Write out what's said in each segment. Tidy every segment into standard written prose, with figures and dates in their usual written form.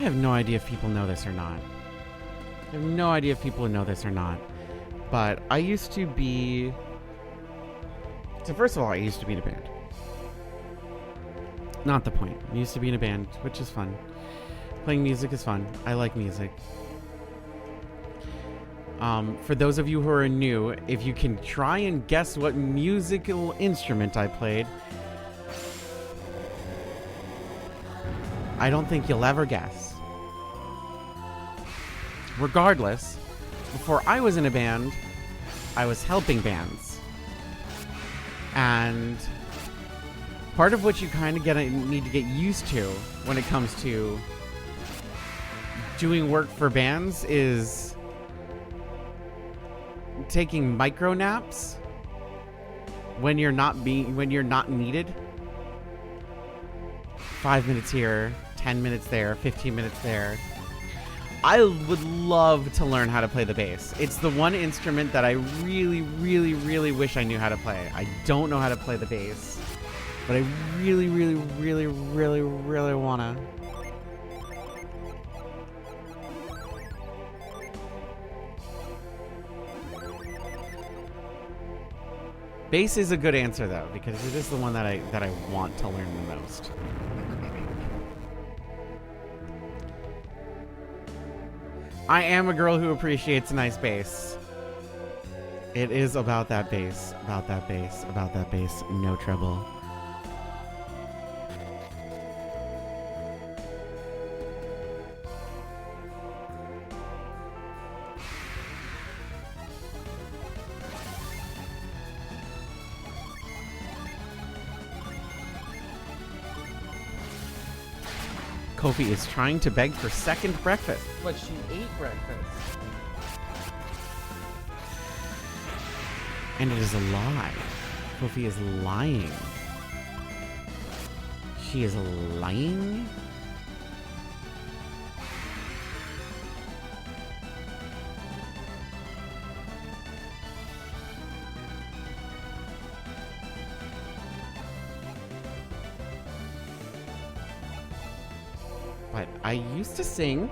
have no idea if people know this or not. I have no idea if people know this or not. But I used to be... So first of all, I used to be in a band. Not the point. I used to be in a band, which is fun. Playing music is fun. I like music. For those of you who are new, if you can try and guess what musical instrument I played, I don't think you'll ever guess. Regardless, before I was in a band, I was helping bands. And part of what you kind of need to get used to when it comes to doing work for bands is taking micro naps when you're not needed. 5 minutes here, 10 minutes there, 15 minutes there. I would love to learn how to play the bass. It's the one instrument that I really, really, really wish I knew how to play. I don't know how to play the bass, but I really, really, really, really, really wanna. Bass is a good answer though, because it is the one that I want to learn the most. I am a girl who appreciates a nice bass. It is about that bass, about that bass, about that bass, no trouble. Kofi is trying to beg for second breakfast, but she ate breakfast. And it is a lie. Kofi is lying. She is lying? But I used to sing,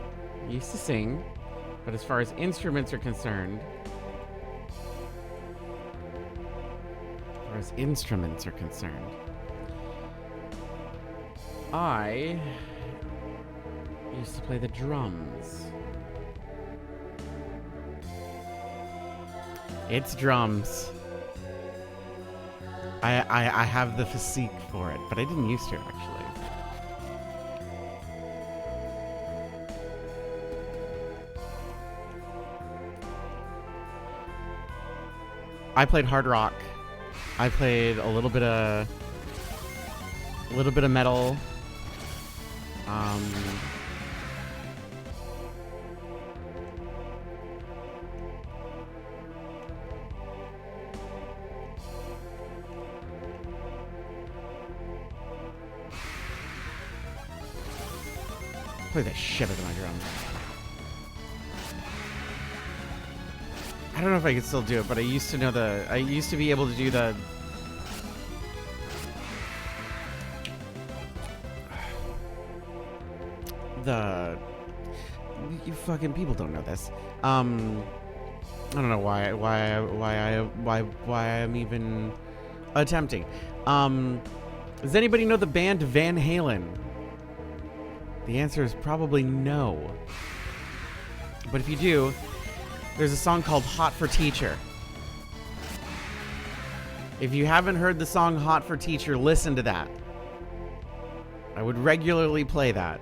but as far as instruments are concerned, I used to play the drums. It's drums. I have the physique for it, but I didn't used to actually. I played hard rock. I played a little bit of metal. Play the shit out of my drums. I don't know if I can still do it, but I used to know I used to be able to do you fucking people don't know this. I don't know why I'm even attempting. Does anybody know the band Van Halen? The answer is probably no. But if you do, there's a song called Hot for Teacher. If you haven't heard the song Hot for Teacher, listen to that. I would regularly play that.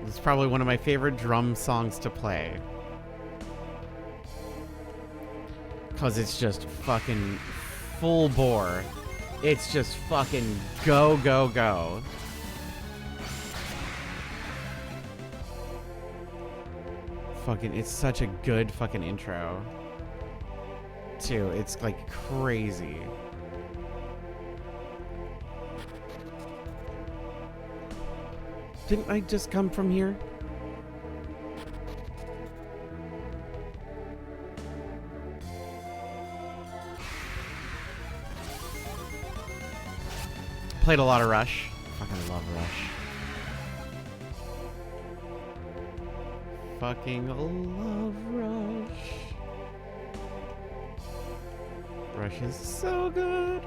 It's probably one of my favorite drum songs to play. Because it's just fucking full bore. It's just fucking go, go, go. Fucking, it's such a good fucking intro. Too. It's like crazy. Didn't I just come from here? Played a lot of Rush fucking love Rush. Fucking love Rush. Rush is so good.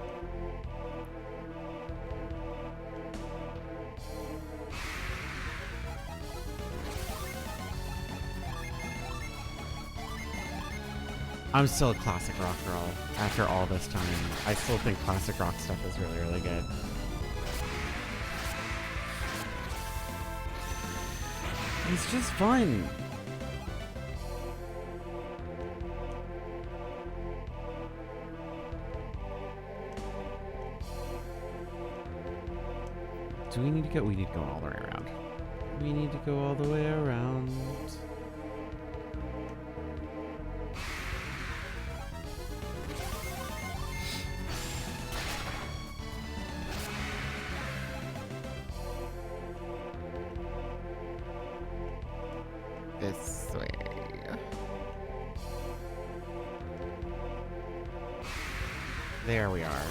I'm still a classic rock girl after all this time. I still think classic rock stuff is really, really good. It's just fun. Do we need to go? We need to go all the way around. We need to go all the way around. This way. There we are.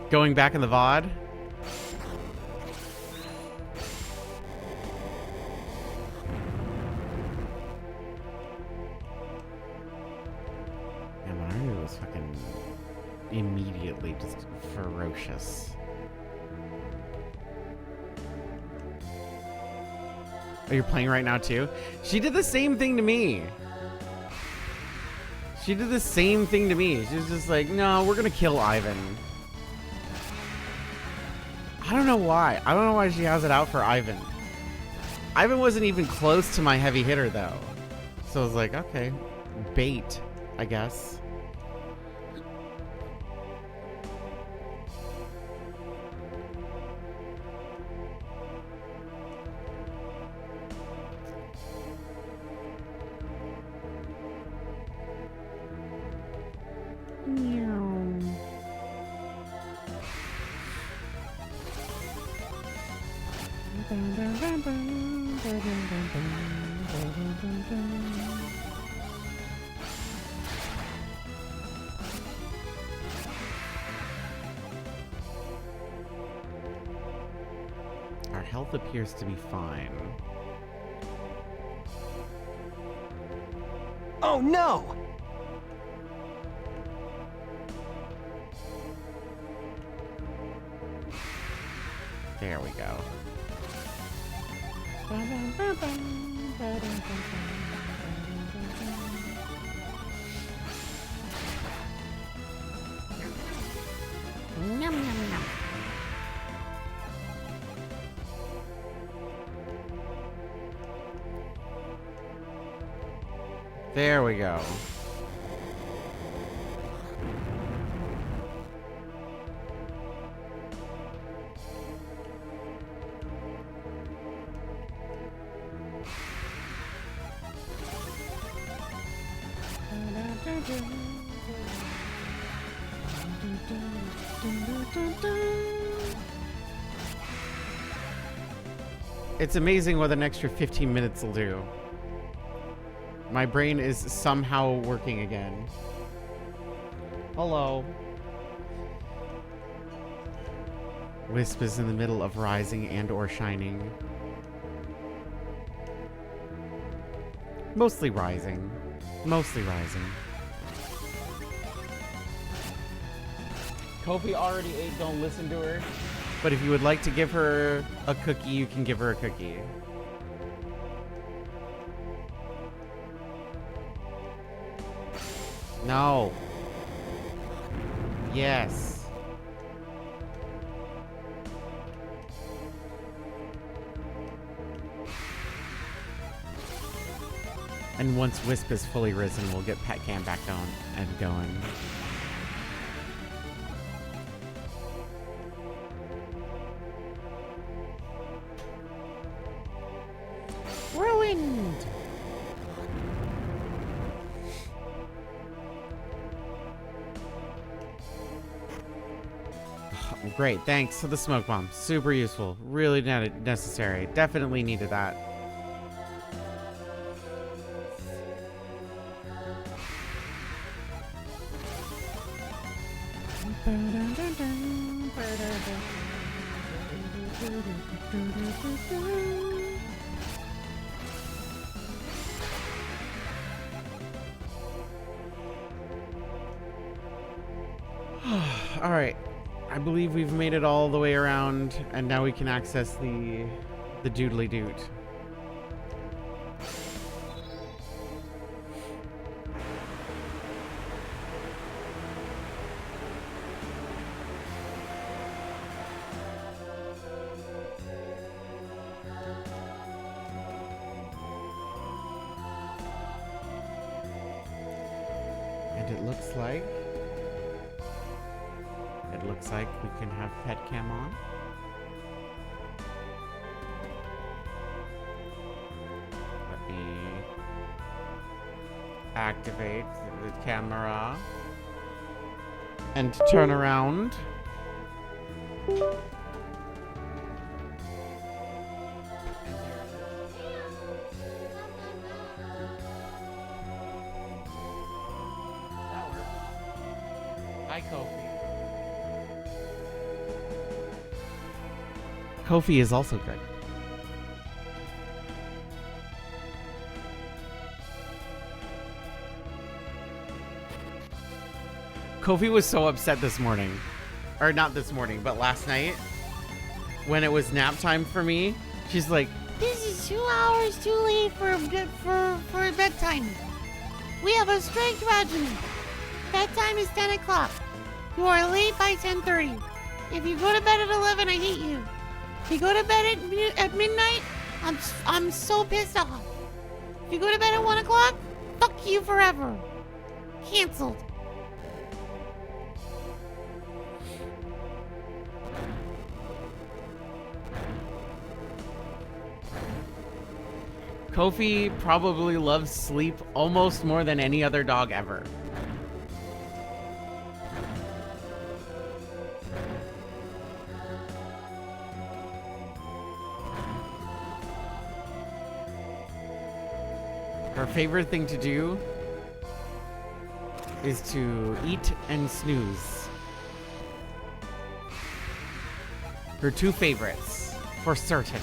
Going back in the VOD? Yeah, Mario was fucking immediately just ferocious. Oh, you're playing right now too? She did the same thing to me. She did the same thing to me. She was just like, no, we're gonna kill Ivan. I don't know why. I don't know why she has it out for Ivan. Ivan wasn't even close to my heavy hitter though. So I was like, okay, bait, I guess. Our health appears to be fine. Oh no! There we go. Nom, nom, nom. There we go. It's amazing what an extra 15 minutes will do. My brain is somehow working again. Hello. Wisp is in the middle of rising and or shining. Mostly rising. Mostly rising. Kofi already ate, don't listen to her. But if you would like to give her a cookie, you can give her a cookie. No. Yes. And once Wisp is fully risen, we'll get Pet Cam back on and going. Ruined! Great, thanks for the smoke bomb. Super useful. Really necessary. Definitely needed that. All right. I believe we've made it all the way around, and now we can access the doodly doot. And it looks like we can have pet cam on. Let me activate the camera and turn around. Hi, Kofi. Kofi is also good. Kofi was so upset this morning. Or not this morning, but last night. When it was nap time for me. She's like, This is 2 hours too late for bedtime. We have a strict regimen. Bedtime is 10 o'clock. You are late by 10:30. If you go to bed at 11, I hate you. If you go to bed at midnight, I'm so pissed off. If you go to bed at 1 o'clock, fuck you forever. Cancelled. Kofi probably loves sleep almost more than any other dog ever. Her favorite thing to do is to eat and snooze. Her two favorites, for certain.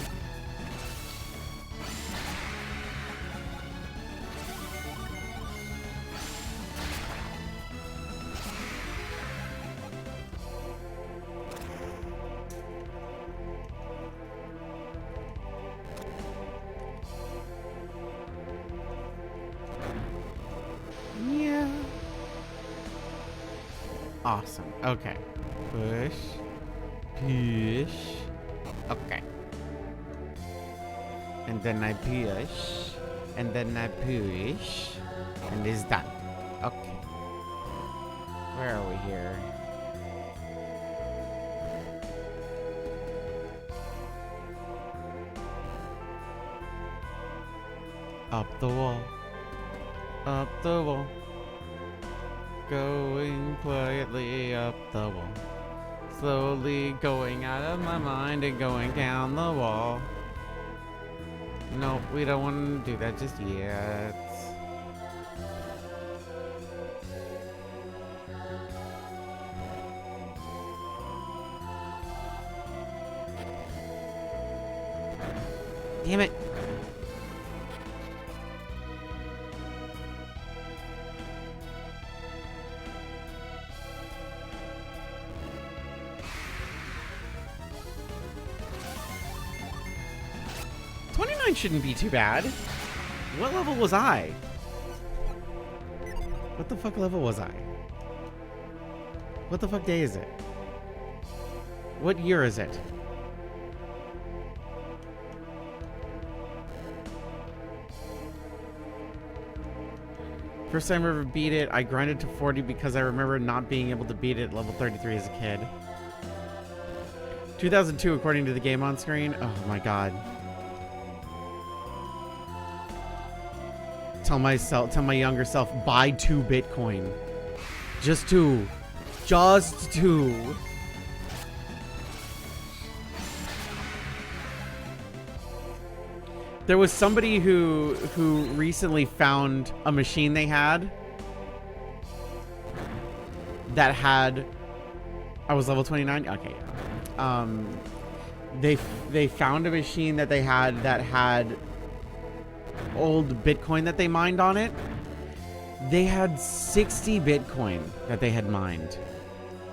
Awesome. Okay. Push. Push. Okay. And then I push. And then I push. And it's done. Okay. Where are we here? Up the wall. Up the wall. Going quietly up the wall. Slowly going out of my mind and going down the wall. No, we don't want to do that just yet. Damn it. Shouldn't be too bad. What level was I? What the fuck level was I? What the fuck day is it? What year is it? First time I ever beat it, I grinded to 40 because I remember not being able to beat it at level 33 as a kid. 2002 according to the game on screen. Oh my god. Tell my younger self, buy 2 Bitcoin. Just 2. Just 2. There was somebody who recently found a machine they had that had I was level 29. Okay. They found a machine that they had that had old Bitcoin that they mined on it. They had 60 Bitcoin that they had mined.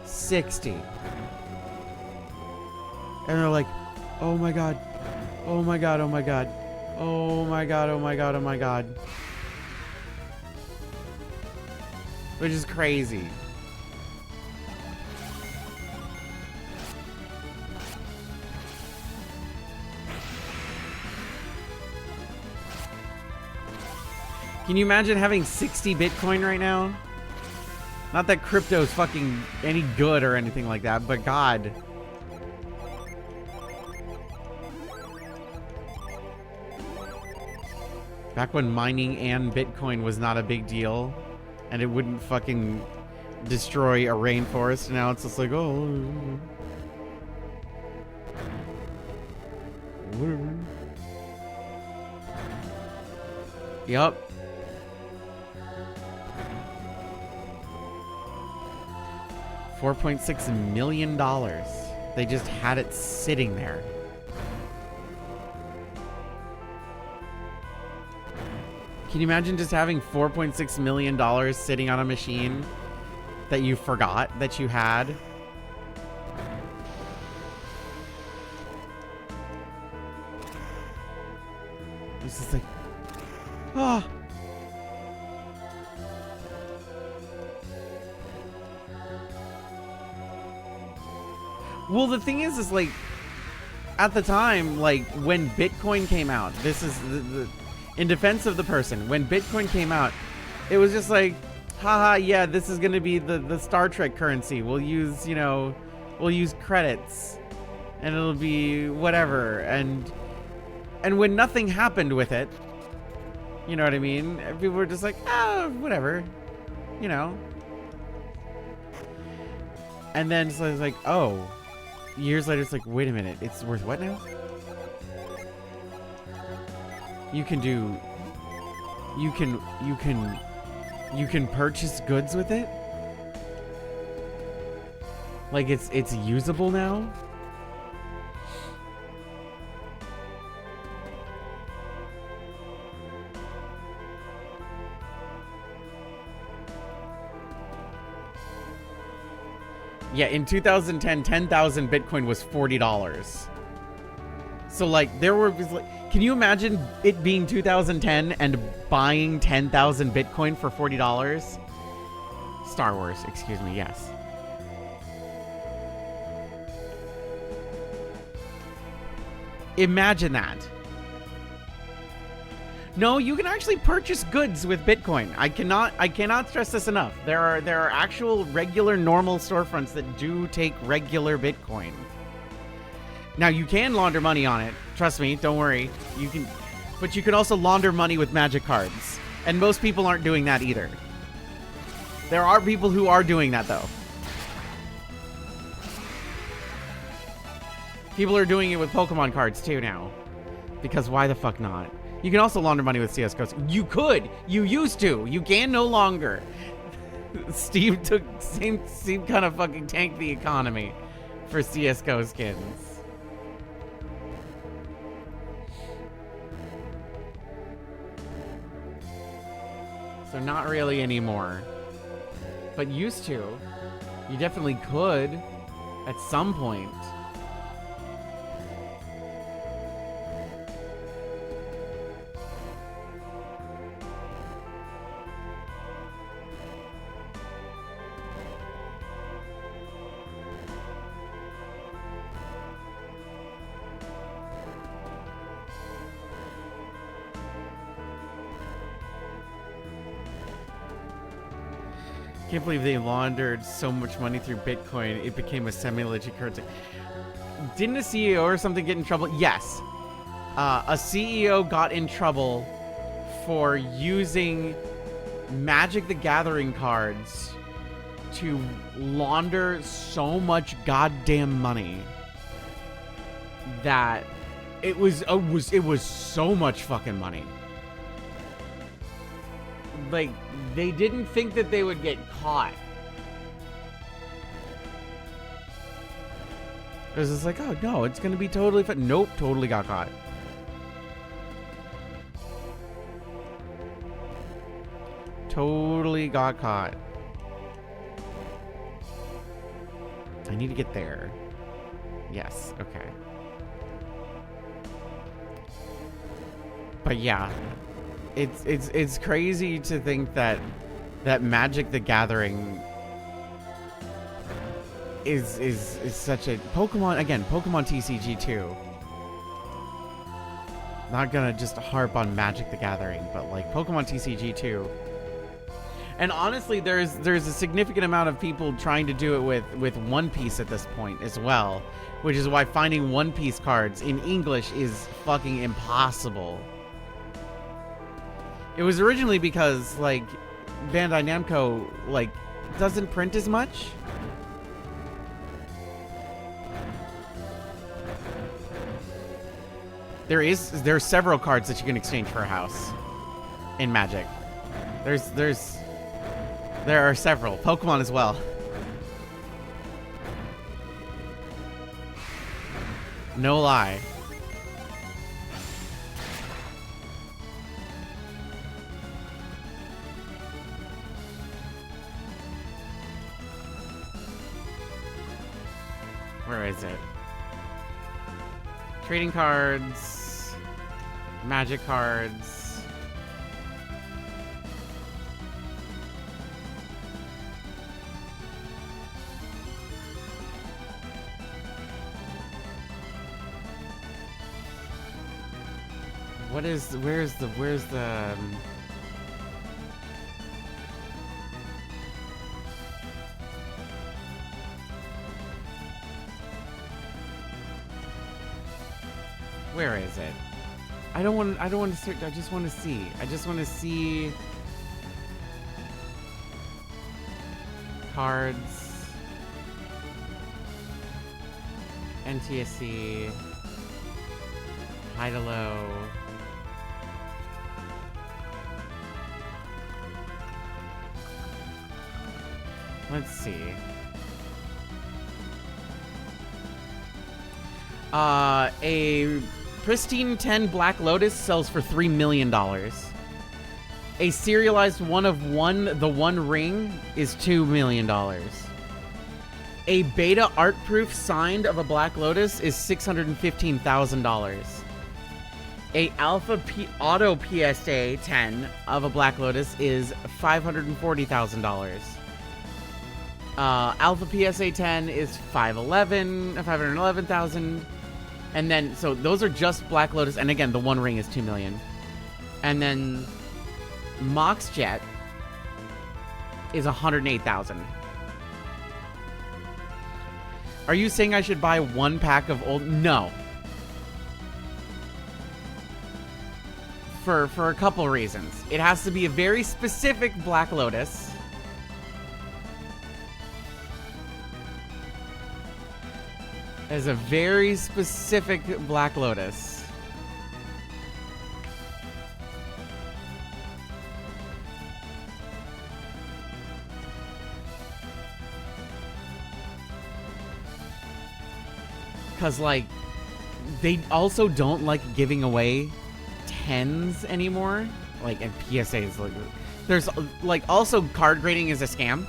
60. And they're like, oh my god. Oh my god, oh my god. Oh my god, oh my god, oh my god. Which is crazy. Can you imagine having 60 Bitcoin right now? Not that crypto's fucking any good or anything like that, but God. Back when mining and Bitcoin was not a big deal, and it wouldn't fucking destroy a rainforest, and now it's just like, oh. Whatever. Yup. $4.6 million. They just had it sitting there. Can you imagine just having $4.6 million sitting on a machine that you forgot that you had? It's just like, oh. Well, the thing is like, at the time, like, when Bitcoin came out, this is in defense of the person, when Bitcoin came out, it was just like, haha, yeah, this is going to be the Star Trek currency. We'll use, you know, we'll use credits, and it'll be whatever. And when nothing happened with it, you know what I mean? People were just like, oh, whatever, you know. And then so it's like, oh. Years later, it's like, wait a minute, it's worth what now? You can do, you can purchase goods with it? Like it's usable now? Yeah, in 2010, 10,000 Bitcoin was $40. So, like, there were... Like, can you imagine it being 2010 and buying 10,000 Bitcoin for $40? Star Wars, excuse me, yes. Imagine that. No, you can actually purchase goods with Bitcoin. I cannot stress this enough. There are actual regular normal storefronts that do take regular Bitcoin. Now you can launder money on it. Trust me, don't worry. You can, but you can also launder money with magic cards. And most people aren't doing that either. There are people who are doing that though. People are doing it with Pokemon cards too now. Because why the fuck not? You can also launder money with CSGO. You could. You used to. You can no longer. Steve kind of fucking tanked the economy for CSGO skins. So not really anymore. But used to. You definitely could at some point. Can't believe they laundered so much money through Bitcoin. It became a semi-legit currency. Didn't a CEO or something get in trouble? Yes. A CEO got in trouble for using Magic the Gathering cards to launder so much goddamn money that it was so much fucking money. Like, they didn't think that they would get caught. It was just like, oh no, it's gonna be totally fun. Nope, totally got caught. Totally got caught. I need to get there. Yes, okay. But yeah, it's crazy to think that Magic the Gathering is such a Pokemon, again, Pokemon TCG 2. Not gonna just harp on Magic the Gathering, but like Pokemon TCG 2. And honestly, there's a significant amount of people trying to do it with One Piece at this point as well, which is why finding One Piece cards in English is fucking impossible. It was originally because like Bandai Namco like doesn't print as much. There are several cards that you can exchange for a house in Magic. There are several. Pokemon as well. No lie. Where is it? Trading cards. Magic cards. Where's the where is it? I don't want to search. I just want to see cards. NTSC. High to low. Let's see. A pristine 10 Black Lotus sells for $3 million. A serialized one of one, the One Ring, is $2 million. A beta art proof signed of a Black Lotus is $615,000. A alpha auto PSA 10 of a Black Lotus is $540,000. Alpha PSA 10 is $511,000. And then, so those are just Black Lotus. And again, the One Ring is $2 million. And then Mox Jet is $108,000. Are you saying I should buy one pack of old? No. For a couple reasons. It has to be a very specific Black Lotus. As a very specific Black Lotus. Because, like, they also don't like giving away 10s anymore. Like, and PSAs. Like, there's, like, also card grading is a scam.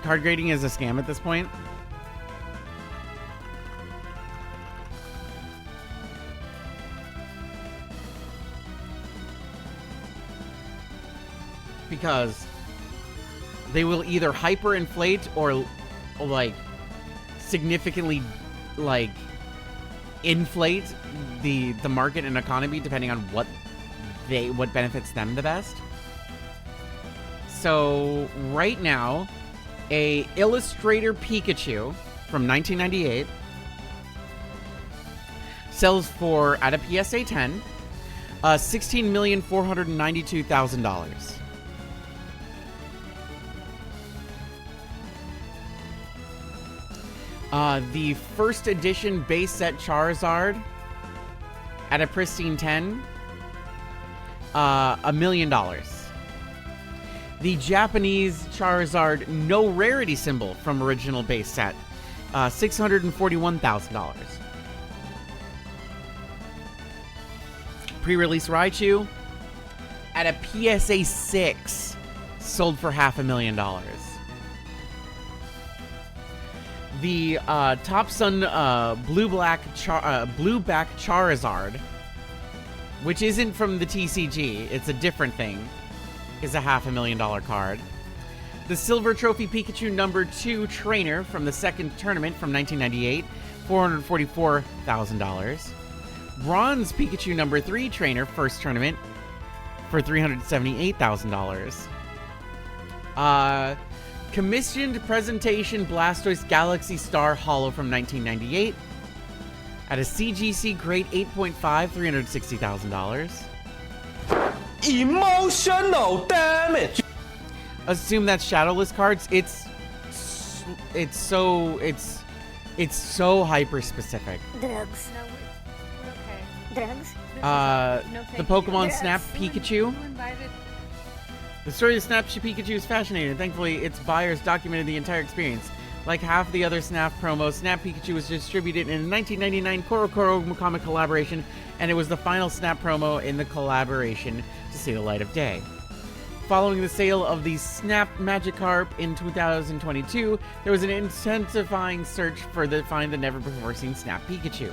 Card grading is a scam at this point. Because they will either hyperinflate or like significantly like inflate the market and economy depending on what benefits them the best. So right now, a Illustrator Pikachu from 1998 sells for, at a PSA 10, $16,492,000. The first edition base set Charizard at a pristine 10, $1 million. The Japanese Charizard no rarity symbol from original base set, $641,000. Pre-release Raichu at a PSA 6 sold for $500,000. The Top Sun blue-back Charizard, which isn't from the TCG, it's a different thing, is a $500,000 card. The Silver Trophy Pikachu number 2 trainer from the second tournament from 1998, $444,000. Bronze Pikachu number 3 trainer first tournament for $378,000. Commissioned presentation Blastoise Galaxy Star Holo from 1998 at a CGC grade 8.5, $360,000. Emotional damage. Assume that's shadowless cards. It's so hyper specific. Drugs. No, we're okay. Drugs. No, The thank Pokemon you. Snap Pikachu. Who invited? The story of Snap Pikachu is fascinating. Thankfully, its buyers documented the entire experience. Like half the other Snap promos, Snap Pikachu was distributed in a 1999 Koro comic collaboration, and it was the final Snap promo in the collaboration to see the light of day. Following the sale of the Snap Magikarp in 2022, there was an intensifying search to find the never-before-seen Snap Pikachu.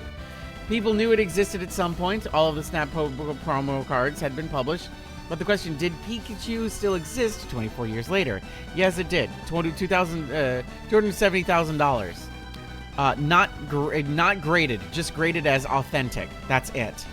People knew it existed at some point. All of the Snap promo cards had been published. But the question, did Pikachu still exist 24 years later? Yes, it did. $270,000. Not graded, just graded as authentic. That's it.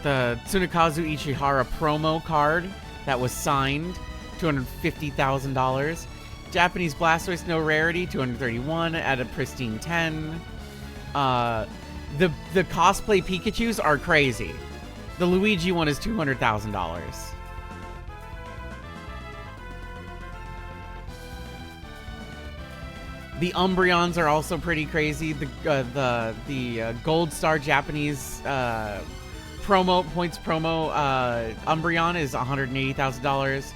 The Tsunekazu Ichihara promo card that was signed, $250,000. Japanese Blastoise no rarity, $231 at a pristine 10. The cosplay Pikachus are crazy. The Luigi one is $200,000. The Umbreons are also pretty crazy. The Gold Star Japanese promo Umbreon is $180,000.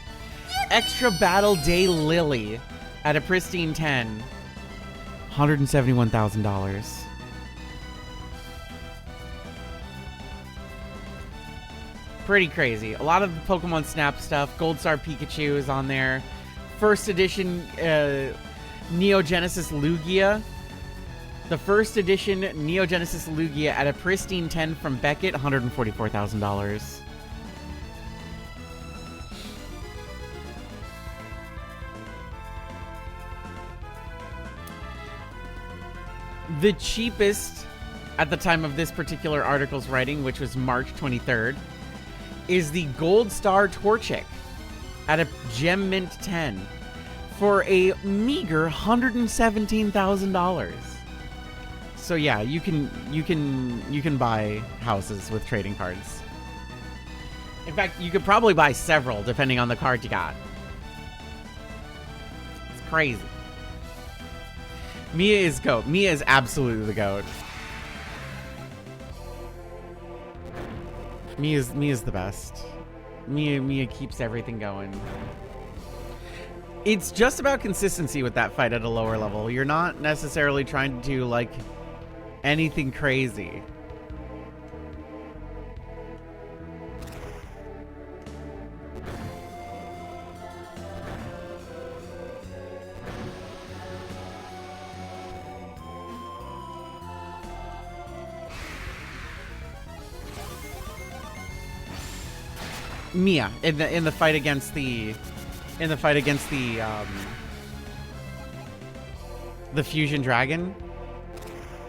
Extra Battle Day Lily at a pristine 10, $171,000. Pretty crazy. A lot of the Pokemon Snap stuff. Gold Star Pikachu is on there. First edition Neo Genesis Lugia. The first edition Neo Genesis Lugia at a pristine 10 from Beckett, $144,000. The cheapest at the time of this particular article's writing, which was March 23rd, is the Gold Star Torchic at a Gem Mint 10 for a meager $117,000. So yeah, you can buy houses with trading cards. In fact, you could probably buy several depending on the card you got. It's crazy. Mia is GOAT. Mia is absolutely the GOAT. Mia's the best. Mia keeps everything going. It's just about consistency with that fight at a lower level. You're not necessarily trying to do like anything crazy. Mia in the fight against the fusion dragon,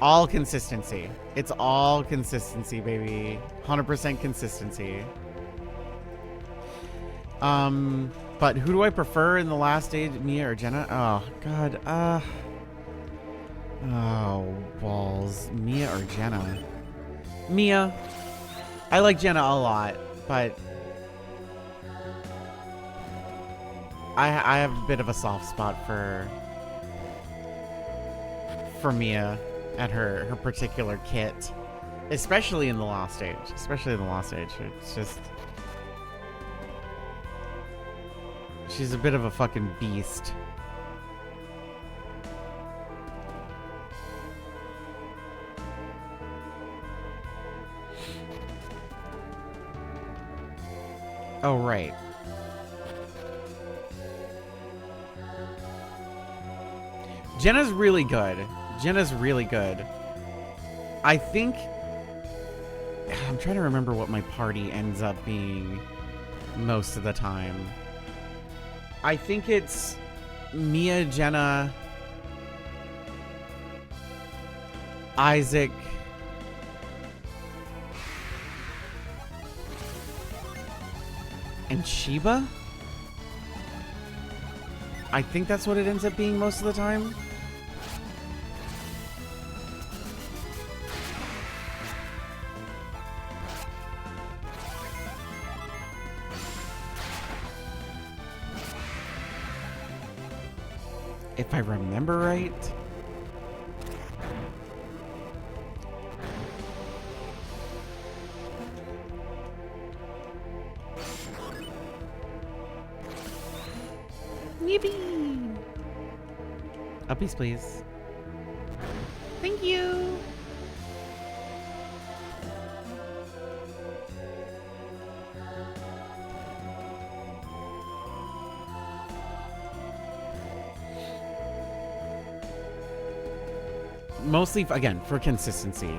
all consistency. It's all consistency, baby. 100% consistency. But who do I prefer in the last stage, Mia or Jenna? Oh god. Oh balls. Mia or Jenna? Mia. I like Jenna a lot, but I have a bit of a soft spot for Mia at her particular kit, especially in the Lost Stage. Especially in the Lost Stage, it's just she's a bit of a fucking beast. Oh, right. Jenna's really good. Jenna's really good. I think... I'm trying to remember what my party ends up being most of the time. I think it's Mia, Jenna, Isaac, and Sheba? I think that's what it ends up being most of the time. If I remember right. Yippee! Uppies, please. Thank you. Mostly, again, for consistency.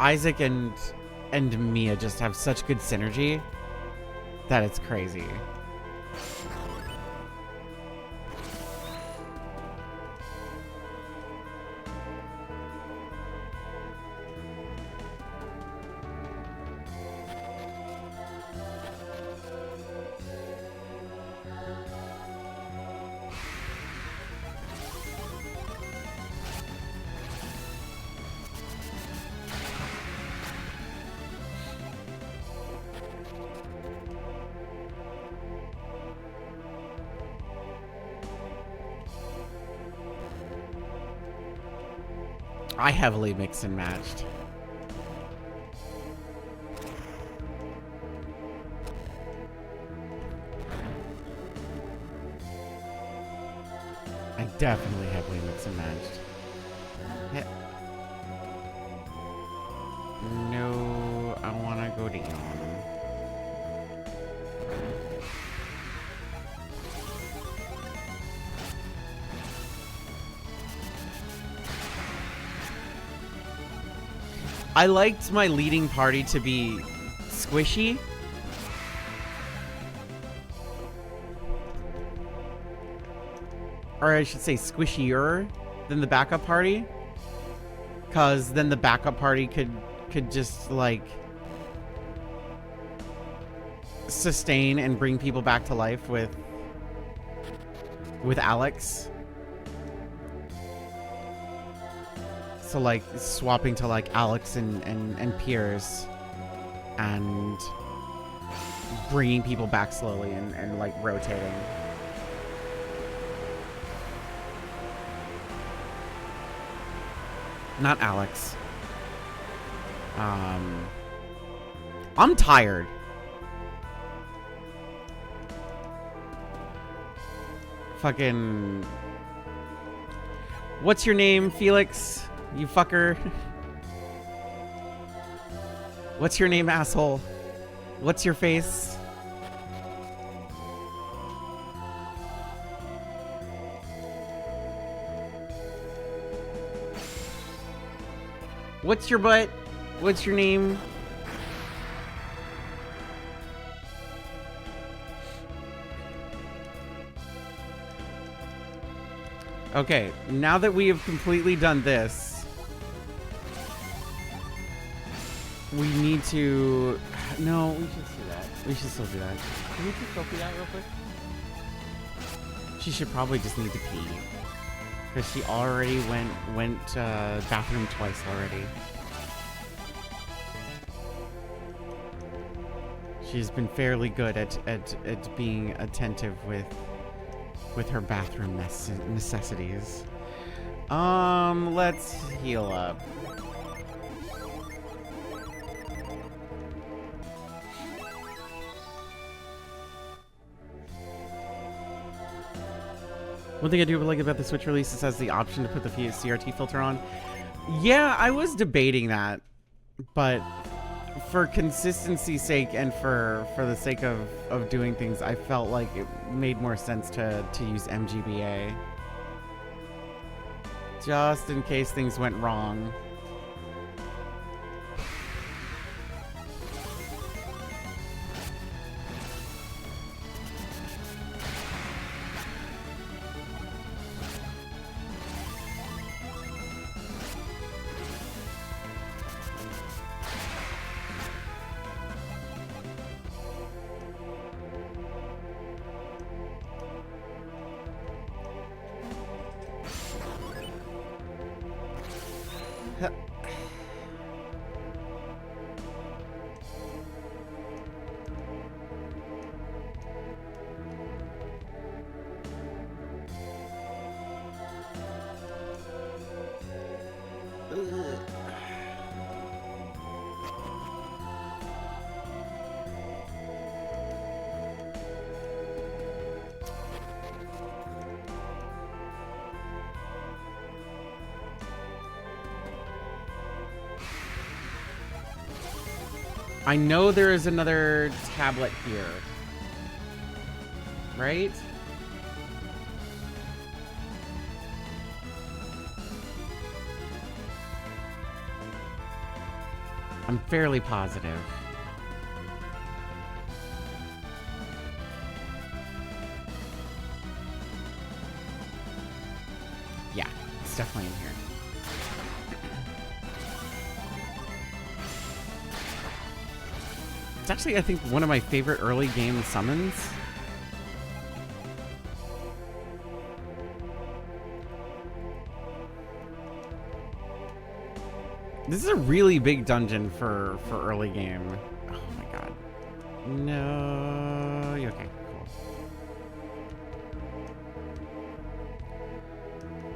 Isaac and Mia just have such good synergy that it's crazy. I heavily mixed and matched. I definitely heavily mixed and matched. No, I want to go down. I liked my leading party to be squishy. Or I should say squishier than the backup party. Cause then the backup party could just like sustain and bring people back to life with Alex. So like swapping to like Alex and Piers and bringing people back slowly and like rotating. Not Alex. I'm tired. Fucking... What's your name, Felix? You fucker. What's your name, asshole? What's your face? What's your butt? What's your name? Okay, now that we have completely done this, we need to... No, we should do that. We should still do that. Can we just Sophie that real quick? She should probably just need to pee. Because she already went bathroom twice already. She's been fairly good at being attentive with her bathroom necessities. Let's heal up. One thing I do like about the Switch release is it has the option to put the CRT filter on. Yeah, I was debating that, but for consistency's sake and for the sake of doing things, I felt like it made more sense to use MGBA. Just in case things went wrong. I know there is another tablet here. Right? I'm fairly positive. Yeah, it's definitely in here. It's actually, I think, one of my favorite early game summons. This is a really big dungeon for early game. Oh my god. No. Okay, cool.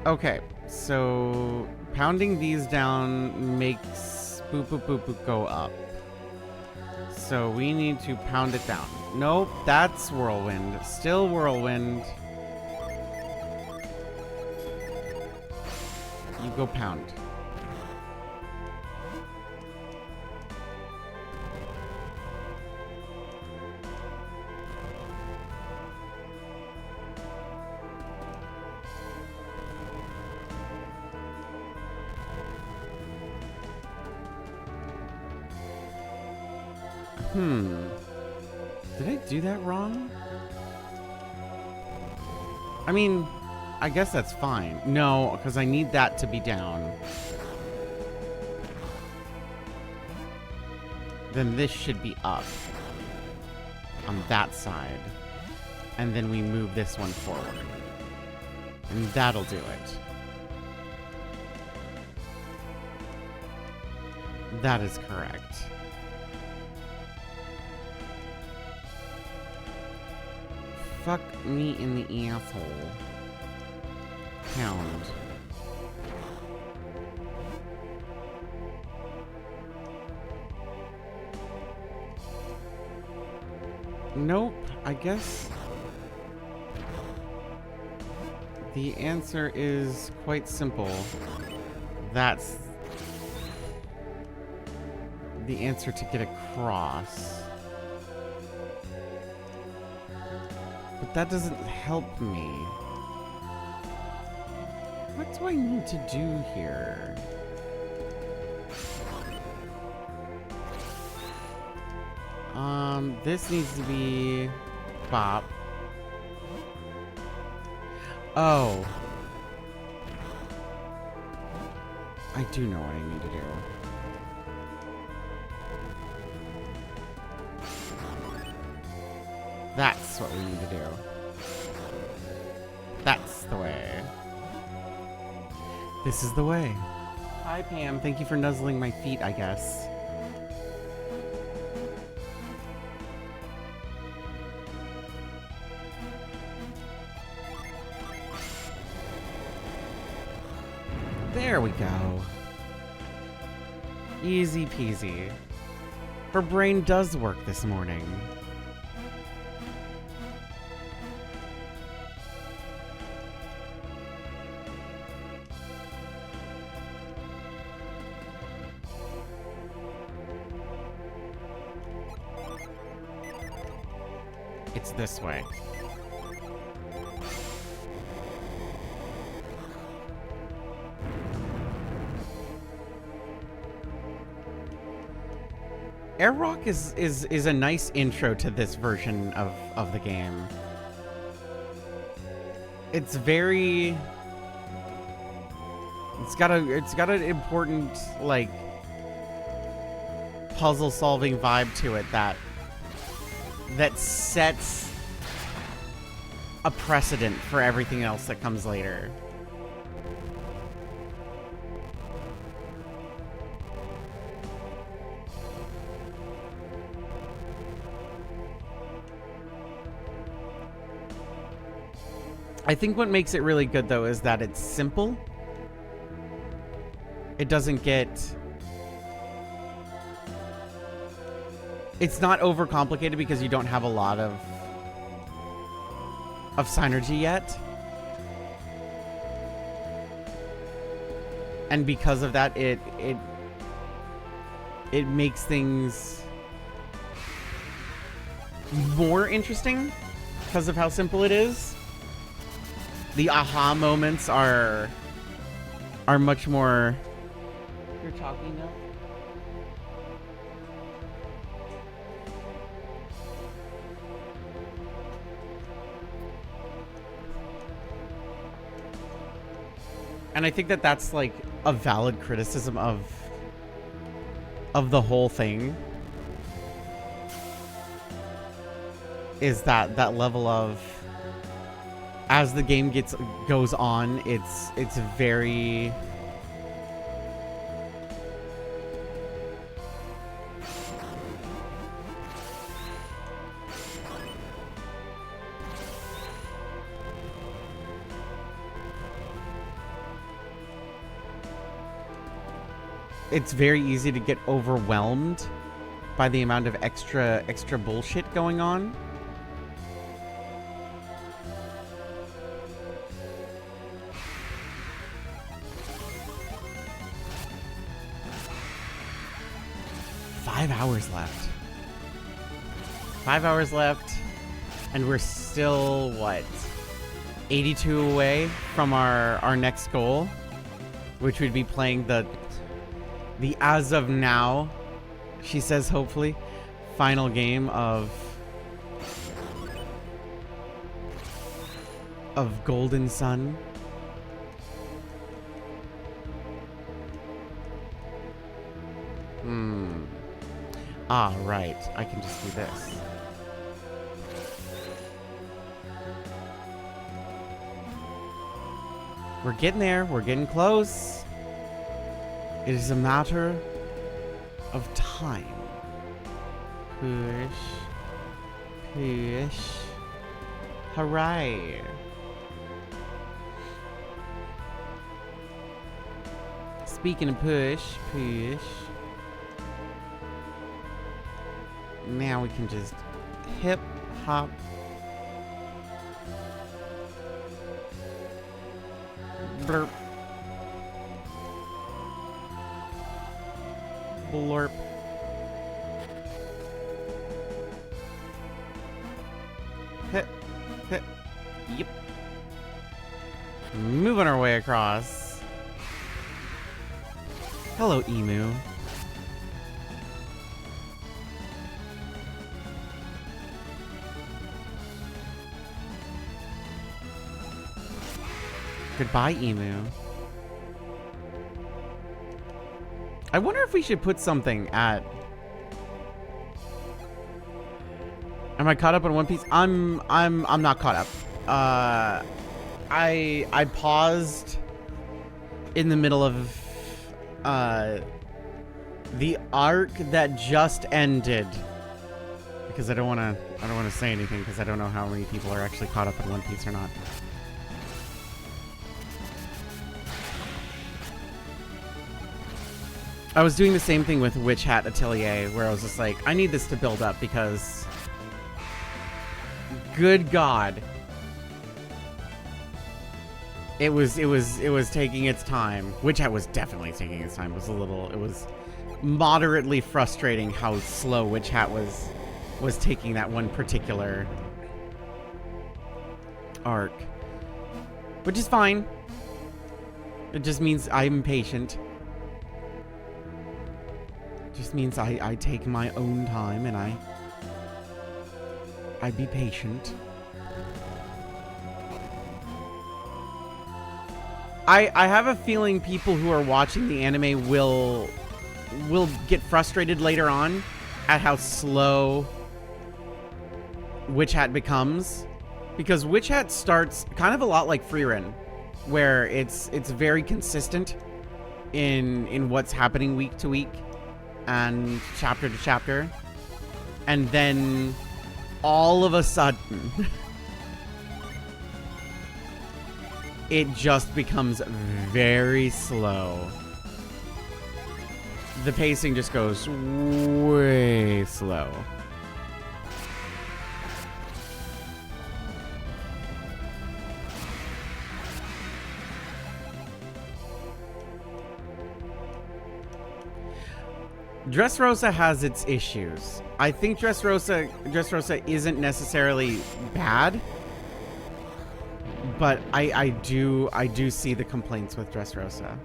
Okay, so pounding these down makes boop boop boop boop go up. So we need to pound it down. Nope, that's whirlwind. Still whirlwind. You go pound. Did I do that wrong? I mean, I guess that's fine. No, because I need that to be down. Then this should be up. On that side. And then we move this one forward. And that'll do it. That is correct. Fuck me in the asshole. Pound. Nope, I guess the answer is quite simple. That's the answer to get across. But that doesn't help me. What do I need to do here? This needs to be bop. Oh. I do know what I need to do. That's what we need to do. That's the way. This is the way. Hi, Pam. Thank you for nuzzling my feet, I guess. There we go. Easy peasy. Her brain does work this morning. It's this way. Air Rock is a nice intro to this version of the game. It's very... It's got an important, like, puzzle solving vibe to it that sets a precedent for everything else that comes later. I think what makes it really good, though, is that it's simple. It doesn't get... It's not overcomplicated because you don't have a lot of synergy yet. And because of that, it makes things more interesting because of how simple it is. The aha moments are much more... You're talking now? And I think that that's like a valid criticism of the whole thing. Is that level of, as the game goes on, it's very... It's very easy to get overwhelmed by the amount of extra bullshit going on. Five hours left. 5 hours left, and we're still, what, 82 away from our next goal, which would be playing the as of now, she says hopefully, final game of Golden Sun. Ah, right. I can just do this. We're getting there. We're getting close. It is a matter of time. Push. Push. Hooray. Speaking of push. Now we can just hip, hop. Blurp. Blurp. Hit. Yep. Moving our way across. Hello, emu. Goodbye, emu. I wonder if we should put something at... Am I caught up on One Piece? I'm not caught up. I paused in the middle of the arc that just ended because I don't want to say anything because I don't know how many people are actually caught up in One Piece or not. I was doing the same thing with Witch Hat Atelier, where I was just like, I need this to build up because, good God, it was taking its time. Witch Hat was definitely taking its time. It was moderately frustrating how slow Witch Hat was taking that one particular arc, which is fine. It just means I'm patient. Just means I take my own time and I be patient. I have a feeling people who are watching the anime will get frustrated later on at how slow Witch Hat becomes, because Witch Hat starts kind of a lot like Freerin, where it's very consistent in what's happening week to week and chapter to chapter, and then all of a sudden it just becomes very slow. The pacing just goes way slow. Dressrosa has its issues. I think Dressrosa isn't necessarily bad, but I do see the complaints with Dressrosa.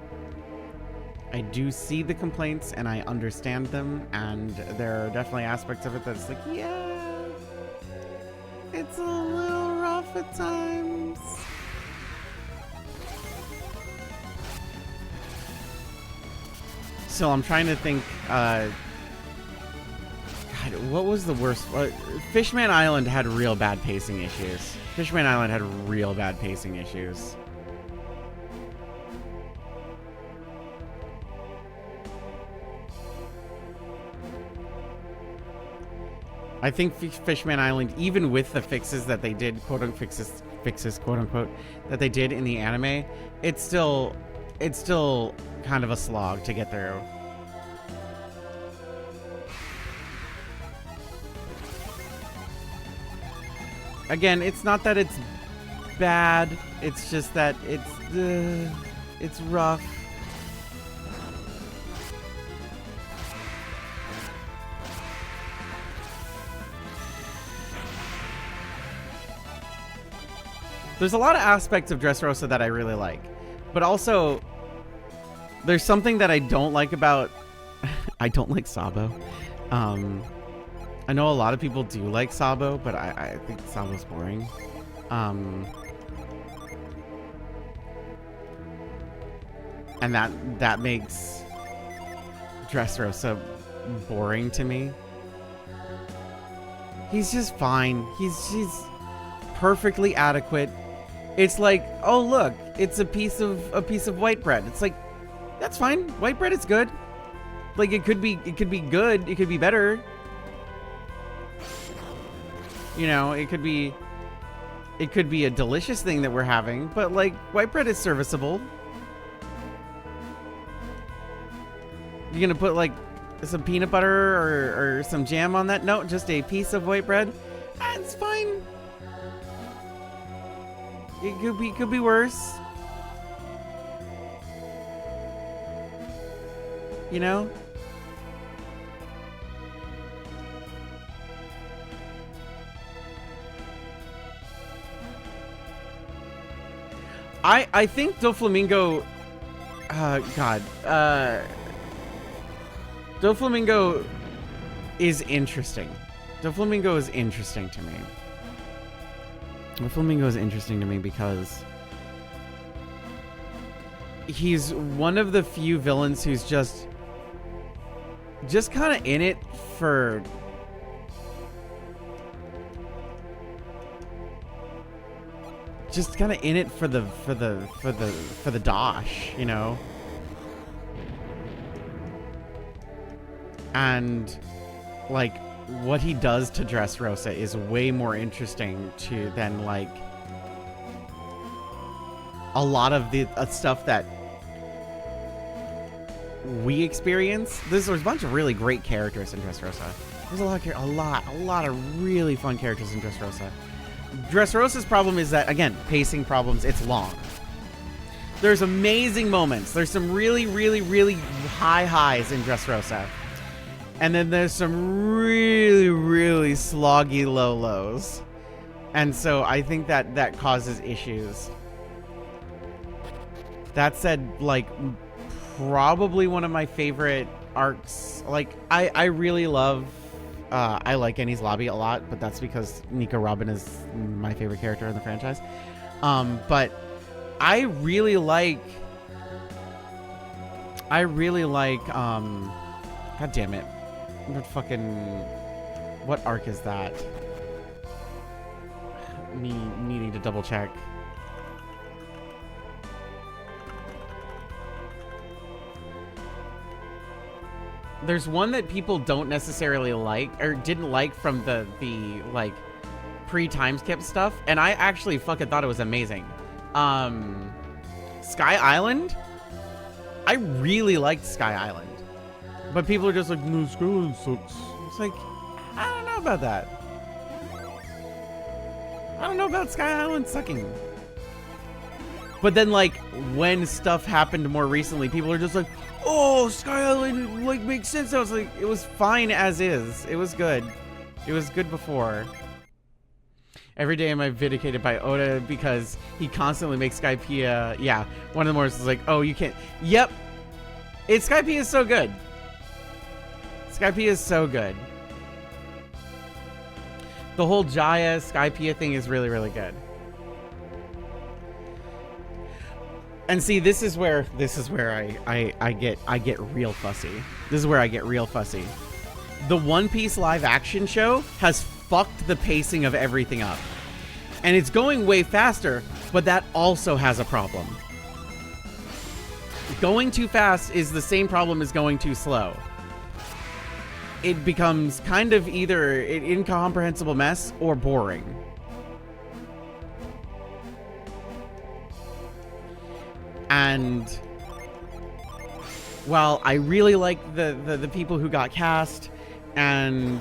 I do see the complaints and I understand them, and there are definitely aspects of it that's like, yeah, it's a little rough at times. So I'm trying to think, God, what was the worst? Fishman Island had real bad pacing issues. Fishman Island had real bad pacing issues. I think Fishman Island, even with the fixes that they did, fixes, quote unquote, that they did in the anime, it's still kind of a slog to get through. Again, it's not that it's bad, it's just that it's rough. There's a lot of aspects of Dressrosa that I really like, but also there's something that I don't like about I don't like Sabo. I know a lot of people do like Sabo, but I think Sabo's boring. And that makes Dressrosa boring to me. He's just fine. He's perfectly adequate. It's like, oh look, it's a piece of white bread. It's like, that's fine. White bread is good. Like it could be good. It could be better. You know, it could be a delicious thing that we're having, but like white bread is serviceable. You're gonna put like some peanut butter or some jam on that? No, just a piece of white bread. That's fine. It could be worse. You know? I think Doflamingo Doflamingo is interesting. Doflamingo is interesting to me. Doflamingo is interesting to me because he's one of the few villains who's just kind of in it for the dosh, you know? And like what he does to Dressrosa is way more interesting than like a lot of the stuff that we experience. There's a bunch of really great characters in Dressrosa. There's a lot of really fun characters in Dressrosa. Dressrosa's problem is that, again, pacing problems. It's long. There's amazing moments. There's some really, really, really high highs in Dressrosa. And then there's some really, really sloggy low lows. And so I think that causes issues. That said, like, probably one of my favorite arcs. Like, I really love, I like Enies Lobby a lot, but that's because Nico Robin is my favorite character in the franchise. But I really like, God damn it. What arc is that? Me needing to double check. There's one that people don't necessarily like, or didn't like from the like pre-time skip stuff, and I actually fucking thought it was amazing. Sky Island? I really liked Sky Island. But people are just like, no, Sky Island sucks. It's like, I don't know about that. I don't know about Sky Island sucking. But then, like, when stuff happened more recently, people are just like, oh, Sky Island, like, makes sense. I was like, it was fine as is. It was good. It was good before. Every day am I vindicated by Oda because he constantly makes Skypiea. Yeah, one of the more is like, oh, you can't. Yep. Skypiea is so good. Skypiea is so good. The whole Jaya Skypiea thing is really, really good. And see, this is where I get real fussy. This is where I get real fussy. The One Piece live action show has fucked the pacing of everything up. And it's going way faster, but that also has a problem. Going too fast is the same problem as going too slow. It becomes kind of either an incomprehensible mess or boring. And while I really like the people who got cast and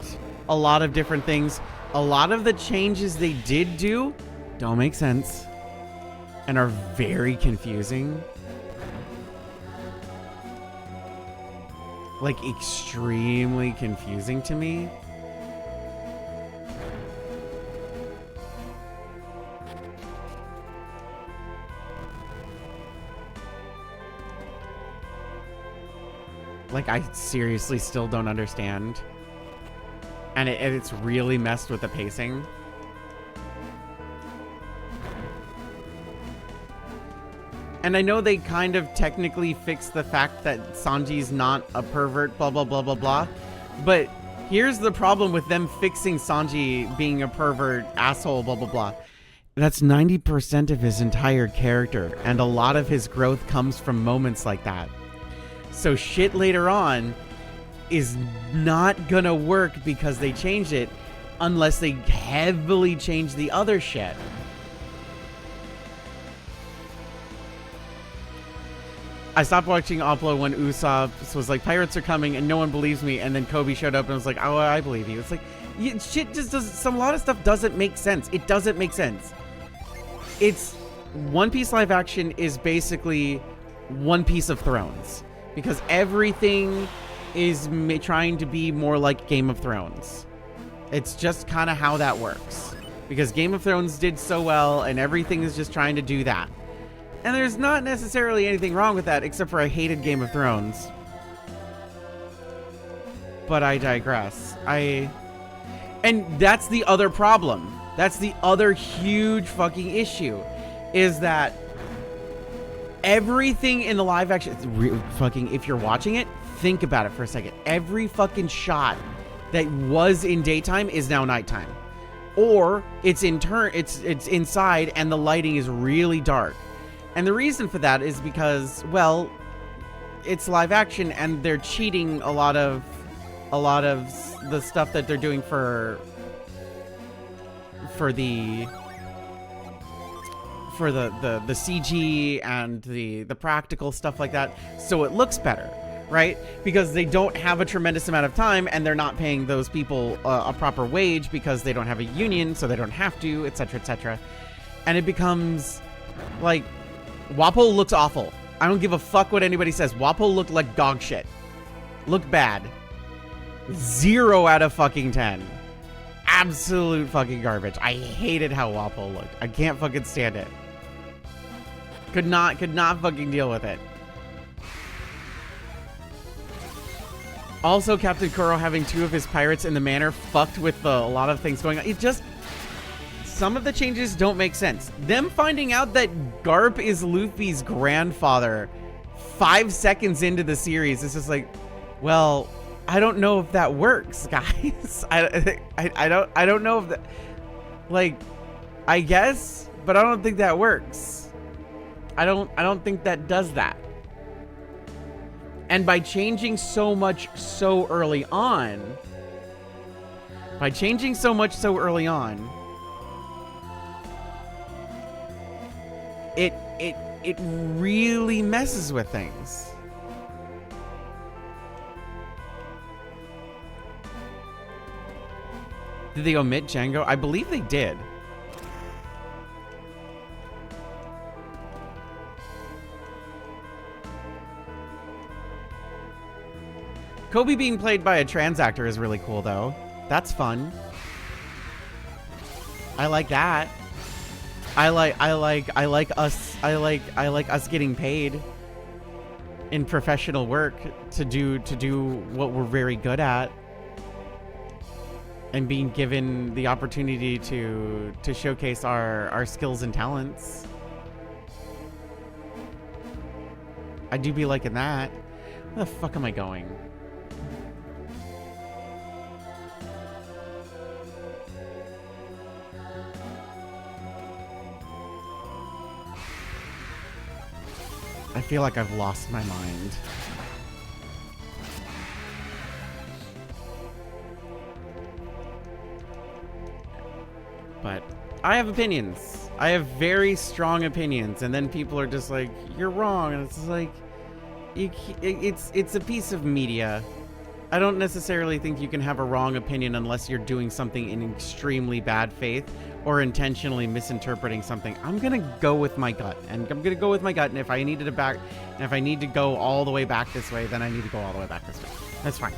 a lot of different things, a lot of the changes they did do don't make sense and are very confusing. Like, extremely confusing to me. Like, I seriously still don't understand. And it's really messed with the pacing. And I know they kind of technically fixed the fact that Sanji's not a pervert, blah, blah, blah, blah, blah. But here's the problem with them fixing Sanji being a pervert, asshole, blah, blah, blah. That's 90% of his entire character, and a lot of his growth comes from moments like that. So shit later on is not gonna work because they changed it unless they heavily change the other shit. I stopped watching Oplo when Usopp was like, pirates are coming, and no one believes me, and then Kobe showed up and was like, oh, I believe you. It's like, shit just doesn't, a lot of stuff doesn't make sense. It doesn't make sense. It's, One Piece live action is basically One Piece of Thrones. Because everything is trying to be more like Game of Thrones. It's just kind of how that works. Because Game of Thrones did so well, and everything is just trying to do that. And there's not necessarily anything wrong with that, except for I hated Game of Thrones. But I digress. And that's the other problem. That's the other huge fucking issue. Is that everything in the live action, if you're watching it, think about it for a second. Every fucking shot that was in daytime is now nighttime. Or it's inside and the lighting is really dark. And the reason for that is because, well, it's live action and they're cheating a lot of the stuff that they're doing for the CG and the practical stuff like that, so it looks better. right? Because they don't have a tremendous amount of time and they're not paying those people a proper wage because they don't have a union, so they don't have to, etc., etc. And it becomes like, WAPO looks awful. I don't give a fuck what anybody says. WAPO looked like dog shit. Look bad. 0 out of fucking 10. Absolute fucking garbage. I hated how WAPO looked. I can't fucking stand it. Could not fucking deal with it. Also, Captain Kuro having 2 of his pirates in the manor fucked with a lot of things going on. It just... Some of the changes don't make sense. Them finding out that Garp is Luffy's grandfather 5 seconds into the series is just like, well, I don't know if that works, guys. I don't know if that... Like, I guess, but I don't think that works. I don't think that does that. And by changing so much so early on, it really messes with things. Did they omit Django? I believe they did. Kobe being played by a trans actor is really cool, though. That's fun. I like that. I like us getting paid in professional work to do what we're very good at, and being given the opportunity to showcase our skills and talents. I do be liking that. Where the fuck am I going? I feel like I've lost my mind. But I have opinions. I have very strong opinions, and then people are just like, "You're wrong," and it's like, it's a piece of media. I don't necessarily think you can have a wrong opinion unless you're doing something in extremely bad faith or intentionally misinterpreting something. I'm gonna go with my gut, and and if I needed to if I need to go all the way back this way, then I need to go all the way back this way. That's fine.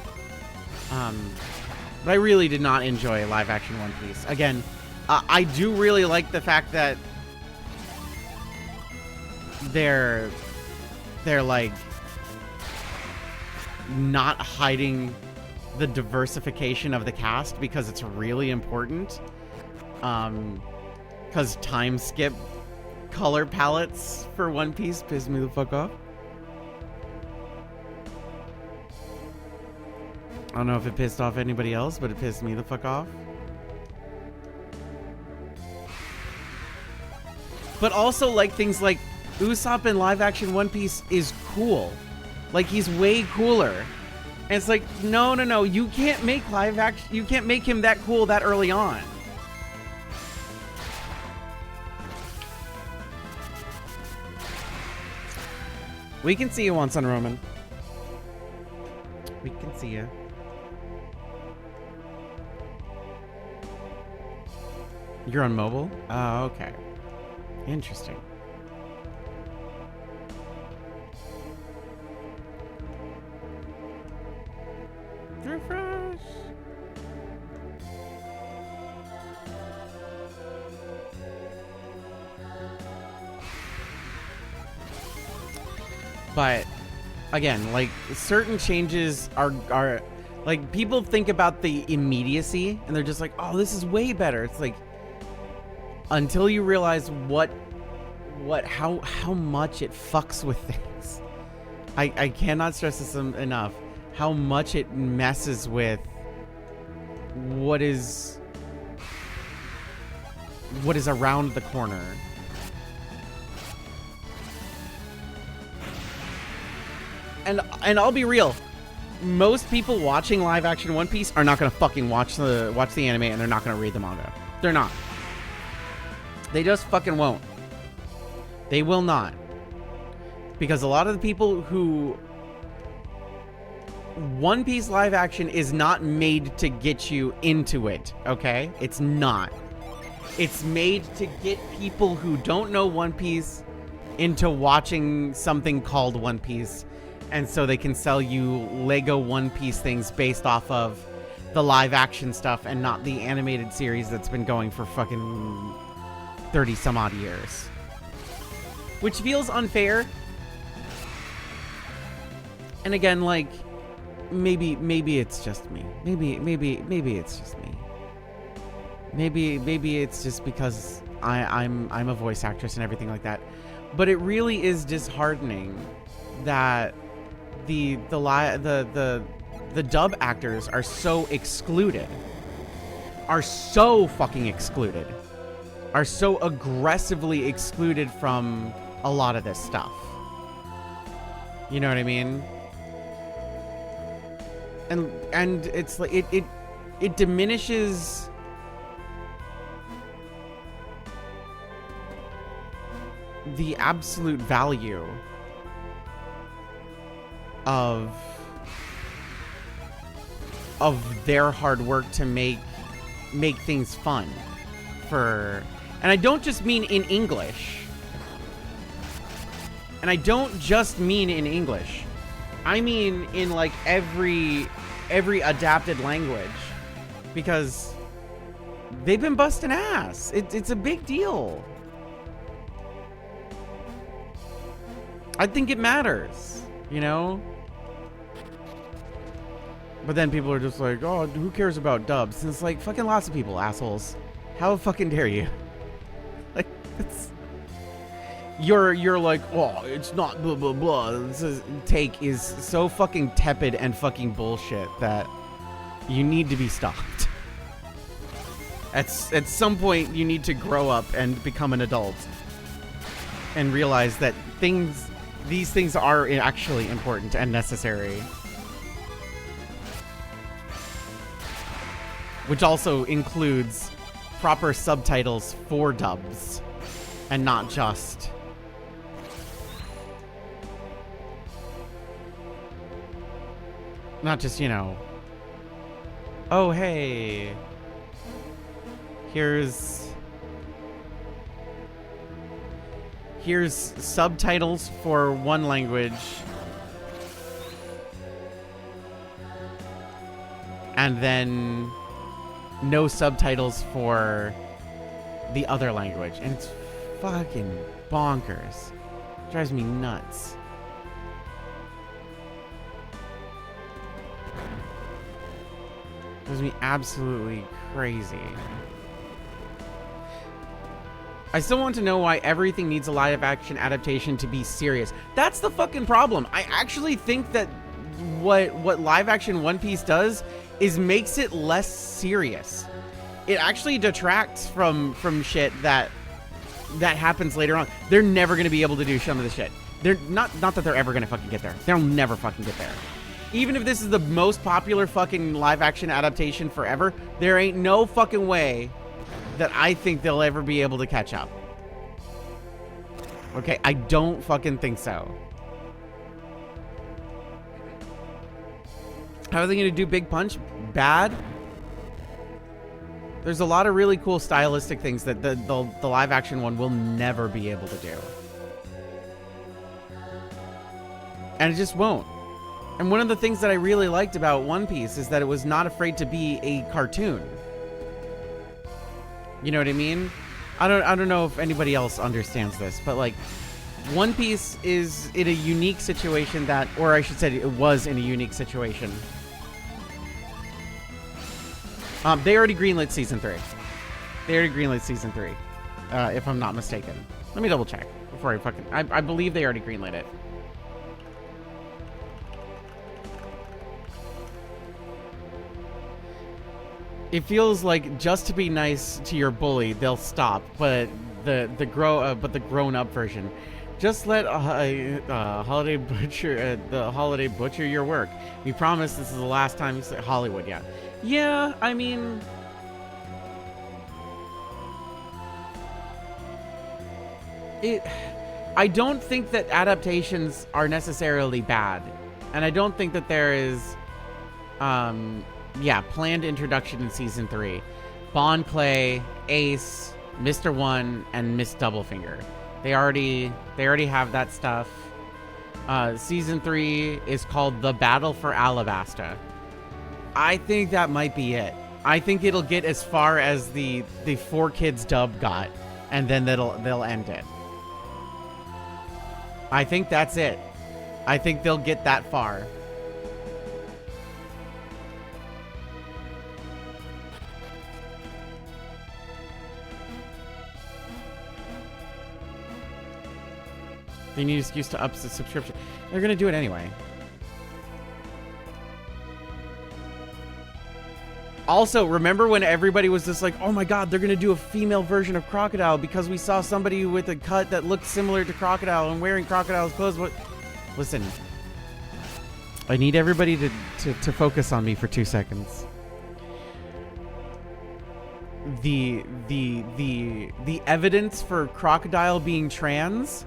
But I really did not enjoy live action One Piece. Again, I do really like the fact that they're like not hiding the diversification of the cast, because it's really important. Because time skip color palettes for One Piece piss me the fuck off. I don't know if it pissed off anybody else, but it pissed me the fuck off. But also, like, things like Usopp in live action One Piece is cool. Like, he's way cooler. And it's like, no, you can't make live action, you can't make him that cool that early on. We can see you once on Roman. We can see you. You're on mobile? Oh, okay. Interesting. Refresh. But again, like, certain changes are like, people think about the immediacy and they're just like, oh, this is way better. It's like, until you realize how much it fucks with things. I cannot stress this enough. How much it messes with what is around the corner. And I'll be real. Most people watching live action One Piece are not gonna fucking watch the anime, and they're not gonna read the manga. They're not. They just fucking won't. They will not. Because a lot of the people who One Piece live action is not made to get you into it, okay? It's not. It's made to get people who don't know One Piece into watching something called One Piece, and so they can sell you Lego One Piece things based off of the live action stuff and not the animated series that's been going for fucking 30 some odd years. Which feels unfair. And again, like, maybe it's just me. Maybe it's just me. Maybe it's just because I'm a voice actress and everything like that. But it really is disheartening that the dub actors are so excluded. Are so fucking excluded. Are so aggressively excluded from a lot of this stuff. You know what I mean? And it's like it diminishes the absolute value of their hard work to make things fun for, and I don't just mean in English. And I don't just mean in English. I mean in like every adapted language, because they've been busting ass. It's a big deal. I think it matters, you know? But then people are just like, oh, who cares about dubs? And it's like, fucking lots of people, assholes. How fucking dare you? Like, it's... You're like, oh, it's not blah, blah, blah. This take is so fucking tepid and fucking bullshit that you need to be stopped. At some point, you need to grow up and become an adult. And realize that these things are actually important and necessary. Which also includes proper subtitles for dubs. And not just... Not just, you know... Oh, hey... Here's subtitles for one language. And then no subtitles for the other language. And it's fucking bonkers. It drives me nuts. It drives me absolutely crazy. I still want to know why everything needs a live action adaptation to be serious. That's the fucking problem. I actually think that what live action One Piece does is makes it less serious. It actually detracts from shit that happens later on. They're never going to be able to do some of the shit. They're not that they're ever going to fucking get there. They'll never fucking get there. Even if this is the most popular fucking live action adaptation forever, there ain't no fucking way that I think they'll ever be able to catch up. Okay, I don't fucking think so. How are they gonna do Big Punch? Bad? There's a lot of really cool stylistic things that the live action one will never be able to do. And it just won't. And one of the things that I really liked about One Piece is that it was not afraid to be a cartoon. You know what I mean? I don't know if anybody else understands this, but like One Piece is in a unique situation that, or I should say it was in a unique situation. They already greenlit season 3. If I'm not mistaken. Let me double check before I believe they already greenlit it. It feels like just to be nice to your bully, they'll stop. But the grown-up version, just let Holiday butcher the Holiday butcher your work. We promise this is the last time you say Hollywood. Yeah. I mean, I don't think that adaptations are necessarily bad, and I don't think that there is Yeah, planned introduction in season 3. Bond Clay, Ace, Mr. One, and Miss Doublefinger. They already have that stuff. Season 3 is called The Battle for Alabasta. I think that might be it. I think it'll get as far as the 4Kids dub got, and then they'll end it. I think that's it. I think they'll get that far. They need an excuse to up the subscription. They're gonna do it anyway. Also, remember when everybody was just like, oh my god, they're gonna do a female version of Crocodile because we saw somebody with a cut that looked similar to Crocodile and wearing Crocodile's clothes. What? Listen, I need everybody to focus on me for 2 seconds. The evidence for Crocodile being trans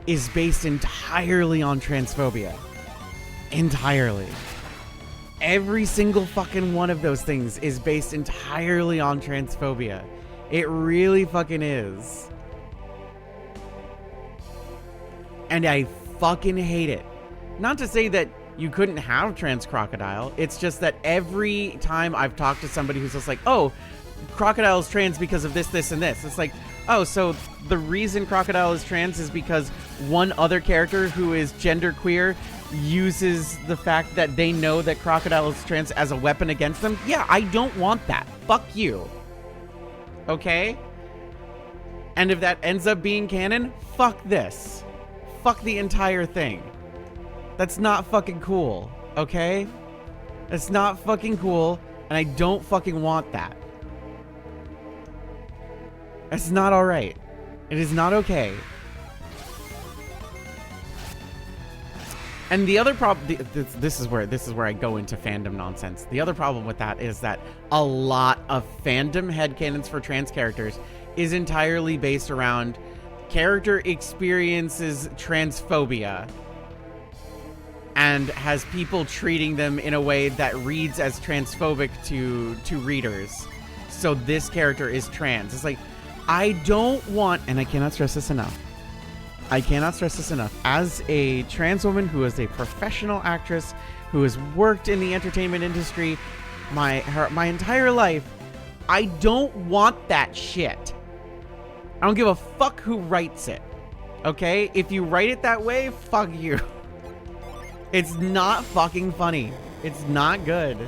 is based entirely on transphobia. Entirely. Every single fucking one of those things is based entirely on transphobia. It really fucking is. And I fucking hate it. Not to say that you couldn't have trans Crocodile. It's just that every time I've talked to somebody who's just like, oh, Crocodile's trans because of this, this, and this. It's like, oh, so the reason Crocodile is trans is because one other character who is genderqueer uses the fact that they know that Crocodile is trans as a weapon against them? Yeah, I don't want that. Fuck you. Okay? And if that ends up being canon, fuck this. Fuck the entire thing. That's not fucking cool. Okay? That's not fucking cool, and I don't fucking want that. That's not alright. It is not okay. And the other problem, this is where I go into fandom nonsense. The other problem with that is that a lot of fandom headcanons for trans characters is entirely based around character experiences transphobia and has people treating them in a way that reads as transphobic to readers. So this character is trans. It's like, I don't want, and I cannot stress this enough. I cannot stress this enough. As a trans woman who is a professional actress, who has worked in the entertainment industry my entire life, I don't want that shit. I don't give a fuck who writes it. Okay? If you write it that way, fuck you. It's not fucking funny. It's not good.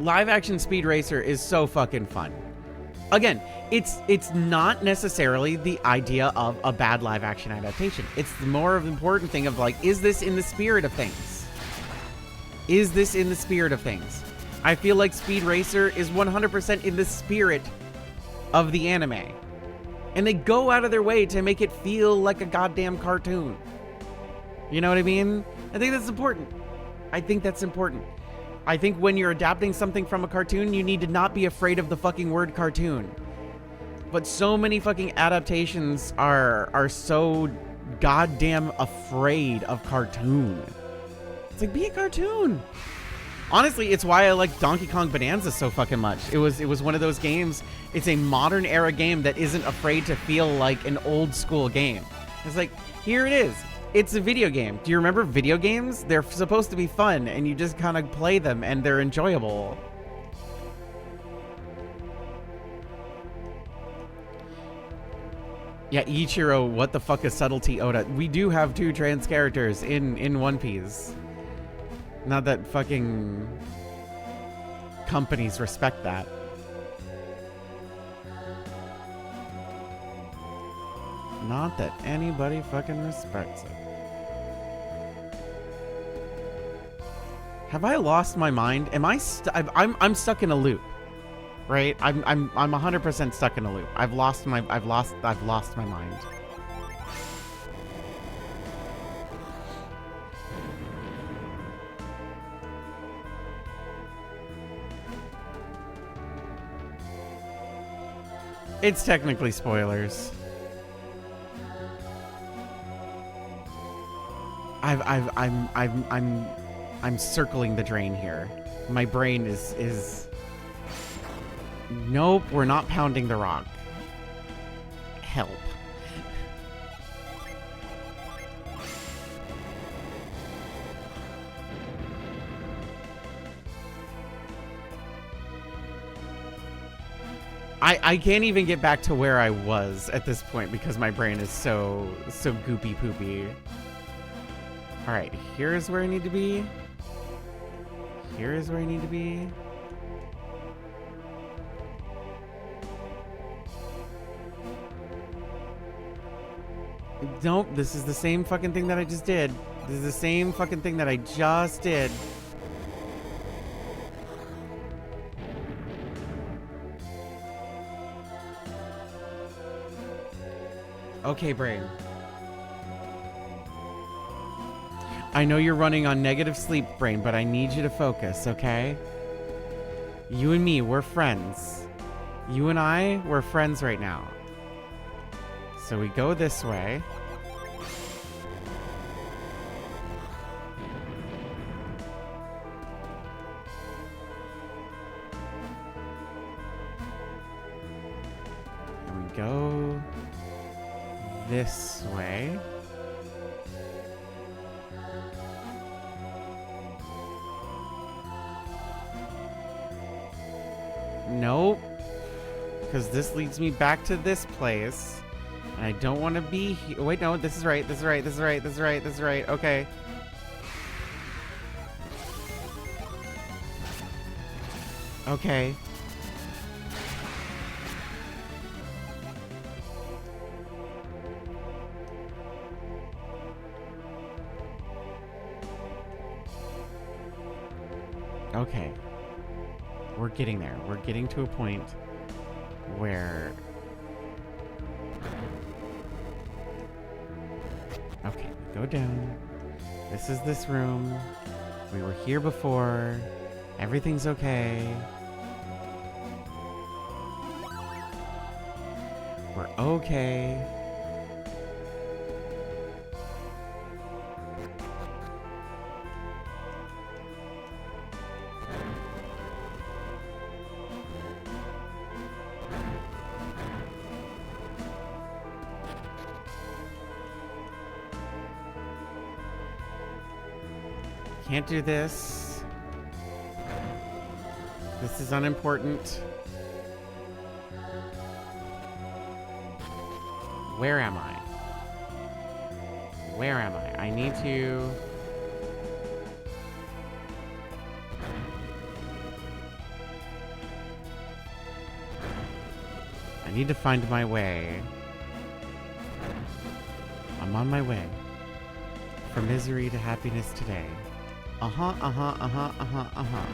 Live action Speed Racer is so fucking fun. Again, it's not necessarily the idea of a bad live action adaptation. It's the more of the important thing of like, is this in the spirit of things? Is this in the spirit of things? I feel like Speed Racer is 100% in the spirit of the anime. And they go out of their way to make it feel like a goddamn cartoon. You know what I mean? I think that's important. I think that's important. I think when you're adapting something from a cartoon, you need to not be afraid of the fucking word cartoon. But so many fucking adaptations are so goddamn afraid of cartoon. It's like, be a cartoon. Honestly, it's why I like Donkey Kong Bonanza so fucking much. It was one of those games. It's a modern era game that isn't afraid to feel like an old school game. It's like, here it is. It's a video game. Do you remember video games? They're supposed to be fun, and you just kind of play them, and they're enjoyable. Yeah, Ichiro, what the fuck is Subtlety Oda? We do have 2 trans characters in One Piece. Not that fucking companies respect that. Not that anybody fucking respects it. Have I lost my mind? Am I I'm stuck in a loop. Right? I'm 100% stuck in a loop. I've lost my mind. It's technically spoilers. I'm circling the drain here. My brain is. Nope, we're not pounding the rock. Help. I can't even get back to where I was at this point because my brain is so goopy poopy. All right, here's where I need to be. Here is where I need to be. Nope, this is the same fucking thing that I just did. This is the same fucking thing that I just did. Okay, brain. I know you're running on negative sleep, brain, but I need you to focus, okay? You and me, we're friends. You and I, we're friends right now. So we go this way. And we go this way. Nope. Because this leads me back to this place. And I don't want to be here. Wait, no, this is right. This is right. This is right. This is right. This is right. Okay. Okay. Okay. We're getting there. We're getting to a point where... Okay, go down. This is this room. We were here before. Everything's okay. We're okay. Can't do this. This is unimportant. Where am I? Where am I? I need to... I need to find my way. I'm on my way. From misery to happiness today. Uh-huh, uh-huh, uh-huh, uh-huh, uh-huh.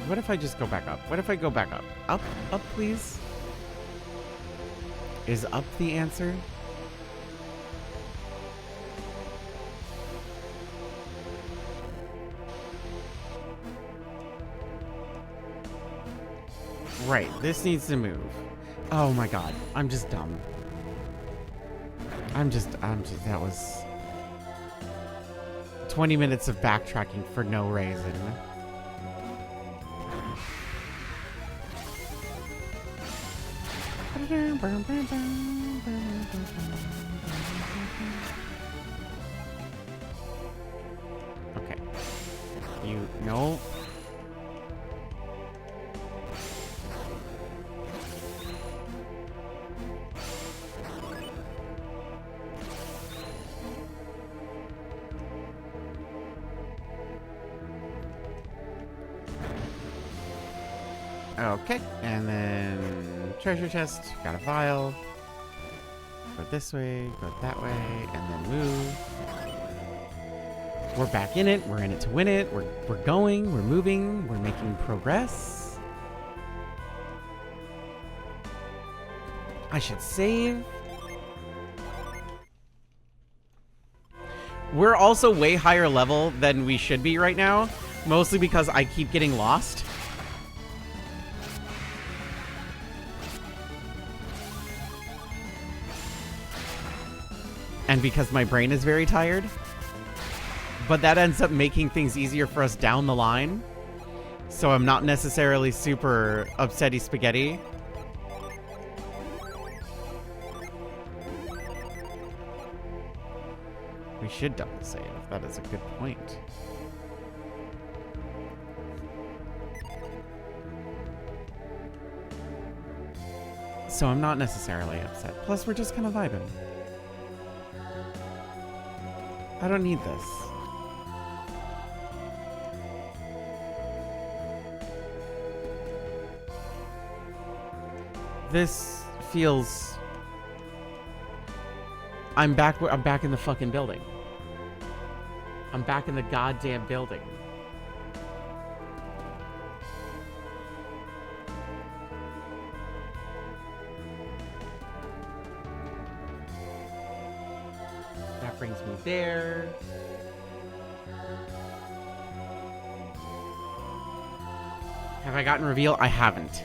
What if I just go back up? What if I go back up? Up, up, please? Is up the answer? Right, this needs to move. Oh my god, I'm just dumb. I'm just, that was 20 minutes of backtracking for no reason. Okay. You, no. Okay, and then treasure chest, got a vial. Go this way, go that way, and then move. We're back in it, we're in it to win it, we're going, we're moving, we're making progress. I should save. We're also way higher level than we should be right now, mostly because I keep getting lost. and because my brain is very tired. But that ends up making things easier for us down the line. So I'm not necessarily super upsetty spaghetti. We should double save. That is a good point. So I'm not necessarily upset. Plus, we're just kind of vibing. I don't need this. This feels... I'm back in the fucking building. I'm back in the goddamn building. That brings me there. Have I gotten reveal? I haven't.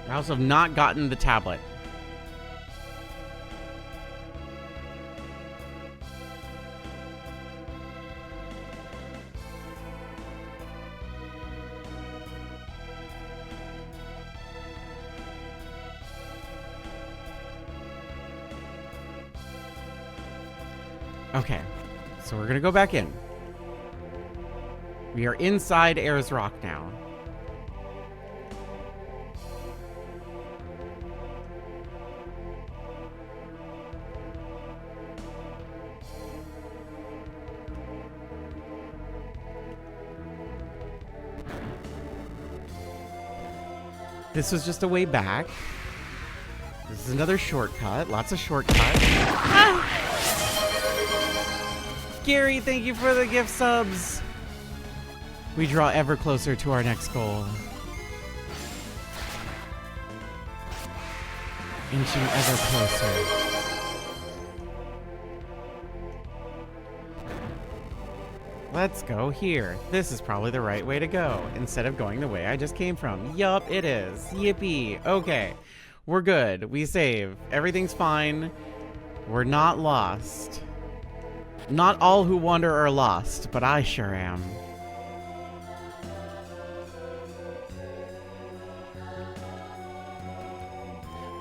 I also have not gotten the tablet. Okay, so we're gonna go back in. We are inside Ayers Rock now. This was just a way back. This is another shortcut. Lots of shortcuts. Gary, thank you for the gift subs. We draw ever closer to our next goal. Inching ever closer. Let's go here. This is probably the right way to go, instead of going the way I just came from. Yup, it is. Yippee. Okay. We're good. We save. Everything's fine. We're not lost. Not all who wander are lost, but I sure am.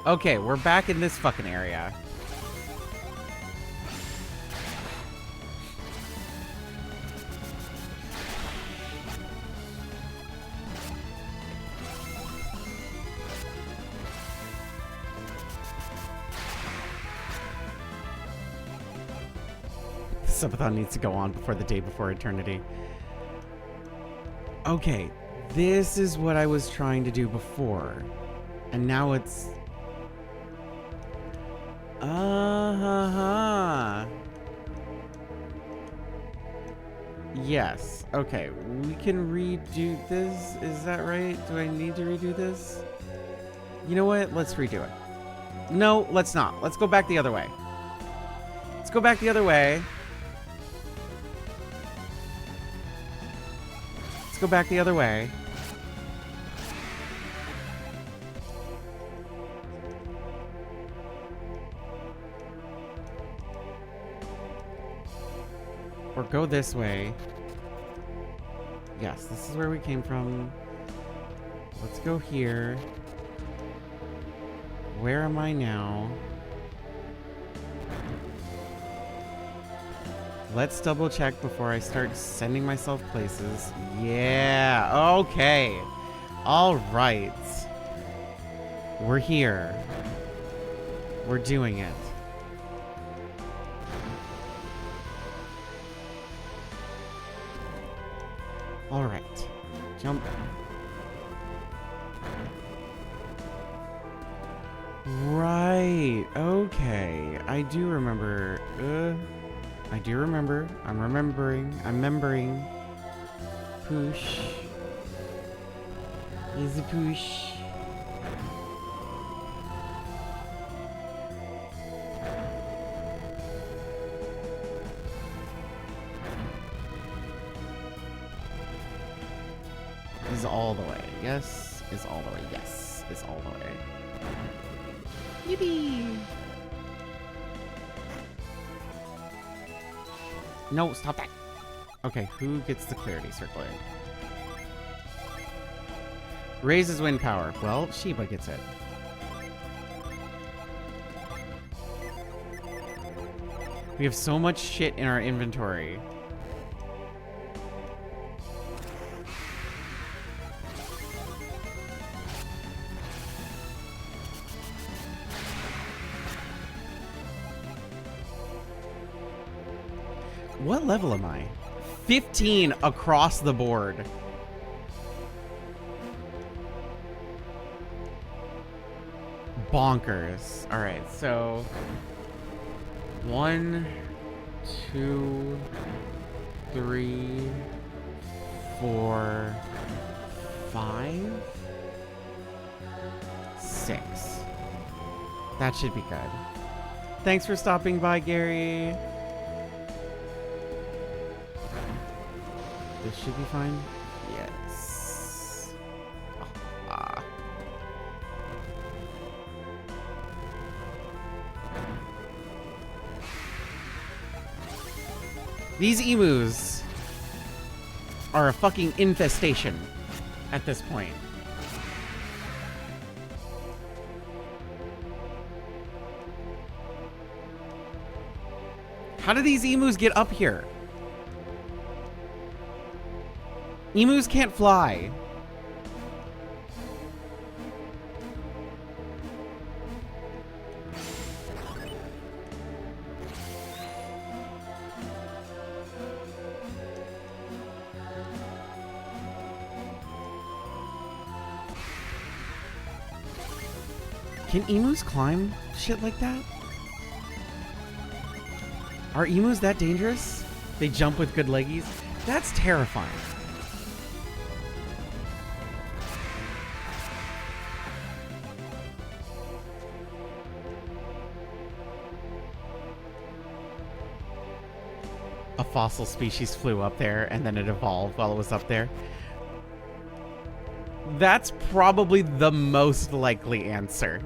Okay, we're back in this fucking area. Subathon needs to go on before the day before eternity. Okay, this is what I was trying to do before. And now it's... Yes. Okay, we can redo this. Is that right? Do I need to redo this? You know what? Let's redo it. No, let's not. Let's go back the other way. Let's go back the other way. Let's go back the other way. Or go this way. Yes, this is where we came from. Let's go here. Where am I now? Let's double check before I start sending myself places. Yeah, okay. All right. We're here. We're doing it. All right. Jump. Right. Okay. I do remember. I do remember. I'm remembering. I'm remembering. Push. Is a push. This is all the way. Yes. is all the way. Yes, is all the way. Yippee! No, stop that. Okay, who gets the clarity circlet? Raises wind power. Well, Sheba gets it. We have so much shit in our inventory. What level am I? 15 across the board. Bonkers. All right, so 1, 2, 3, 4, 5, 6. That should be good. Thanks for stopping by, Gary. This should be fine. Yes. Ah. These emus are a fucking infestation at this point. How do these emus get up here? Emus can't fly. Can emus climb shit like that? Are emus that dangerous? They jump with good leggies? That's terrifying. A fossil species flew up there and then it evolved while it was up there. That's probably the most likely answer.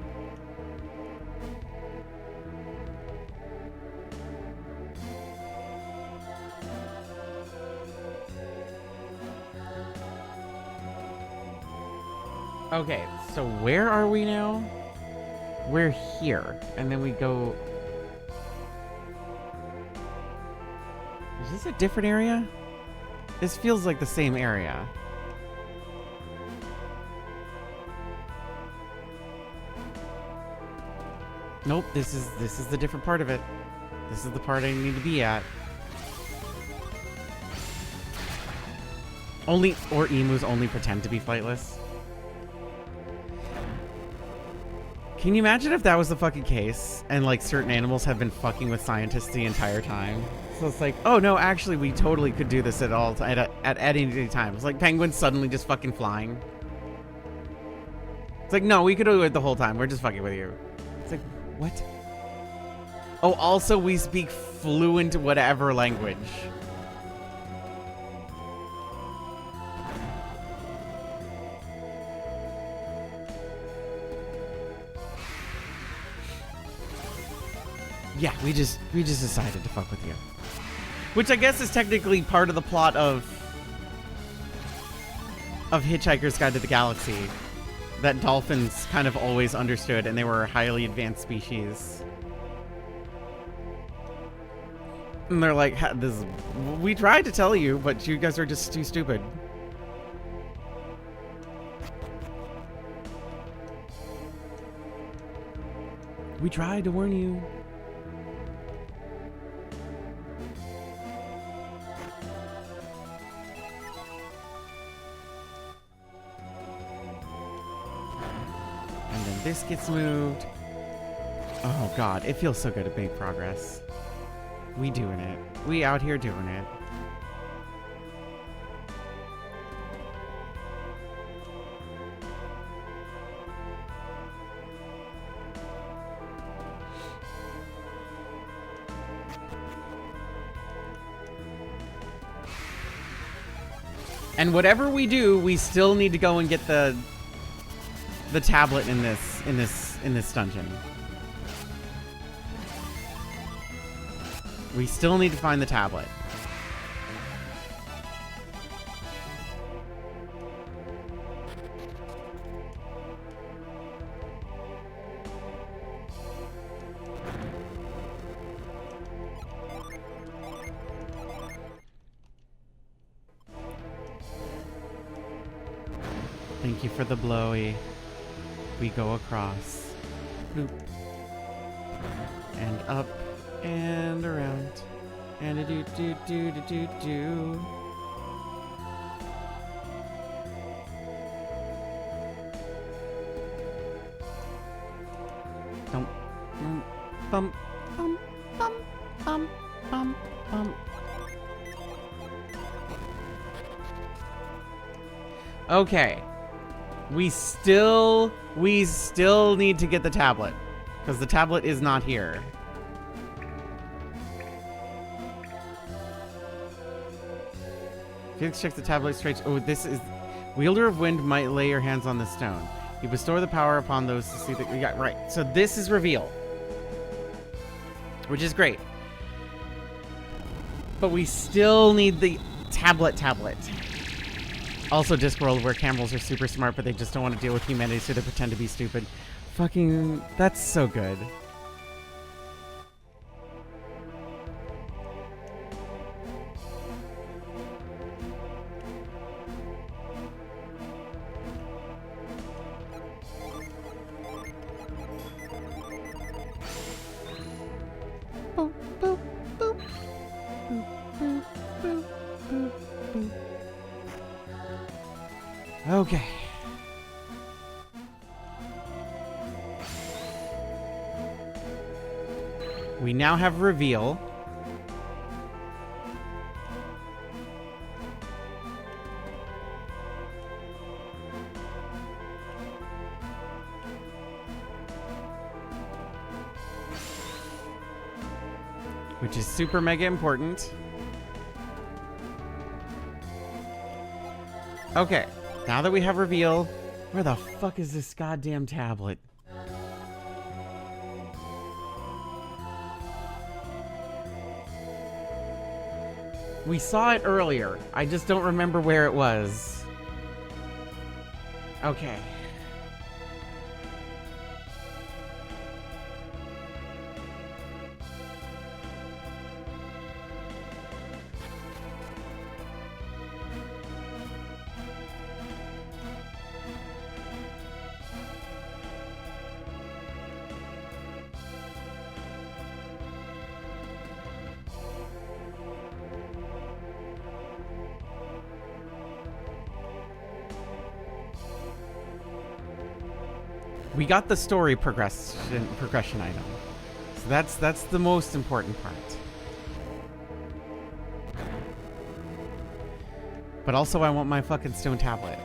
Okay, so where are we now? We're here, and then we go... Is this a different area? This feels like the same area. Nope, this is the different part of it. This is the part I need to be at. Or emus only pretend to be flightless. Can you imagine if that was the fucking case and like certain animals have been fucking with scientists the entire time? So it's like, oh no, actually we totally could do this at any time. It's like penguins suddenly just fucking flying. It's like, no, we could do it the whole time. We're just fucking with you. It's like, what? Oh, also we speak fluent whatever language. Yeah, we just decided to fuck with you. Which I guess is technically part of the plot of Hitchhiker's Guide to the Galaxy. That dolphins kind of always understood and they were a highly advanced species. And they're like, we tried to tell you, but you guys are just too stupid. We tried to warn you. And then this gets moved. Oh god, it feels so good to make progress. We doing it. We out here doing it. And whatever we do, we still need to go and get the the tablet in this dungeon. We still need to find the tablet. Thank you for the blowy. We go across. Bloop. And up and around. And a do do do do do do. Dum bum bum bum bum bum bum. Okay. We still need to get the tablet, because the tablet is not here. Felix checks the tablet straight. Oh, this is... Wielder of Wind might lay your hands on the stone. You bestow the power upon those to see that... Yeah, right. So this is reveal. Which is great. But we still need the tablet. Also Discworld, where camels are super smart, but they just don't want to deal with humanity, so they pretend to be stupid. Fucking... That's so good. Boop, boop, boop. Boop, boop, boop, boop, boop. Okay. We now have reveal. Which is super mega important. Okay. Now that we have reveal, where the fuck is this goddamn tablet? We saw it earlier. I just don't remember where it was. Okay. We got the story progression item. So that's the most important part. But also I want my fucking stone tablet.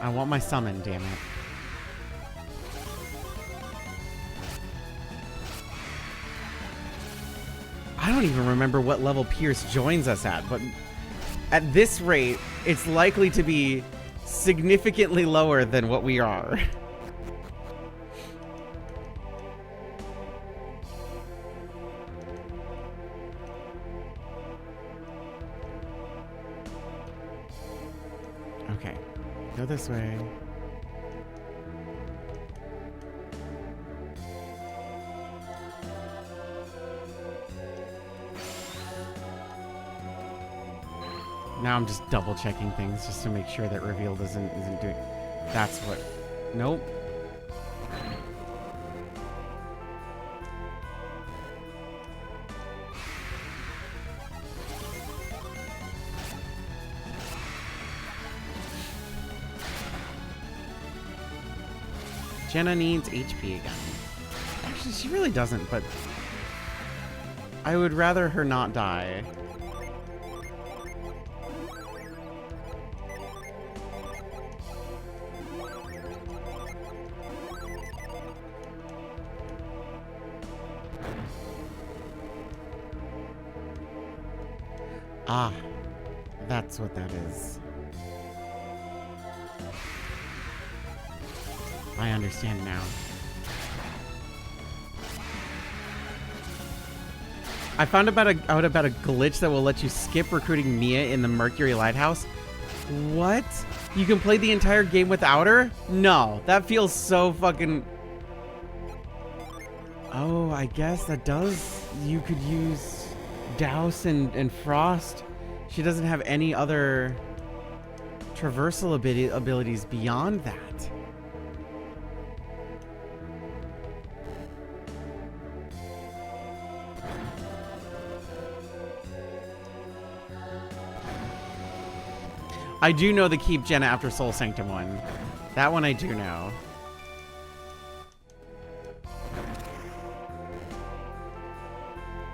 I want my summon, damn it. I don't even remember what level Pierce joins us at, but at this rate, it's likely to be significantly lower than what we are. Okay, go this way. Now I'm just double checking things just to make sure that reveal isn't doing. That's what. Nope. Jenna needs HP again. Actually, she really doesn't, but I would rather her not die. Ah, that's what that is. I understand now. I found out about a glitch that will let you skip recruiting Mia in the Mercury Lighthouse. What? You can play the entire game without her? No, that feels so fucking... Oh, I guess that does... You could use Douse and Frost. She doesn't have any other traversal abilities beyond that. I do know the Keep Jenna after Soul Sanctum one. That one I do know.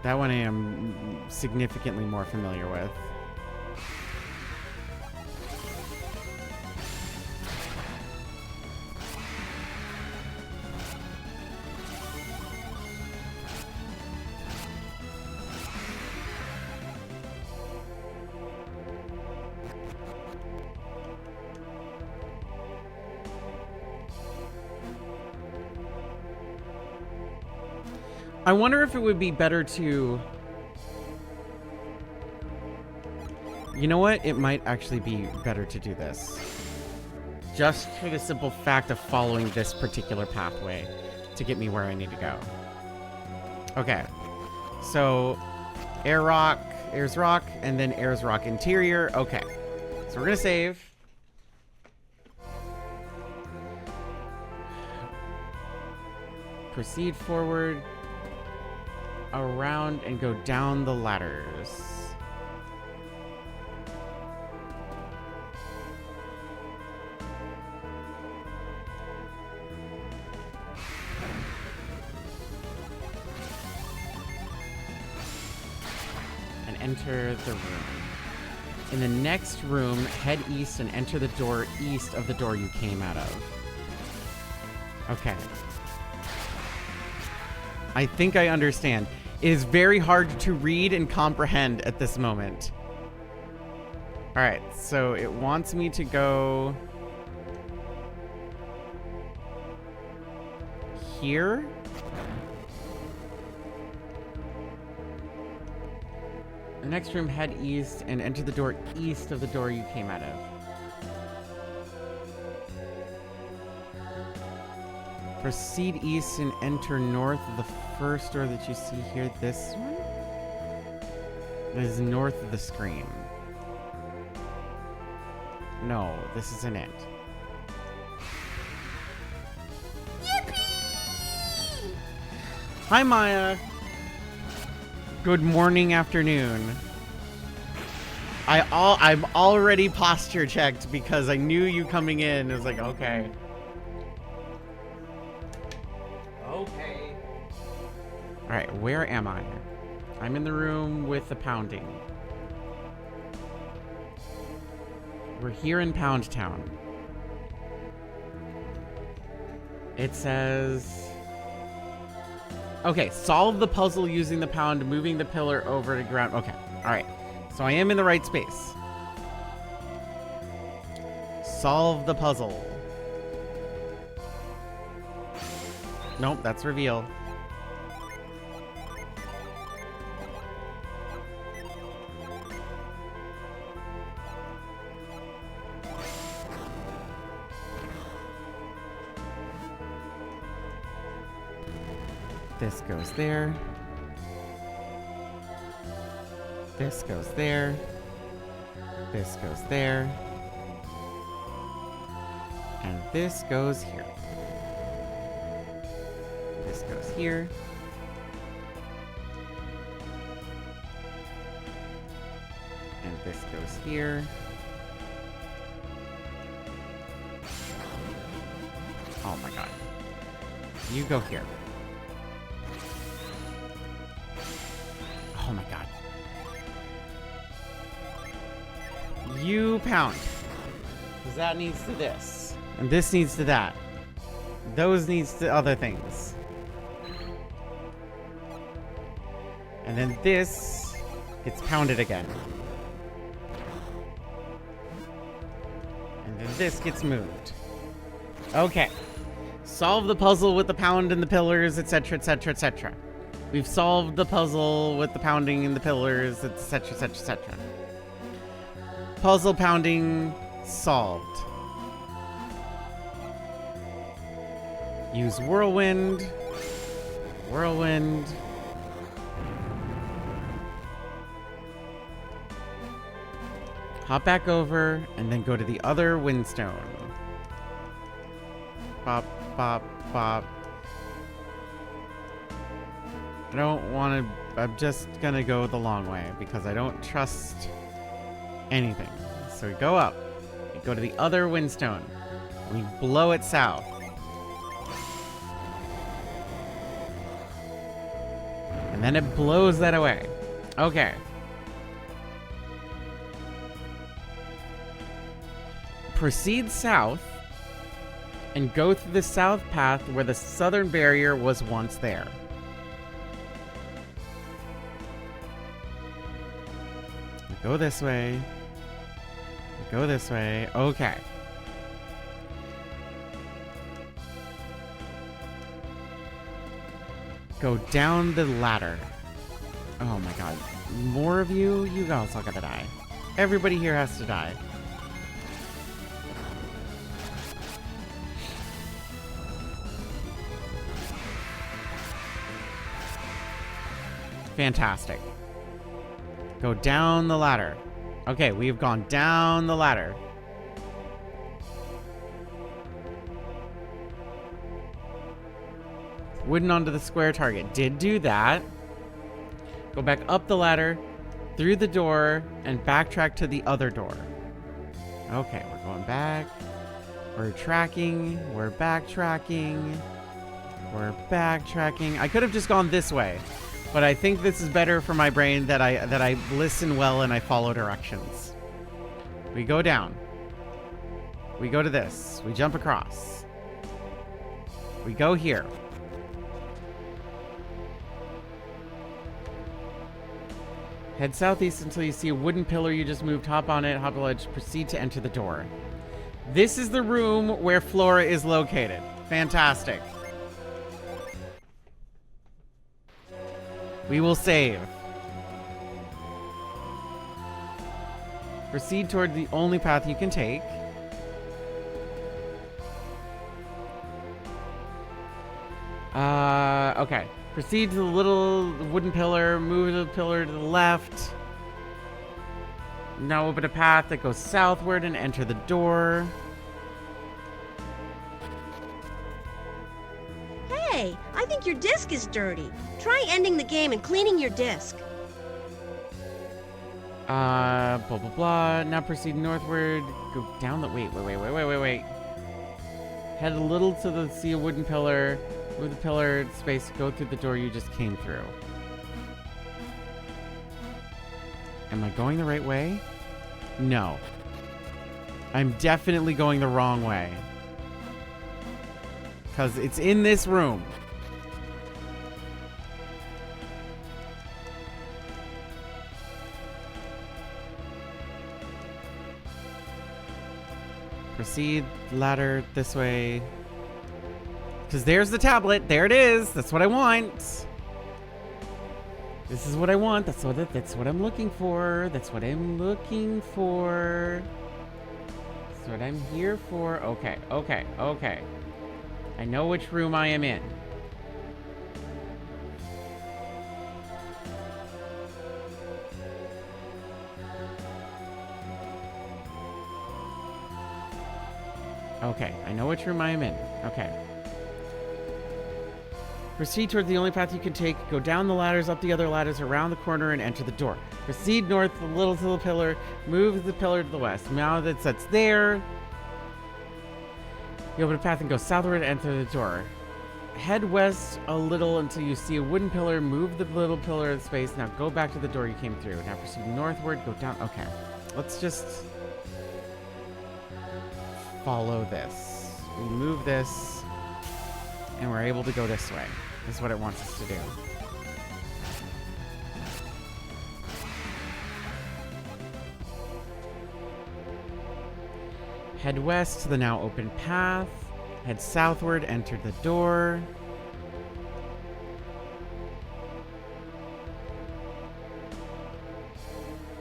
That one I am significantly more familiar with. I wonder if it would be better to... You know what? It might actually be better to do this. Just for the simple fact of following this particular pathway to get me where I need to go. Okay. So, Ayers Rock, and then Ayers Rock Interior. Okay. So we're gonna save. Proceed forward. Around and go down the ladders. And enter the room. In the next room, head east and enter the door east of the door you came out of. Okay. I think I understand. It is very hard to read and comprehend at this moment. Alright, so it wants me to go... here? The next room, head east and enter the door east of the door you came out of. Proceed east and enter north of the first door that you see here. This one? It is north of the screen. No, this isn't it. Yippee! Hi, Maya. Good morning, afternoon. I'm already posture checked because I knew you coming in. It was like, okay. Okay. Alright, where am I? I'm in the room with the pounding. We're here in Pound Town. It says... Okay, solve the puzzle using the pound, moving the pillar over to ground. Okay, alright. So I am in the right space. Solve the puzzle. Nope, that's reveal. This goes there. This goes there. This goes there. And this goes here. This goes here. And this goes here. Oh my god. You go here. Oh my god. You pound. Because that needs to this. And this needs to that. Those needs to other things. And then this gets pounded again. And then this gets moved. Okay. Solve the puzzle with the pound and the pillars, etc., etc., etc. We've solved the puzzle with the pounding and the pillars, etc., etc., etc. Puzzle pounding solved. Use whirlwind. Whirlwind. Hop back over and then go to the other windstone. Bop, bop, bop. I don't want to... I'm just gonna go the long way because I don't trust anything. So we go up. We go to the other windstone. We blow it south. And then it blows that away. Okay. Proceed south and go through the south path where the southern barrier was once there. We go this way. We go this way. Okay. Go down the ladder. Oh my god. More of you? You guys all gotta die. Everybody here has to die. Fantastic. Go down the ladder. Okay, we have gone down the ladder. Wooden onto the square target. Did do that. Go back up the ladder, through the door, and backtrack to the other door. Okay, we're going back. We're tracking. We're backtracking. We're backtracking. I could have just gone this way, but I think this is better for my brain that I listen well and I follow directions. We go down. We go to this. We jump across. We go here. Head southeast until you see a wooden pillar you just moved. Hop on it, hop the ledge, proceed to enter the door. This is the room where Flora is located. Fantastic. We will save. Proceed toward the only path you can take. Okay. Proceed to the little wooden pillar, move the pillar to the left. Now open a path that goes southward and enter the door. Hey, I think your disc is dirty. Try ending the game and cleaning your disc. Blah, blah, blah. Now proceed northward. Go down the... Wait. Head a little to the... See a wooden pillar. Move the pillar space. Go through the door you just came through. Am I going the right way? No. I'm definitely going the wrong way. Because it's in this room. Proceed ladder this way. Because there's the tablet. There it is. That's what I want. This is what I want. That's what I'm looking for. That's what I'm looking for. That's what I'm here for. Okay. I know which room I am in. Okay, I know which room I am in. Okay. Proceed toward the only path you can take. Go down the ladders, up the other ladders, around the corner, and enter the door. Proceed north a little to the pillar. Move the pillar to the west. Now that it's there, you open a path and go southward and enter the door. Head west a little until you see a wooden pillar. Move the little pillar in space. Now go back to the door you came through. Now proceed northward. Go down. Okay. Let's just follow this. We move this, and we're able to go this way. This is what it wants us to do. Head west to the now open path. Head southward, enter the door.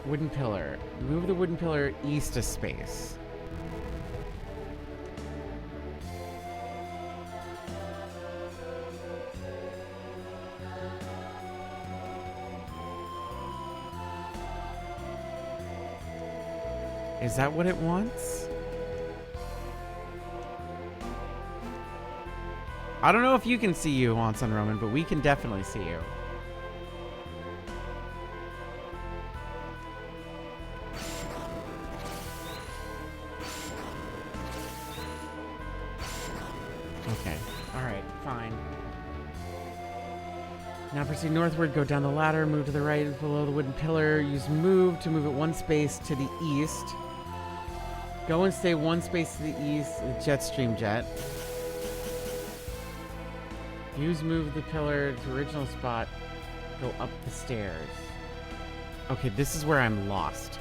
Wooden pillar. Move the wooden pillar east a space. Is that what it wants? I don't know if you can see you, Onsen Roman, but we can definitely see you. Okay. Alright, fine. Now proceed northward, go down the ladder, move to the right below the wooden pillar, use move to move it one space to the east. Go and stay one space to the east, the Jetstream jet. Use move the pillar to original spot, go up the stairs. Okay, this is where I'm lost.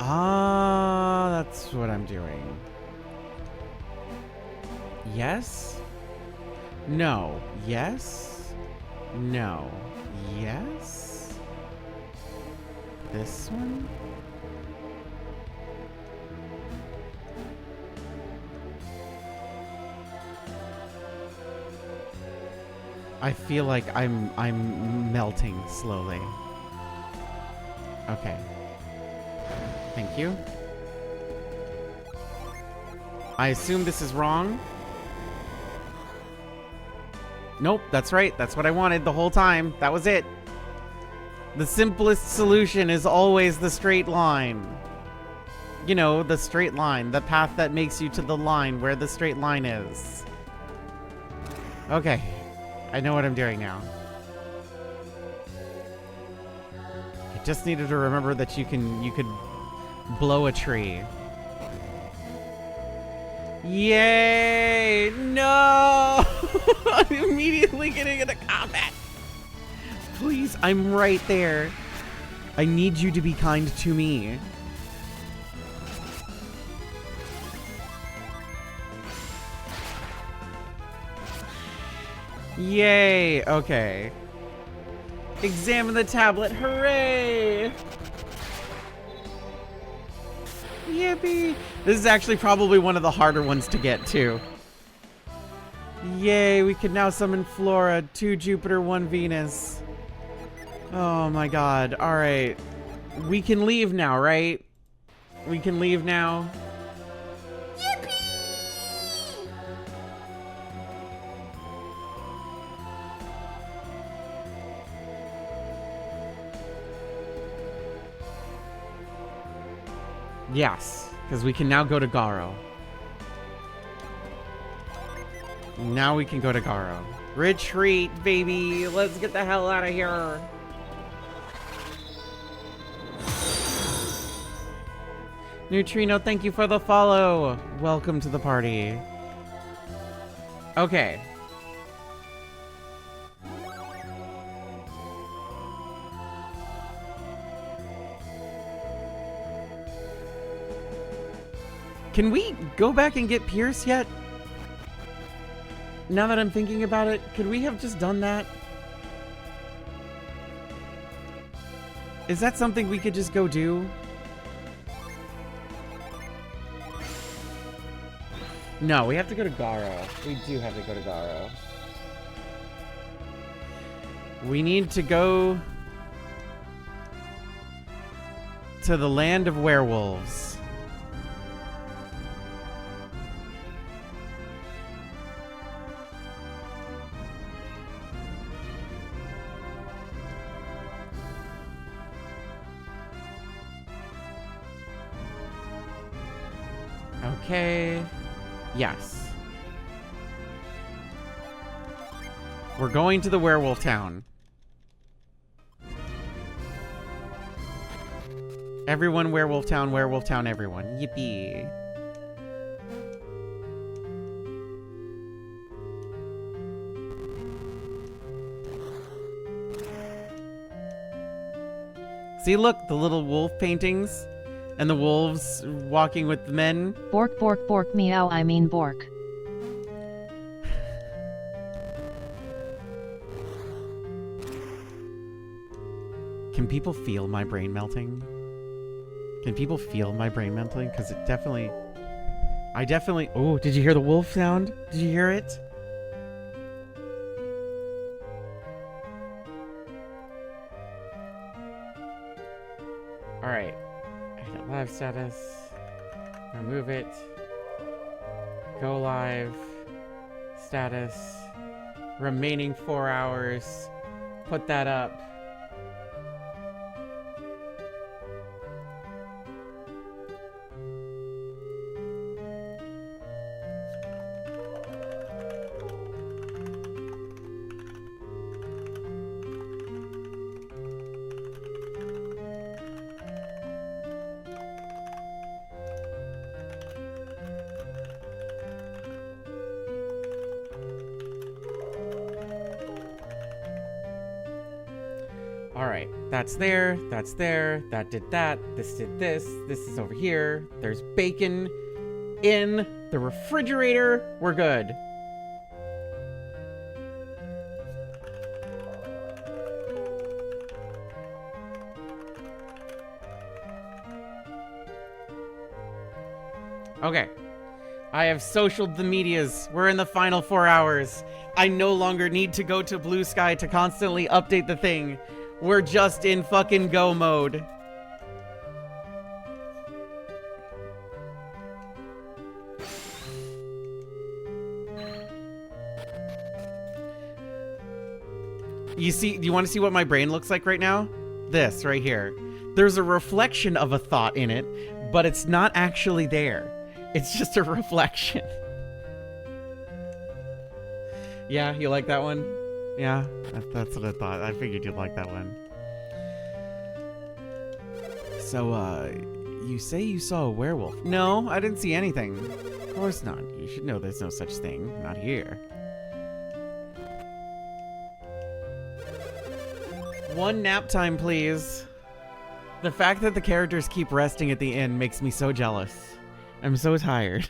Ah, that's what I'm doing. Yes? No. Yes? No. Yes? This one? I feel like I'm melting slowly. Okay. Thank you. I assume this is wrong. Nope, that's right. That's what I wanted the whole time. That was it. The simplest solution is always the straight line. You know, the straight line. The path that makes you to the line where the straight line is. Okay. I know what I'm doing now. I just needed to remember that you could blow a tree. Yay! No! I'm immediately getting into combat. Please, I'm right there. I need you to be kind to me. Yay! Okay. Examine the tablet. Hooray! Yippee! This is actually probably one of the harder ones to get to. Yay, we can now summon Flora, 2 Jupiter, 1 Venus. Oh my god. Alright. We can leave now, right? We can leave now. Yes, because we can now go to Garo. Now we can go to Garo. Retreat, baby! Let's get the hell out of here! Neutrino, thank you for the follow! Welcome to the party. Okay. Can we go back and get Pierce yet? Now that I'm thinking about it, could we have just done that? Is that something we could just go do? No, we have to go to Garo. We do have to go to Garo. We need to go to the land of werewolves. Okay. Yes. We're going to the werewolf town. Everyone, Werewolf Town, everyone. Yippee. See, look, the little wolf paintings and the wolves walking with the men. Bork, bork, bork, meow, I mean bork. Can people feel my brain melting? Can people feel my brain melting? Because it definitely... Oh, did you hear the wolf sound? Did you hear it? Alright. Edit live status. Remove it. Go live. Status. Remaining 4 hours. Put that up. Alright, that's there, that did that, this did this is over here, there's bacon in the refrigerator, we're good. Okay, I have socialed the medias, we're in the final 4 hours. I no longer need to go to Blue Sky to constantly update the thing. We're just in fucking go mode. You see, do you want to see what my brain looks like right now? This right here. There's a reflection of a thought in it, but it's not actually there. It's just a reflection. Yeah, you like that one? Yeah, that's what I thought. I figured you'd like that one. So, you say you saw a werewolf? No, I didn't see anything. Of course not. You should know there's no such thing. Not here. One nap time, please. The fact that the characters keep resting at the inn makes me so jealous. I'm so tired.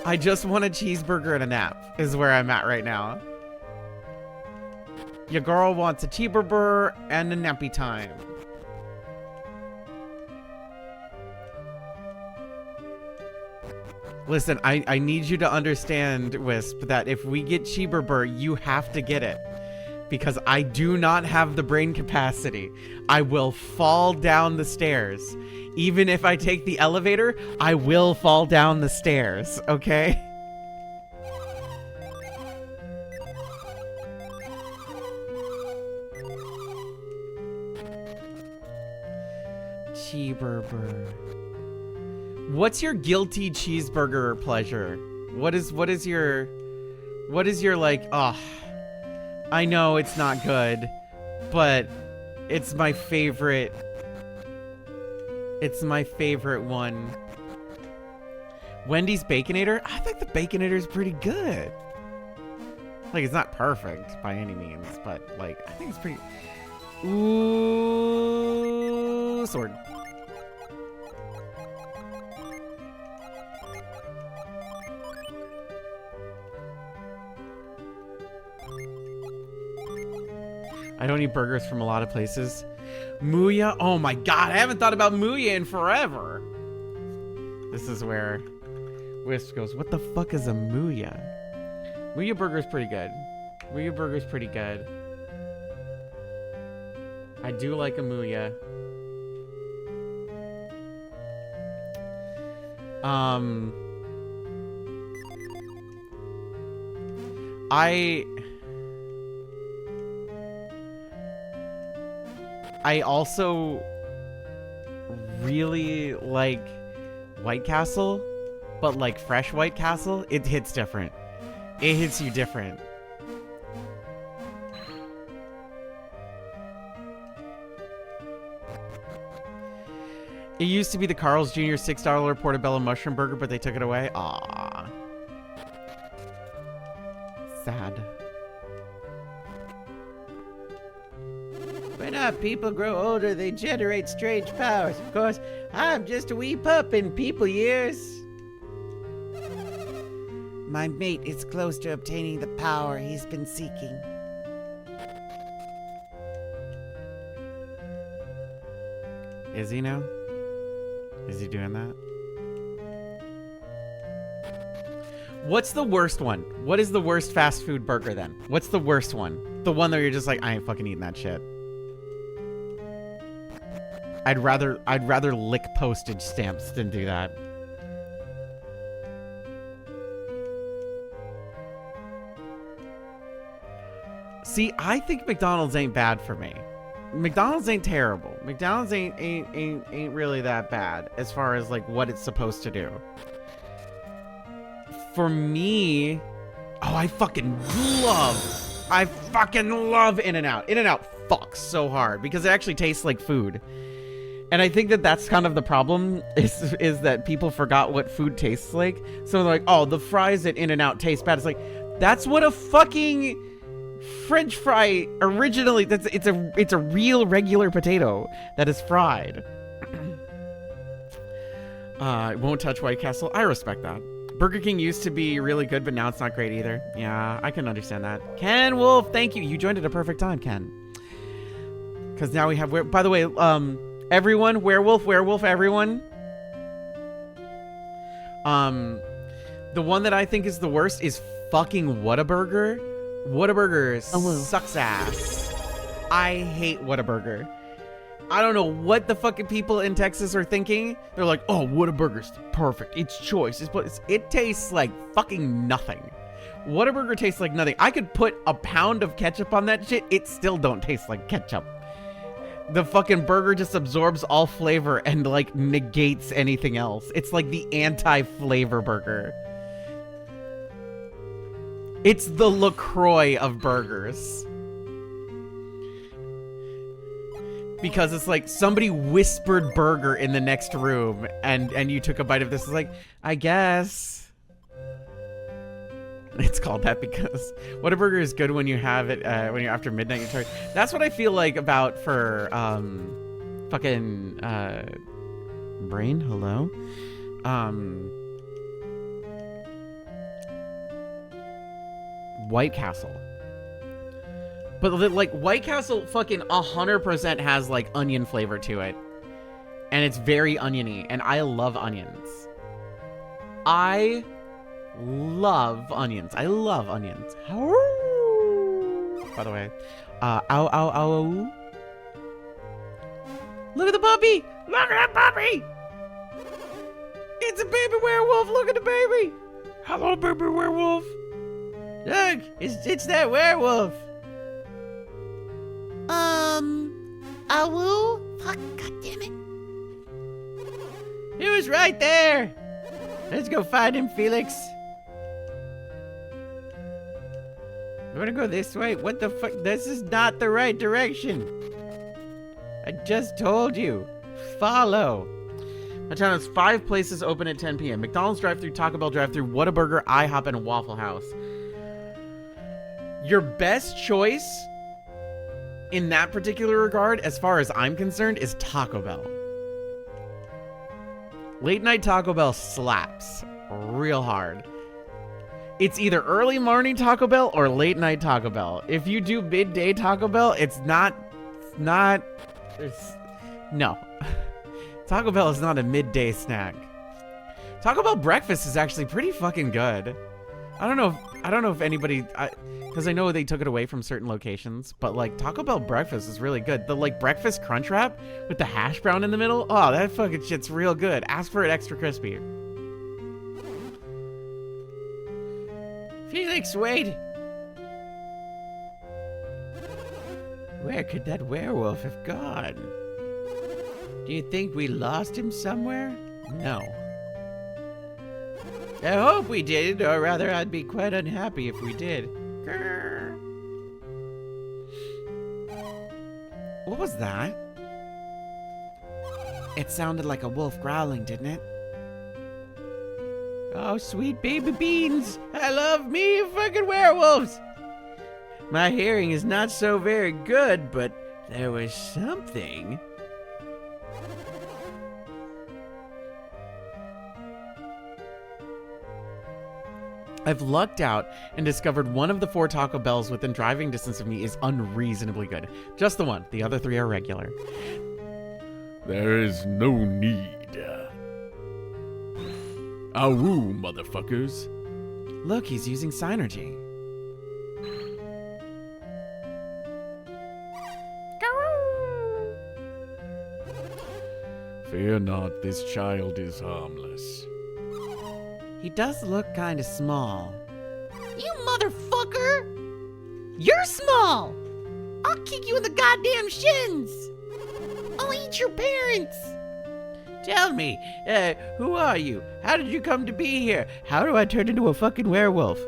I just want a cheeseburger and a nap, is where I'm at right now. Your girl wants a cheeseburger and a nappy time. Listen, I need you to understand, Wisp, that if we get cheeseburger, you have to get it. Because I do not have the brain capacity. I will fall down the stairs. Even if I take the elevator, I will fall down the stairs, okay? Cheeseburger. What's your guilty cheeseburger pleasure? What is your like, oh, I know it's not good, but it's my favorite. It's my favorite one. Wendy's Baconator? I think the Baconator is pretty good. Like, it's not perfect by any means, but like, I think it's pretty... Ooh, sword. I don't eat burgers from a lot of places. Muya? Oh my god, I haven't thought about Muya in forever. This is where Wisp goes, what the fuck is a Muya? Muya burger's pretty good. Muya burger's pretty good. I do like a Muya. I also really like White Castle, but like fresh White Castle, it hits different. It hits you different. It used to be the Carl's Jr. $6 portobello mushroom burger, but they took it away. Aww. Sad. When our people grow older, they generate strange powers. Of course, I'm just a wee pup in people years. My mate is close to obtaining the power he's been seeking. Is he now? Is he doing that? What's the worst one? What is the worst fast food burger then? What's the worst one? The one that you're just like, I ain't fucking eating that shit. I'd rather lick postage stamps than do that. See, I think McDonald's ain't bad for me. McDonald's ain't terrible. McDonald's ain't really that bad as far as like what it's supposed to do. For me, oh, I fucking love In-N-Out. In-N-Out fucks so hard because it actually tastes like food. And I think that that's kind of the problem is that people forgot what food tastes like. So they're like, oh, the fries at In-N-Out taste bad. It's like, that's what a fucking French fry originally, it's a real regular potato that is fried. It won't touch White Castle. I respect that. Burger King used to be really good, but now it's not great either. Yeah, I can understand that. Ken Wolf, thank you. You joined at a perfect time, Ken. Because now we have, by the way, everyone, werewolf, everyone. The one that I think is the worst is fucking Whataburger. Whataburger sucks ass. I hate Whataburger. I don't know what the fucking people in Texas are thinking. They're like, oh, Whataburger's perfect. It's choice. It tastes like fucking nothing. Whataburger tastes like nothing. I could put a pound of ketchup on that shit. It still don't taste like ketchup. The fucking burger just absorbs all flavor and like negates anything else. It's like the anti-flavor burger. It's the LaCroix of burgers. Because it's like somebody whispered burger in the next room and you took a bite of this. It's like, I guess. It's called that because Whataburger is good when you have it, when you're after midnight. You're tired. That's what I feel like about for fucking Brain, hello? White Castle. But like White Castle fucking 100% has like onion flavor to it. And it's very oniony. And I love onions. I love onions. By the way. Ow, ow, ow, ow. Look at the puppy. Look at that puppy. It's a baby werewolf. Look at the baby. Hello, baby werewolf. Look, it's that werewolf. Awoo? Fuck, goddammit. He was right there. Let's go find him, Felix. You wanna go this way? What the fuck? This is not the right direction. I just told you. Follow. My town has 5 places open at 10 p.m. McDonald's drive-thru, Taco Bell drive-thru, Whataburger, IHOP, and Waffle House. Your best choice in that particular regard, as far as I'm concerned, is Taco Bell. Late night Taco Bell slaps real hard. It's either early morning Taco Bell or late night Taco Bell. If you do midday Taco Bell, no. Taco Bell is not a midday snack. Taco Bell breakfast is actually pretty fucking good. I don't know if anybody, because I know they took it away from certain locations, but like Taco Bell breakfast is really good. The like breakfast crunch wrap with the hash brown in the middle, oh, that fucking shit's real good. Ask for it extra crispy. Felix, wait. Where could that werewolf have gone? Do you think we lost him somewhere? No. I hope we did, or rather I'd be quite unhappy if we did. Grr. What was that? It sounded like a wolf growling, didn't it? Oh, sweet baby beans. I love me fucking werewolves. My hearing is not so very good, but there was something. I've lucked out and discovered one of the 4 Taco Bells within driving distance of me is unreasonably good. Just the one. The other 3 are regular. There is no need. Awoo, motherfuckers. Look, he's using Synergy. Fear not, this child is harmless. He does look kind of small. You motherfucker! You're small! I'll kick you in the goddamn shins! I'll eat your parents! Tell me, who are you? How did you come to be here? How do I turn into a fucking werewolf?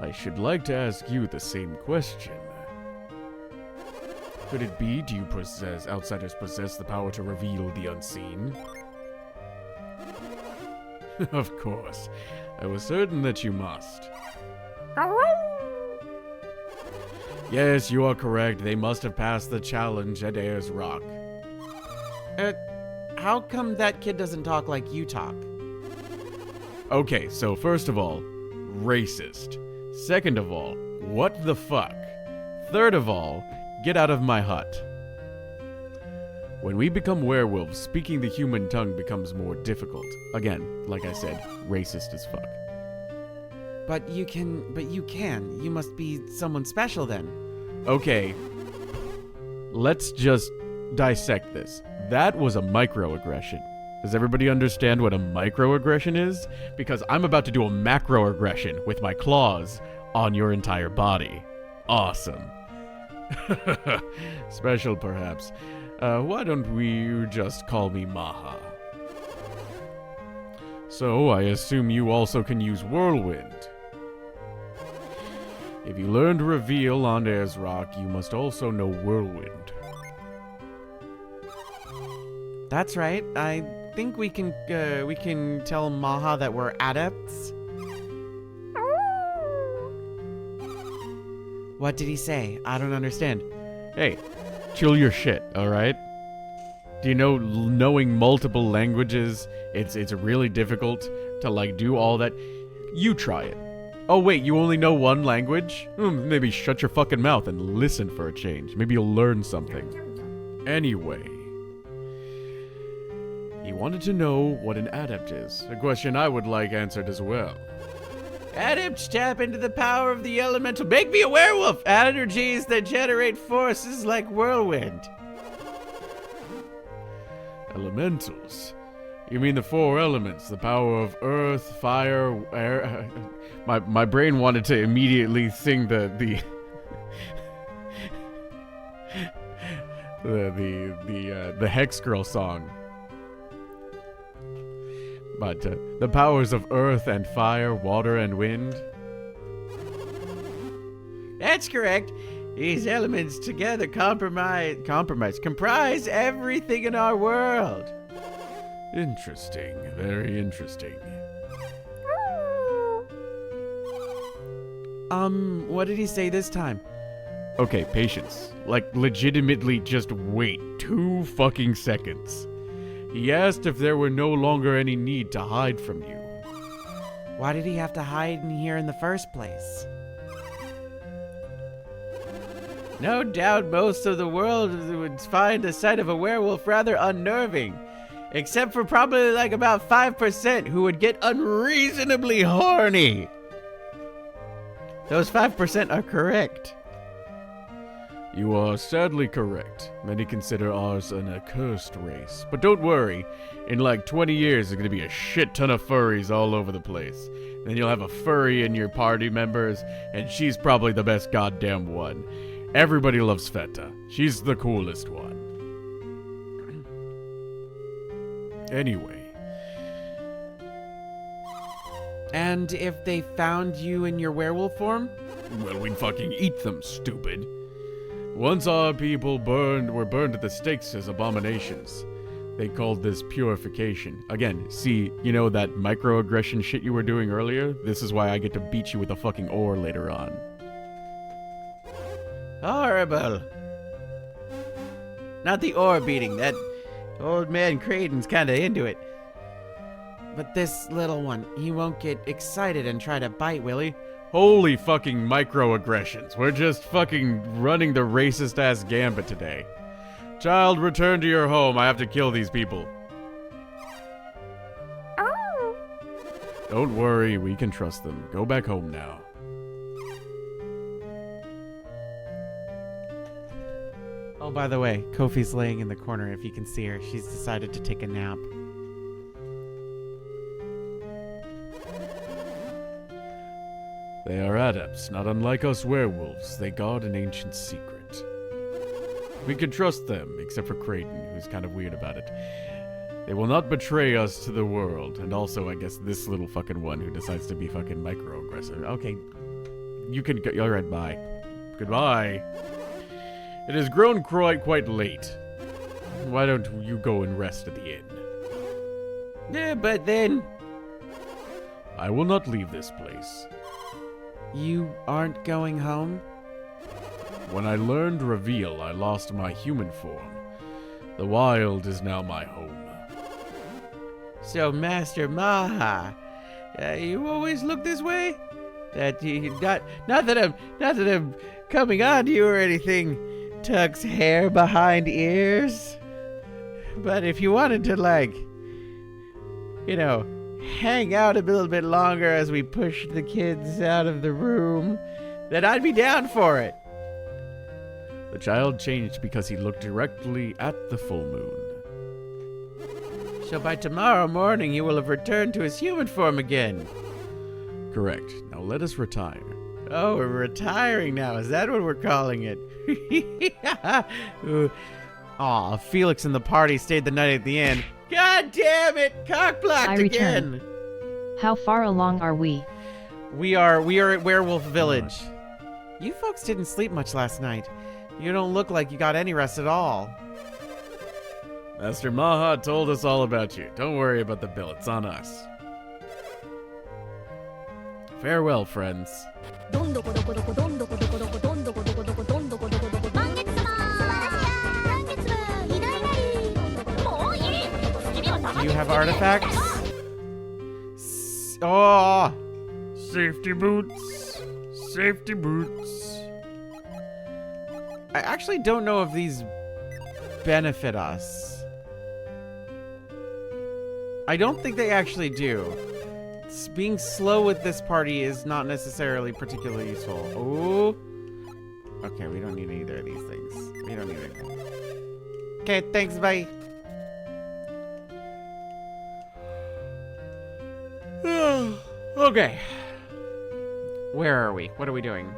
I should like to ask you the same question. Could it be, do you outsiders possess the power to reveal the unseen? Of course. I was certain that you must. Yes, you are correct. They must have passed the challenge at Ayers Rock. How come that kid doesn't talk like you talk? Okay, so first of all, racist. Second of all, what the fuck? Third of all, get out of my hut. When we become werewolves, speaking the human tongue becomes more difficult. Again, like I said, racist as fuck. But you can. You must be someone special then. Okay, let's just dissect this. That was a microaggression. Does everybody understand what a microaggression is? Because I'm about to do a macroaggression with my claws on your entire body. Awesome. Special, perhaps. Why don't you just call me Maha? So, I assume you also can use Whirlwind. If you learned Reveal on Ayers Rock, you must also know Whirlwind. That's right. I think we can tell Maha that we're adepts. What did he say? I don't understand. Hey, chill your shit, alright? Do you know knowing multiple languages, it's really difficult to, like, do all that? You try it. Oh, wait, you only know one language? Maybe shut your fucking mouth and listen for a change. Maybe you'll learn something. Anyway. He wanted to know what an adept is. A question I would like answered as well. Adepts tap into the power of the elemental. Make me a werewolf! Energies that generate forces like whirlwind. Elementals? You mean the 4 elements, the power of earth, fire, air... My brain wanted to immediately sing the Hex Girl song. But the powers of earth and fire, water and wind. That's correct. These elements together comprise everything in our world. Interesting. Very interesting. What did he say this time? Okay, patience. Like, legitimately just wait 2 fucking seconds. He asked if there were no longer any need to hide from you. Why did he have to hide in here in the first place? No doubt most of the world would find the sight of a werewolf rather unnerving. Except for probably like about 5% who would get unreasonably horny. Those 5% are correct. You are sadly correct. Many consider ours an accursed race. But don't worry, in like 20 years there's gonna be a shit ton of furries all over the place. Then you'll have a furry in your party members, and she's probably the best goddamn one. Everybody loves Feta. She's the coolest one. Anyway. And if they found you in your werewolf form? Well, we'd fucking eat them, stupid. Once our people were burned at the stakes as abominations. They called this purification. Again, see, you know that microaggression shit you were doing earlier? This is why I get to beat you with a fucking oar later on. Horrible. Not the oar beating. That old man Kdin's kinda into it. But this little one, he won't get excited and try to bite, will he? Holy fucking microaggressions. We're just fucking running the racist ass gambit today. Child, return to your home. I have to kill these people. Don't worry, we can trust them. Go back home now. Oh, by the way, Kofi's laying in the corner if you can see her. She's decided to take a nap. They are adepts, not unlike us werewolves. They guard an ancient secret. We can trust them, except for Kdin, who's kind of weird about it. They will not betray us to the world. And also, I guess, this little fucking one who decides to be fucking microaggressive. Okay, you can go. Alright, bye. Goodbye. It has grown quite late. Why don't you go and rest at the inn? Yeah, but then... I will not leave this place. You aren't going home? When I learned Reveal, I lost my human form. The wild is now my home. So, Master Maha, you always look this way? That you not that I'm coming on to you or anything, tucks hair behind ears. But if you wanted to, like, you know, hang out a little bit longer as we push the kids out of the room, then I'd be down for it. The child changed because he looked directly at the full moon. So by tomorrow morning, he will have returned to his human form again. Correct. Now let us retire. Oh, we're retiring now. Is that what we're calling it? Aw, Felix and the party stayed the night at the inn. God damn it! Cockblocked I again! return. How far along are we? We are at Werewolf Village. You folks didn't sleep much last night. You don't look like you got any rest at all. Master Maha told us all about you. Don't worry about the bill. It's on us. Farewell, friends. どんどこどこどこどんどこどこどこどんどこどこどこどんどこどこどこ満月様満月部偉大なりもういい君は Do you have artifacts? Oh! Safety boots. Safety boots. I actually don't know if these benefit us. I don't think they actually do. Being slow with this party is not necessarily particularly useful. Ooh. Okay, we don't need either of these things. We don't need anything. Okay, thanks, bye. Okay. Where are we? What are we doing?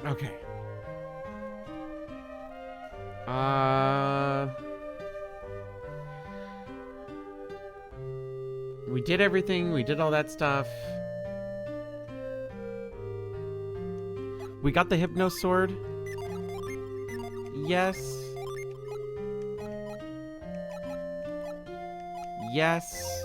Okay. We did everything. We did all that stuff. We got the Hypno Sword. Yes. Yes.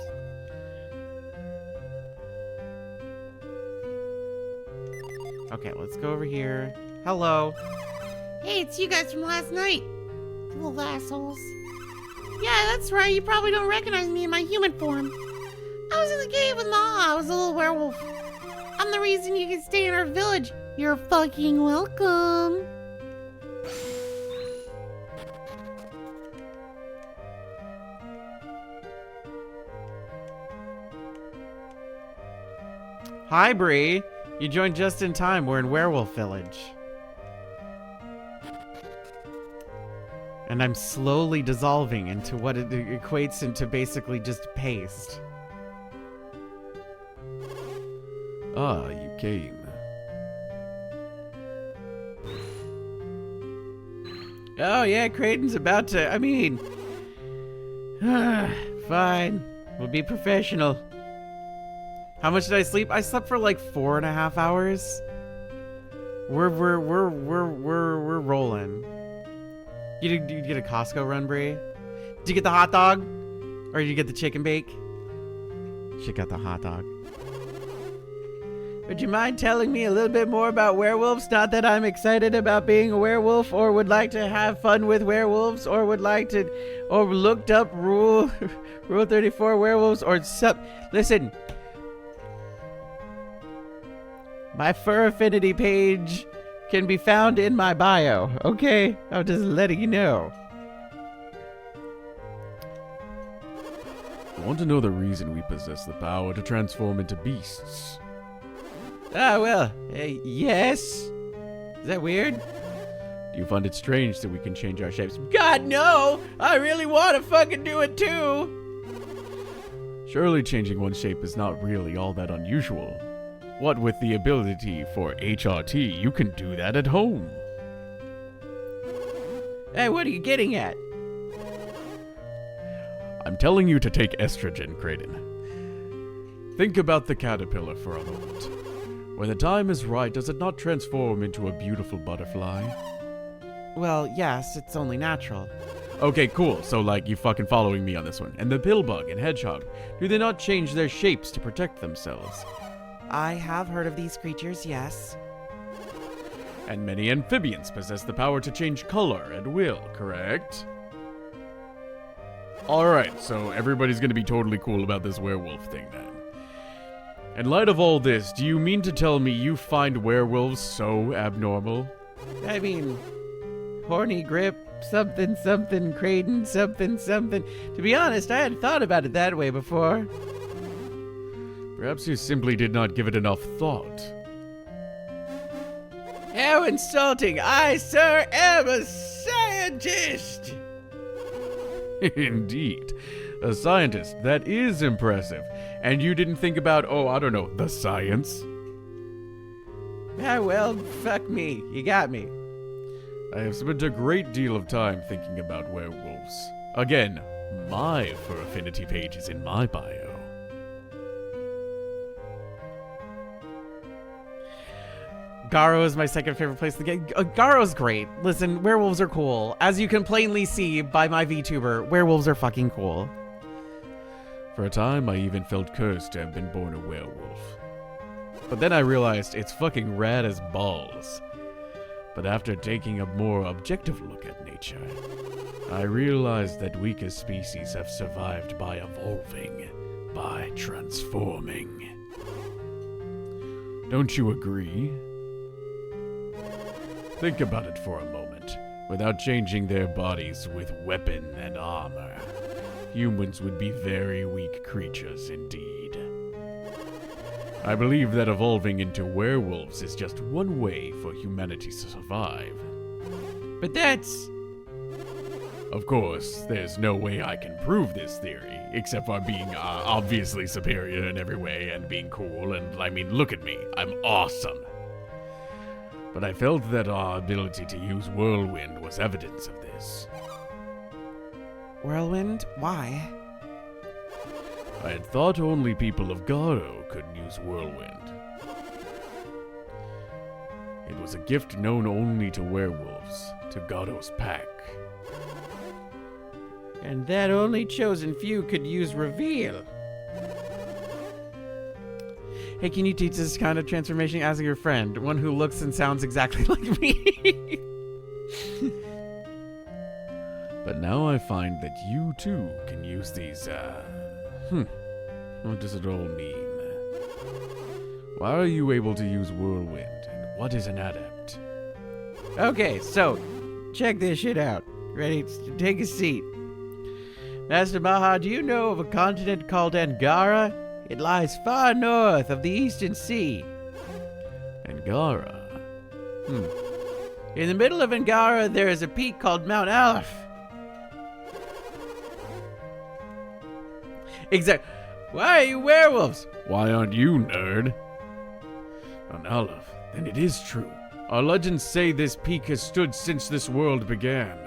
Okay, let's go over here. Hello. Hey, it's you guys from last night. You little assholes. Yeah, that's right. You probably don't recognize me in my human form. I was in the cave with Ma. I was a little werewolf. I'm the reason you can stay in our village. You're fucking welcome. Hi, Bree. You joined just in time. We're in Werewolf Village. And I'm slowly dissolving into what it equates into basically just paste. Ah, you came. Oh, yeah, Kdin's about to. I mean. Fine. We'll be professional. How much did I sleep? I slept for like 4.5 hours. We're rolling. You get a Costco run, Bree? Did you get the hot dog? Or did you get the chicken bake? She got the hot dog. Would you mind telling me a little bit more about werewolves? Not that I'm excited about being a werewolf or would like to have fun with werewolves or would like to or looked up rule 34 werewolves or sub. Listen. My fur affinity page can be found in my bio, okay? I'm just letting you know. I want to know the reason we possess the power to transform into beasts. Ah, well, yes. Is that weird? Do you find it strange that we can change our shapes? God, no! I really want to fucking do it too! Surely changing one's shape is not really all that unusual. What with the ability for HRT, you can do that at home. Hey, what are you getting at? I'm telling you to take estrogen, Kdin. Think about the caterpillar for a moment. When the time is right, does it not transform into a beautiful butterfly? Well, yes, it's only natural. Okay, cool. So, like, you fucking following me on this one. And the pillbug and hedgehog, do they not change their shapes to protect themselves? I have heard of these creatures, yes. And many amphibians possess the power to change color at will, correct? Alright, so everybody's gonna be totally cool about this werewolf thing then. In light of all this, do you mean to tell me you find werewolves so abnormal? I mean, horny grip, something, something, Kdin, something, something. To be honest, I hadn't thought about it that way before. Perhaps you simply did not give it enough thought. How insulting! I, sir, am a scientist! Indeed. A scientist. That is impressive. And you didn't think about, oh, I don't know, the science? Ah, well, fuck me. You got me. I have spent a great deal of time thinking about werewolves. Again, my fur affinity page is in my bio. Garo is my second favorite place to get. Garo's great. Listen, werewolves are cool. As you can plainly see by my VTuber, werewolves are fucking cool. For a time, I even felt cursed to have been born a werewolf. But then I realized it's fucking rad as balls. But after taking a more objective look at nature, I realized that we as species have survived by evolving, by transforming. Don't you agree? Think about it for a moment. Without changing their bodies with weapon and armor, humans would be very weak creatures indeed. I believe that evolving into werewolves is just one way for humanity to survive. But that's... Of course, there's no way I can prove this theory, except for being obviously superior in every way and being cool, and I mean, look at me, I'm awesome. But I felt that our ability to use Whirlwind was evidence of this. Whirlwind? Why? I had thought only people of Garo could use Whirlwind. It was a gift known only to werewolves, to Garo's pack. And that only chosen few could use reveal. Hey, can you teach this kind of transformation as your friend? One who looks and sounds exactly like me. But now I find that you too can use these, what does it all mean? Why are you able to use Whirlwind, and what is an adept? Okay, so, check this shit out. Ready? Take a seat. Master Maha, do you know of a continent called Angara? It lies far north of the Eastern Sea. Angara? In the middle of Angara, there is a peak called Mount Aleph. Exactly. Why are you werewolves? Why aren't you, nerd? Mount Aleph, then it is true. Our legends say this peak has stood since this world began.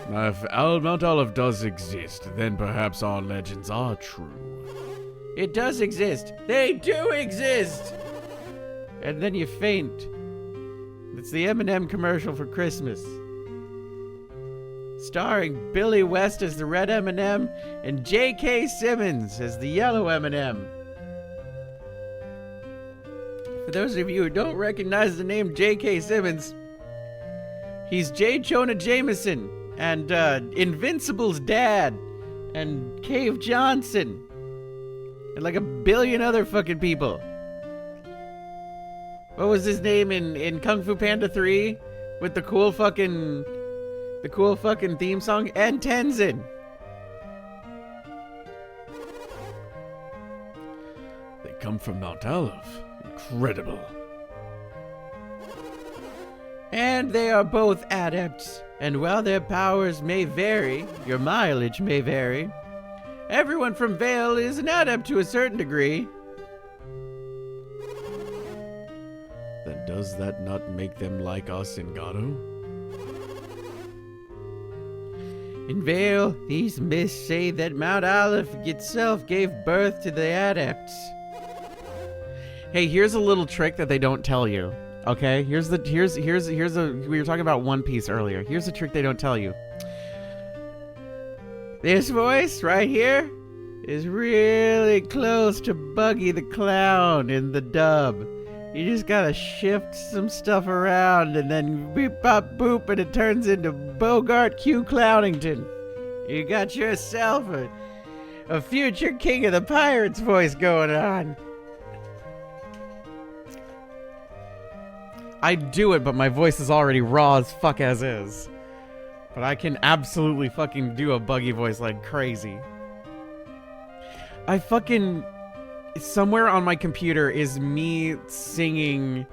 Now, if Mount Olive does exist, then perhaps our legends are true. It does exist. They do exist. And then you faint. It's the M&M commercial for Christmas. Starring Billy West as the red M&M and J.K. Simmons as the yellow M&M. For those of you who don't recognize the name J.K. Simmons, he's J. Jonah Jameson and Invincible's dad and Cave Johnson and like a billion other fucking people. What was his name in Kung Fu Panda 3 with the cool fucking theme song? And Tenzin. They come from Mount Olive. Incredible. And they are both adepts. And while their powers may vary, your mileage may vary, everyone from Vale is an adept to a certain degree. Then does that not make them like us in Garo? In Vale, these myths say that Mount Olive itself gave birth to the adepts. Hey, here's a little trick that they don't tell you. Okay, we were talking about One Piece earlier. Here's a trick they don't tell you. This voice right here is really close to Buggy the Clown in the dub. You just gotta shift some stuff around and then beep bop boop and it turns into Bogart Q Clownington. You got yourself a future King of the Pirates voice going on. I'd do it, but my voice is already raw as fuck as is. But I can absolutely fucking do a Buggy voice like crazy. Somewhere on my computer is me singing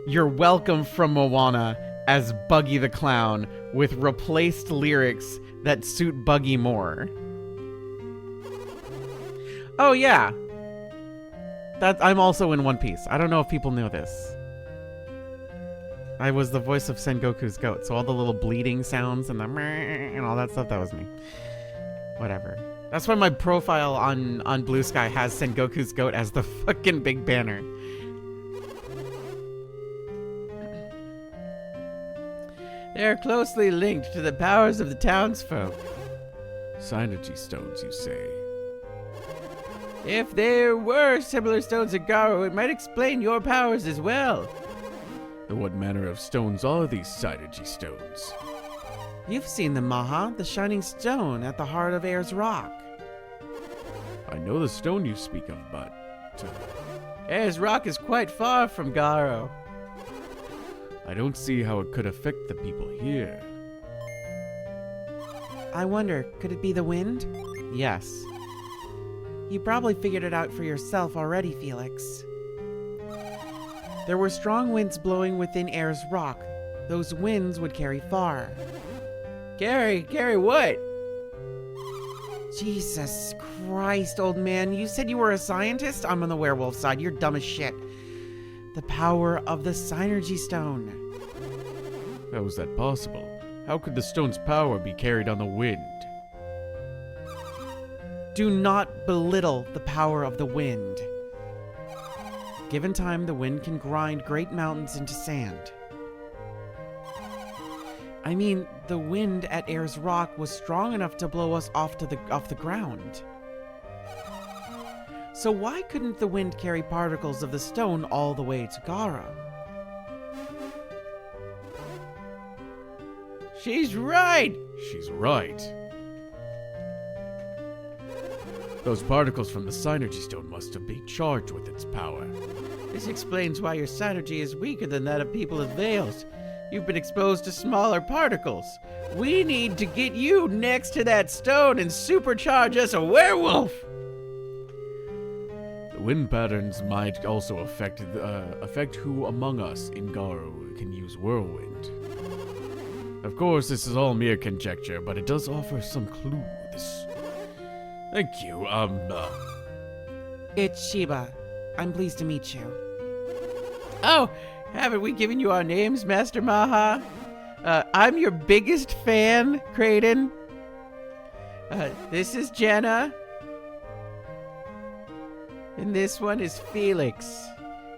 You're Welcome from Moana as Buggy the Clown with replaced lyrics that suit Buggy more. Oh yeah. I'm also in One Piece. I don't know if people know this. I was the voice of Sengoku's goat, so all the little bleeding sounds and the meh and all that stuff, that was me. Whatever. That's why my profile on Blue Sky has Sengoku's goat as the fucking big banner. They're closely linked to the powers of the townsfolk. Synergy stones, you say? If there were similar stones at Garo, it might explain your powers as well. And what manner of stones are these synergy stones? You've seen them, Maha, the shining stone at the heart of Ayers Rock. I know the stone you speak of, but... Ayers Rock is quite far from Garo. I don't see how it could affect the people here. I wonder, could it be the wind? Yes. You probably figured it out for yourself already, Felix. There were strong winds blowing within Ayers Rock. Those winds would carry far. Carry what? Jesus Christ, old man. You said you were a scientist? I'm on the werewolf side. You're dumb as shit. The power of the Synergy Stone. How is that possible? How could the stone's power be carried on the wind? Do not belittle the power of the wind. Given time, the wind can grind great mountains into sand. I mean, the wind at Ayers Rock was strong enough to blow us off the ground. So why couldn't the wind carry particles of the stone all the way to Garo? She's right! She's right. Those particles from the Synergy Stone must have been charged with its power. This explains why your synergy is weaker than that of people at Vales. You've been exposed to smaller particles. We need to get you next to that stone and supercharge us a werewolf! The wind patterns might also affect who among us in Garo can use whirlwind. Of course, this is all mere conjecture, but it does offer some clues. Thank you, It's Sheba. I'm pleased to meet you. Oh, haven't we given you our names, Master Maha? I'm your biggest fan, Kdin. This is Jenna. And this one is Felix.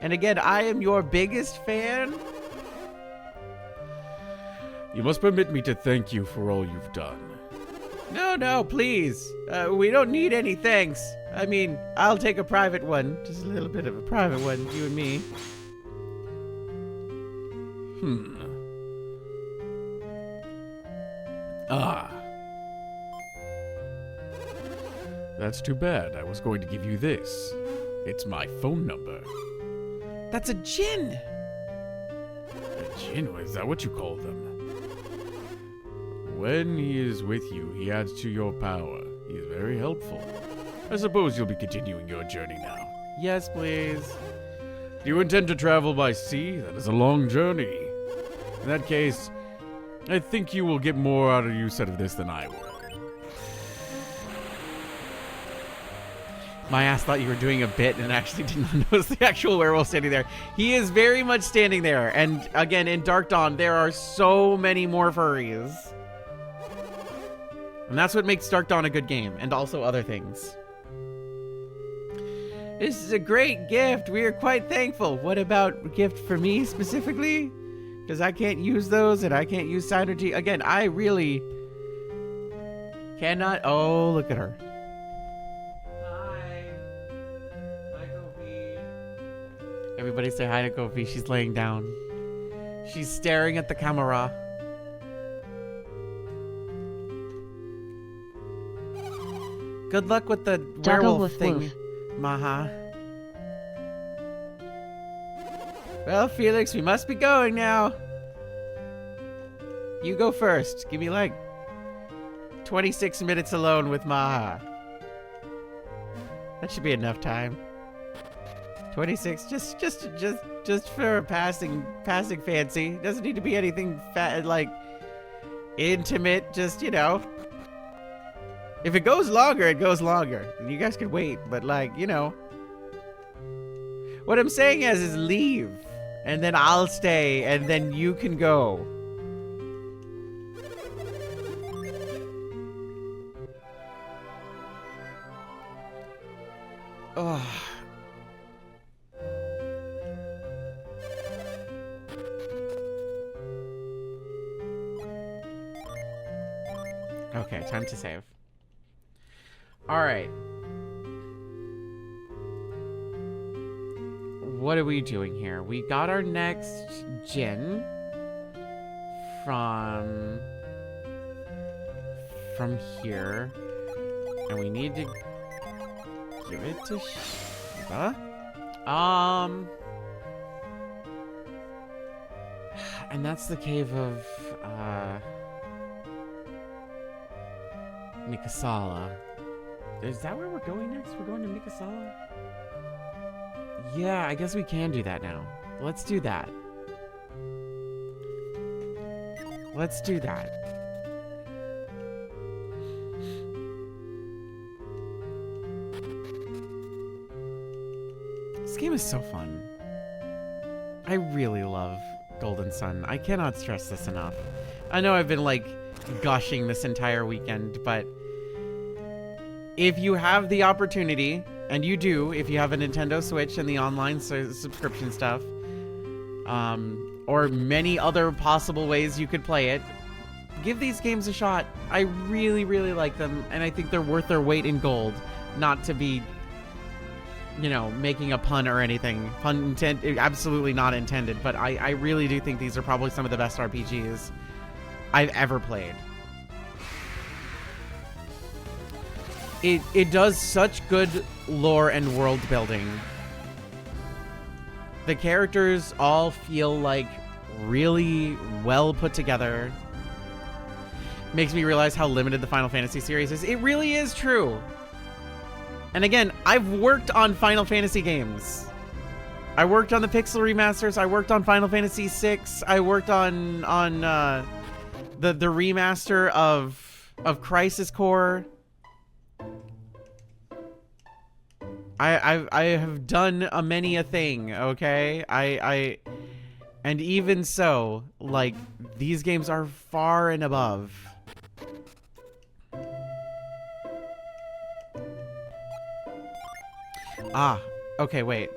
And again, I am your biggest fan. You must permit me to thank you for all you've done. No, please. We don't need any thanks. I mean, I'll take a private one. Just a little bit of a private one, you and me. That's too bad. I was going to give you this. It's my phone number. That's a djinn. A djinn? Is that what you call them? When he is with you, he adds to your power. He is very helpful. I suppose you'll be continuing your journey now. Yes, please. Do you intend to travel by sea? That is a long journey. In that case, I think you will get more out of use out of this than I will. My ass thought you were doing a bit and actually did not notice the actual werewolf standing there. He is very much standing there. And again, in Dark Dawn, there are so many more furries. And that's what makes Dark Dawn a good game, and also other things. This is a great gift. We are quite thankful. What about a gift for me specifically? Because I can't use those, and I can't use Synergy. Again, I really cannot. Oh, look at her. Hi. Hi, Kofi. Everybody say hi to Kofi. She's laying down. She's staring at the camera. Good luck with the werewolf with thing, wolf. Maha. Well, Felix, we must be going now. You go first. Give me like 26 minutes alone with Maha. That should be enough time. 26, just for a passing fancy. Doesn't need to be anything like intimate. Just, you know. If it goes longer, it goes longer. You guys can wait, but like, you know. What I'm saying is leave. And then I'll stay, and then you can go. Ugh. Okay, time to save. Alright. What are we doing here? We got our next djinn from here. And we need to give it to Shiva. And that's the cave of Mikasala. Is that where we're going next? We're going to Mikasala? Yeah, I guess we can do that now. Let's do that. Let's do that. This game is so fun. I really love Golden Sun. I cannot stress this enough. I know I've been like gushing this entire weekend, but if you have the opportunity, and you do, if you have a Nintendo Switch and the online subscription stuff, or many other possible ways you could play it, give these games a shot. I really, really like them, and I think they're worth their weight in gold. Not to be, you know, making a pun or anything. Absolutely not intended, but I really do think these are probably some of the best RPGs I've ever played. It does such good lore and world building. The characters all feel like really well put together. Makes me realize how limited the Final Fantasy series is. It really is true. And again, I've worked on Final Fantasy games. I worked on the Pixel remasters. I worked on Final Fantasy VI. I worked on the remaster of Crisis Core. I have done many a thing, okay? And even so, like, these games are far and above. Ah, okay, wait.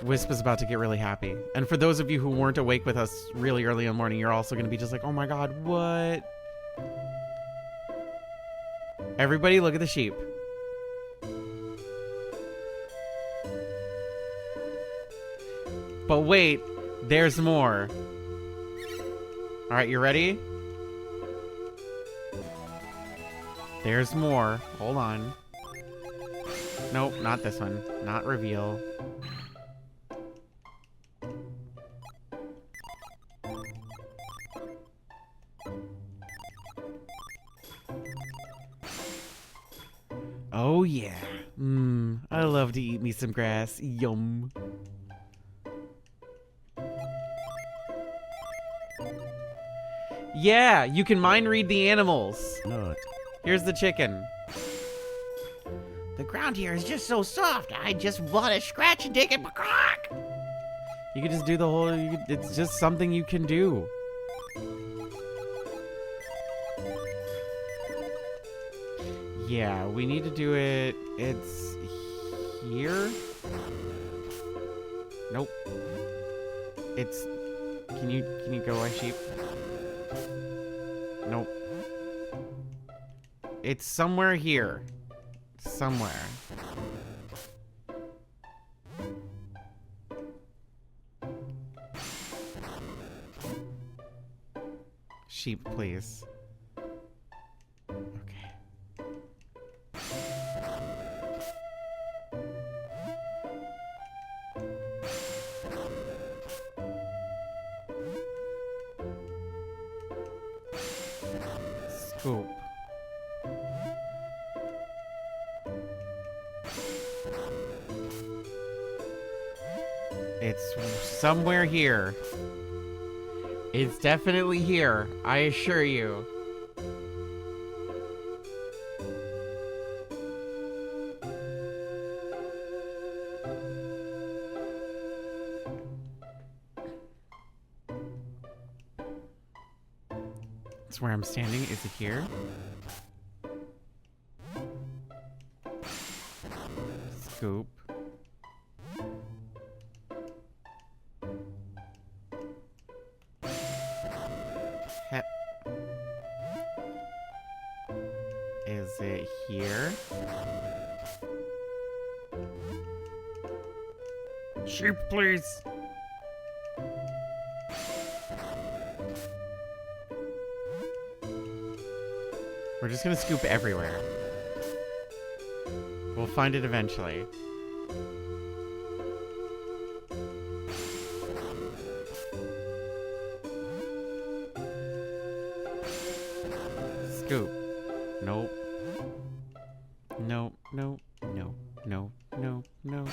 Wisp is about to get really happy. And for those of you who weren't awake with us really early in the morning, you're also going to be just like, oh my god, what? Everybody look at the sheep. But wait, there's more. Alright, you ready? There's more. Hold on. Nope, not this one. Not reveal. Oh yeah. I love to eat me some grass. Yum. Yeah, you can mind read the animals. Here's the chicken. The ground here is just so soft. I just want to scratch and dig it. You could just do the whole, it's just something you can do. Yeah, we need to do it. It's here. Nope. It's, can you go away, sheep? Nope. It's somewhere here. Somewhere. Sheep, please. Okay. Scoop. It's somewhere here. It's definitely here, I assure you. It's where I'm standing. Is it here? Scoop. Is it here? Sheep, please. We're just gonna scoop everywhere. We'll find it eventually. Scoop. Nope. Nope, nope, nope, nope, nope, nope.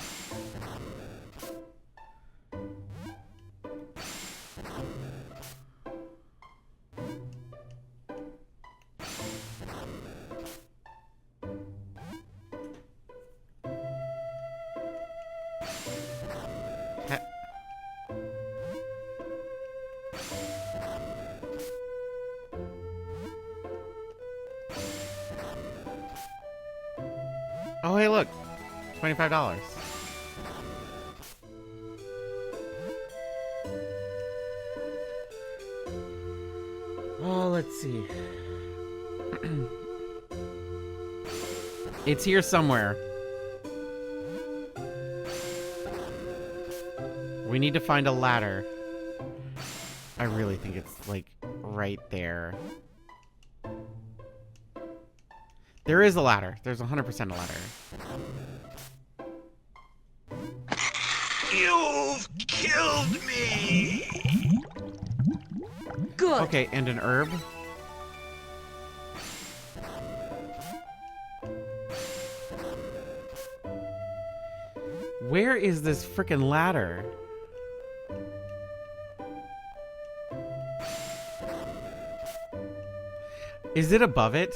Oh, hey, look. $25. Oh, let's see. It's here somewhere. We need to find a ladder. I really think it's, like, right there. There is a ladder. There's 100% a ladder. You've killed me! Good. Okay, and an herb. Where is this frickin' ladder? Is it above it?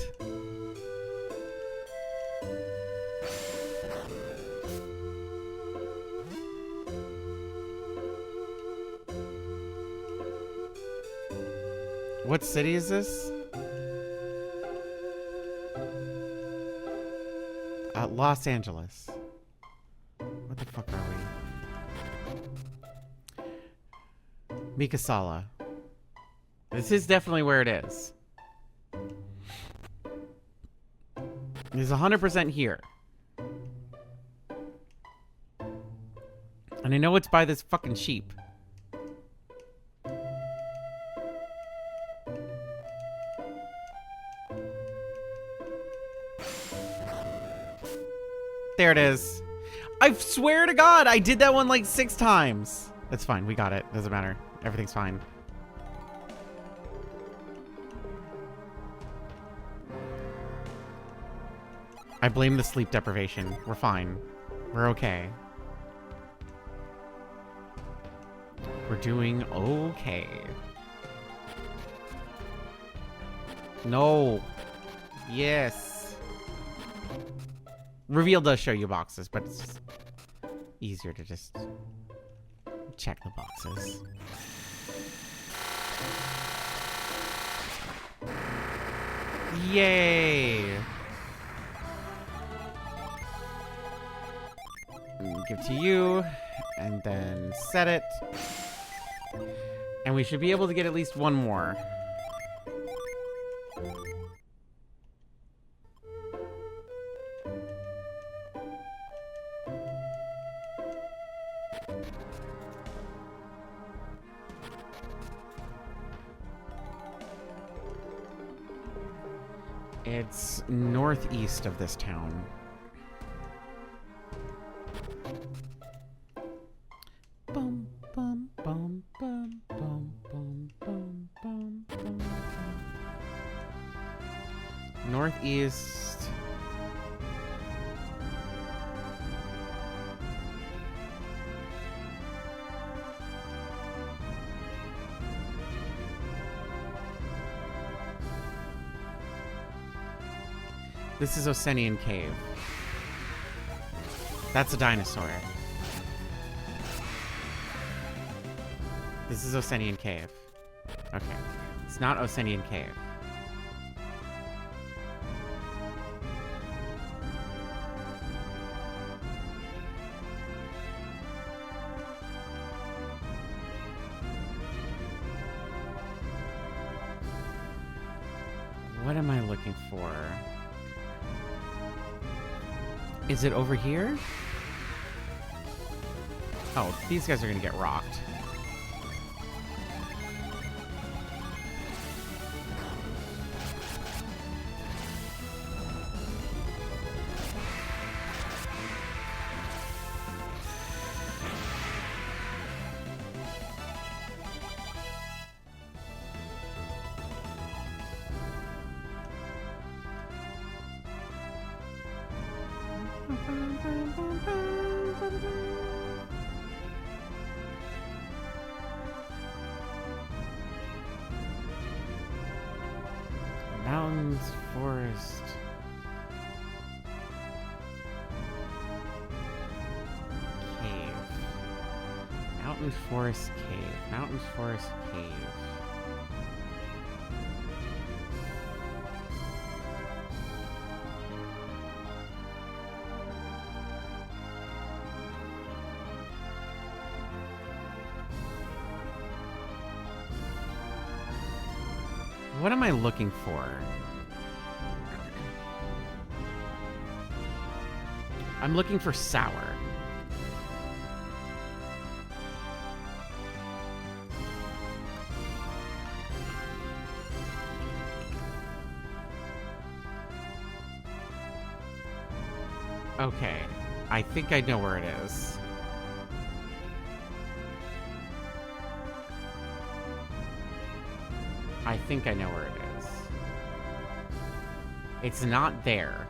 What city is this? Los Angeles. What the fuck are we? Mikasala. This is definitely where it is. It's 100% here. And I know it's by this fucking sheep. There it is. I swear to God, I did that one like 6 times. That's fine. We got it. Doesn't matter. Everything's fine. I blame the sleep deprivation. We're fine. We're okay. We're doing okay. No. Yes. Reveal does show you boxes, but it's just easier to just check the boxes. Yay! Give to you, and then set it. And we should be able to get at least one more. It's northeast of this town. Bum, bum, bum, bum, bum, bum, bum, bum, bum. Northeast. This is Osenian Cave. That's a dinosaur. This is Osenian Cave. Okay. It's not Osenian Cave. What am I looking for? Is it over here? Oh, these guys are gonna get rocked. Mountains, forest. Cave. Mountain, forest, cave. Mountain, forest, cave. What am I looking for? I'm looking for sour. Okay, I think I know where it is. I think I know where it is. It's not there.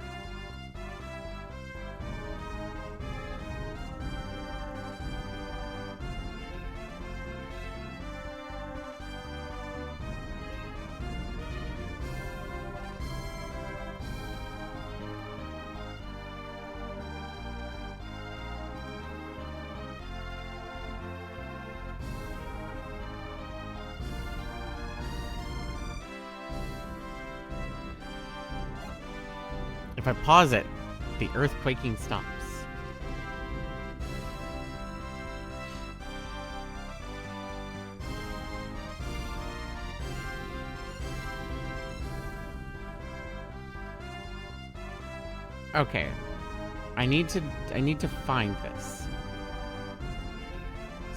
If I pause it, the earthquaking stops. Okay. I need to find this.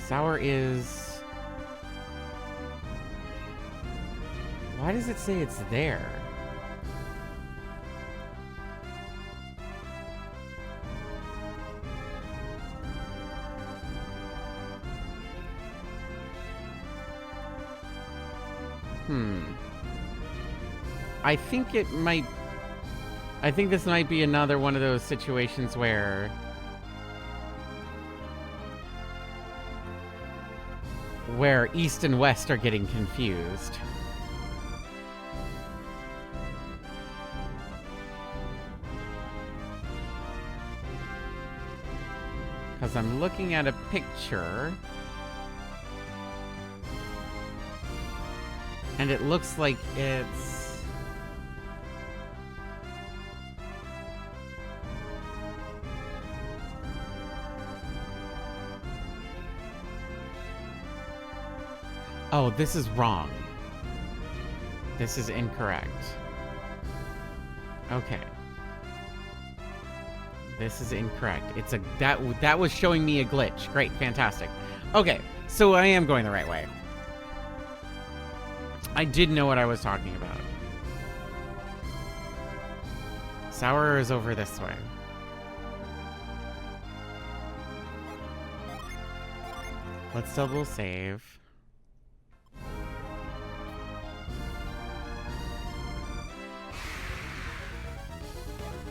Sour is... Why does it say it's there? I think this might be another one of those situations where East and West are getting confused. Because I'm looking at a picture and it looks like it's... Oh, this is wrong. This is incorrect. Okay. This is incorrect. It's a that was showing me a glitch. Great, fantastic. Okay, so I am going the right way. I did know what I was talking about. Sour is over this way. Let's double save.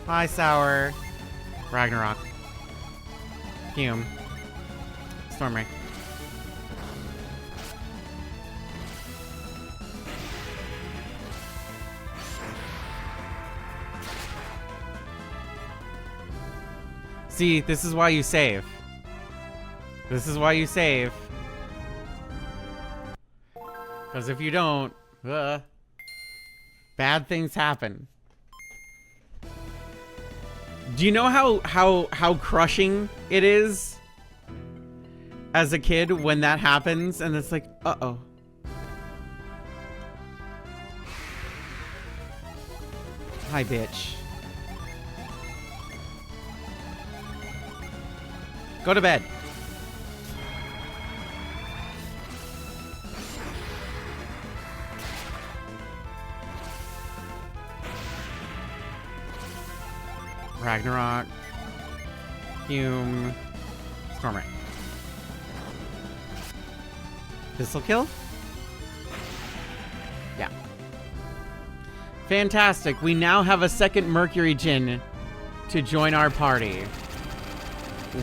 Hi, Sour. Ragnarok. Hume. Stormray. See, this is why you save. This is why you save. Because if you don't, bad things happen. Do you know how crushing it is as a kid when that happens and it's like, uh-oh. Hi, bitch. Go to bed. Ragnarok. Hume. Stormray. This'll kill? Yeah. Fantastic. We now have a second Mercury Djinn to join our party.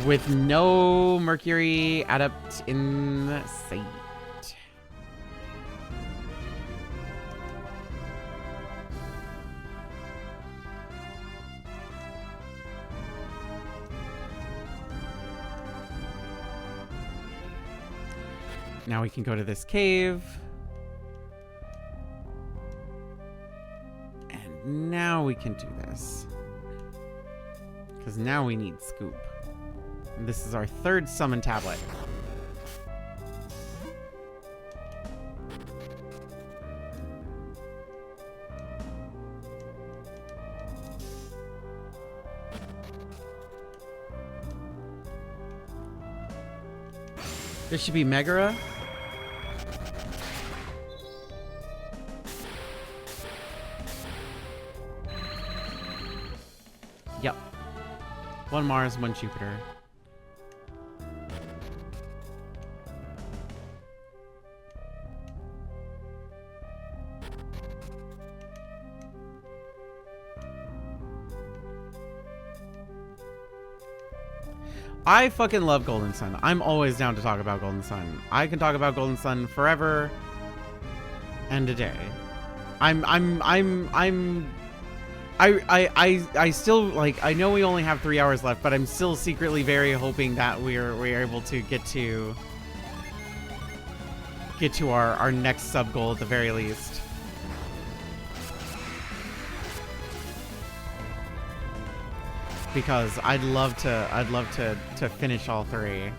With no Mercury adept in sight. Now we can go to this cave. And now we can do this. Because now we need Scoop. And this is our third summon tablet. This should be Megara. Yep. One Mars, one Jupiter. I fucking love Golden Sun. I'm always down to talk about Golden Sun. I can talk about Golden Sun forever and a day. I still, like, I know we only have 3 hours left, but I'm still secretly very hoping that we're able to get to our next sub goal at the very least. because I'd love to finish all 3.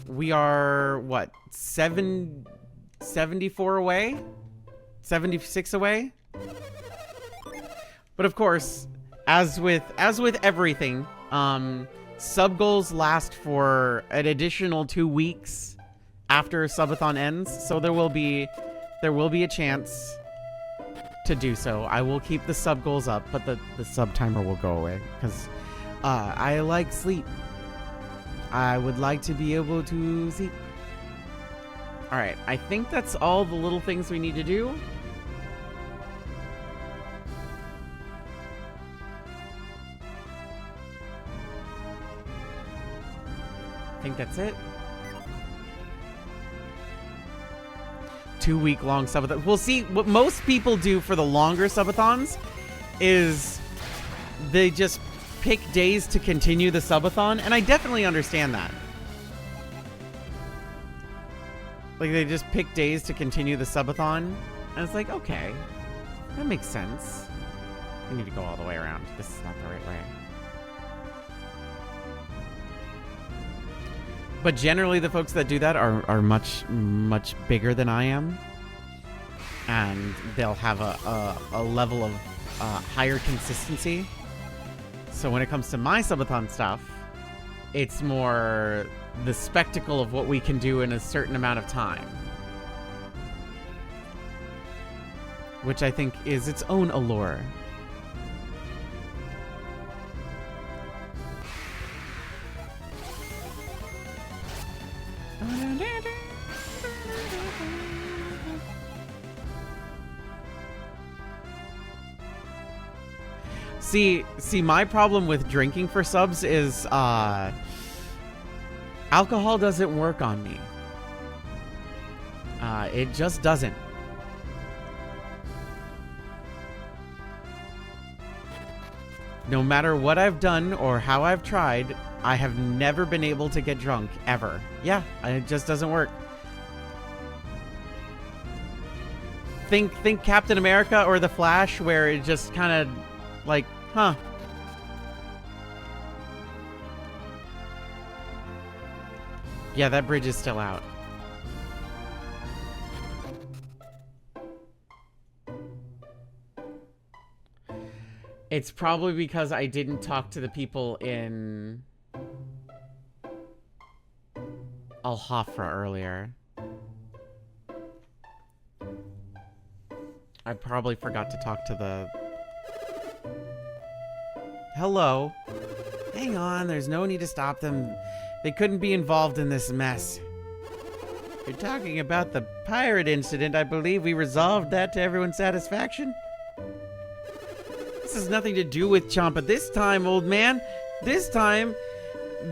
We are what, 74 away? 76 away? But of course, as with everything, sub goals last for an additional 2 weeks after subathon ends, so there will be a chance to do so. I will keep the sub goals up, but the sub timer will go away because I like sleep. I would like to be able to sleep. All right, I think that's all the little things we need to do. I think that's it. 2-week-long subathon. We'll see. What most people do for the longer subathons is they just pick days to continue the subathon, and I definitely understand that. Like, they just pick days to continue the subathon, and it's like, okay, that makes sense. We need to go all the way around. This is not the right way. But generally, the folks that do that are much, much bigger than I am. And they'll have a level of higher consistency. So when it comes to my subathon stuff, it's more the spectacle of what we can do in a certain amount of time. Which I think is its own allure. See, my problem with drinking for subs is, alcohol doesn't work on me. It just doesn't. No matter what I've done or how I've tried, I have never been able to get drunk, ever. Yeah, it just doesn't work. Think Captain America or The Flash, where it just kind of, like, huh. Yeah, that bridge is still out. It's probably because I didn't talk to the people in Al-Hafra earlier. I probably forgot to talk to the... Hello. Hang on, there's no need to stop them. They couldn't be involved in this mess. You're talking about the pirate incident. I believe we resolved that to everyone's satisfaction. This has nothing to do with Champa this time, old man. This time,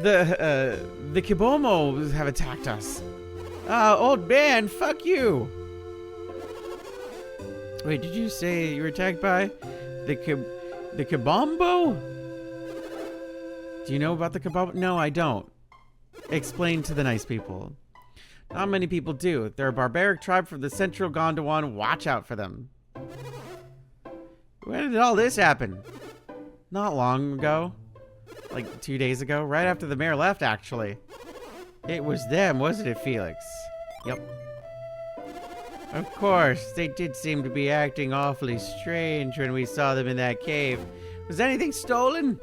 the Kibomo have attacked us. Old man, fuck you. Wait, did you say you were attacked by the Kibombo? Do you know about the Kibombo? No, I don't. Explain to the nice people. Not many people do. They're a barbaric tribe from the central Gondwana. Watch out for them. When did all this happen? Not long ago. Like 2 days ago. Right after the mayor left, actually. It was them, wasn't it, Felix? Yep. Of course, they did seem to be acting awfully strange when we saw them in that cave. Was anything stolen?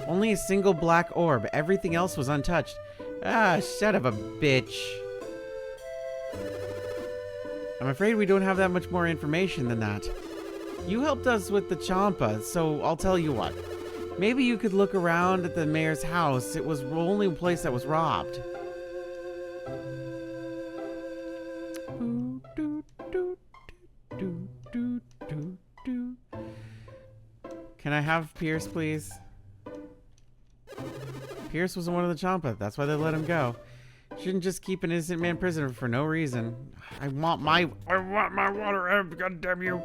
Only a single black orb. Everything else was untouched. Ah, son of a bitch. I'm afraid we don't have that much more information than that. You helped us with the Champa, so I'll tell you what. Maybe you could look around at the mayor's house. It was the only place that was robbed. Can I have Pierce, please? Pierce was one of the Champa. That's why they let him go. Shouldn't just keep an innocent man prisoner for no reason. I want my water, god damn you.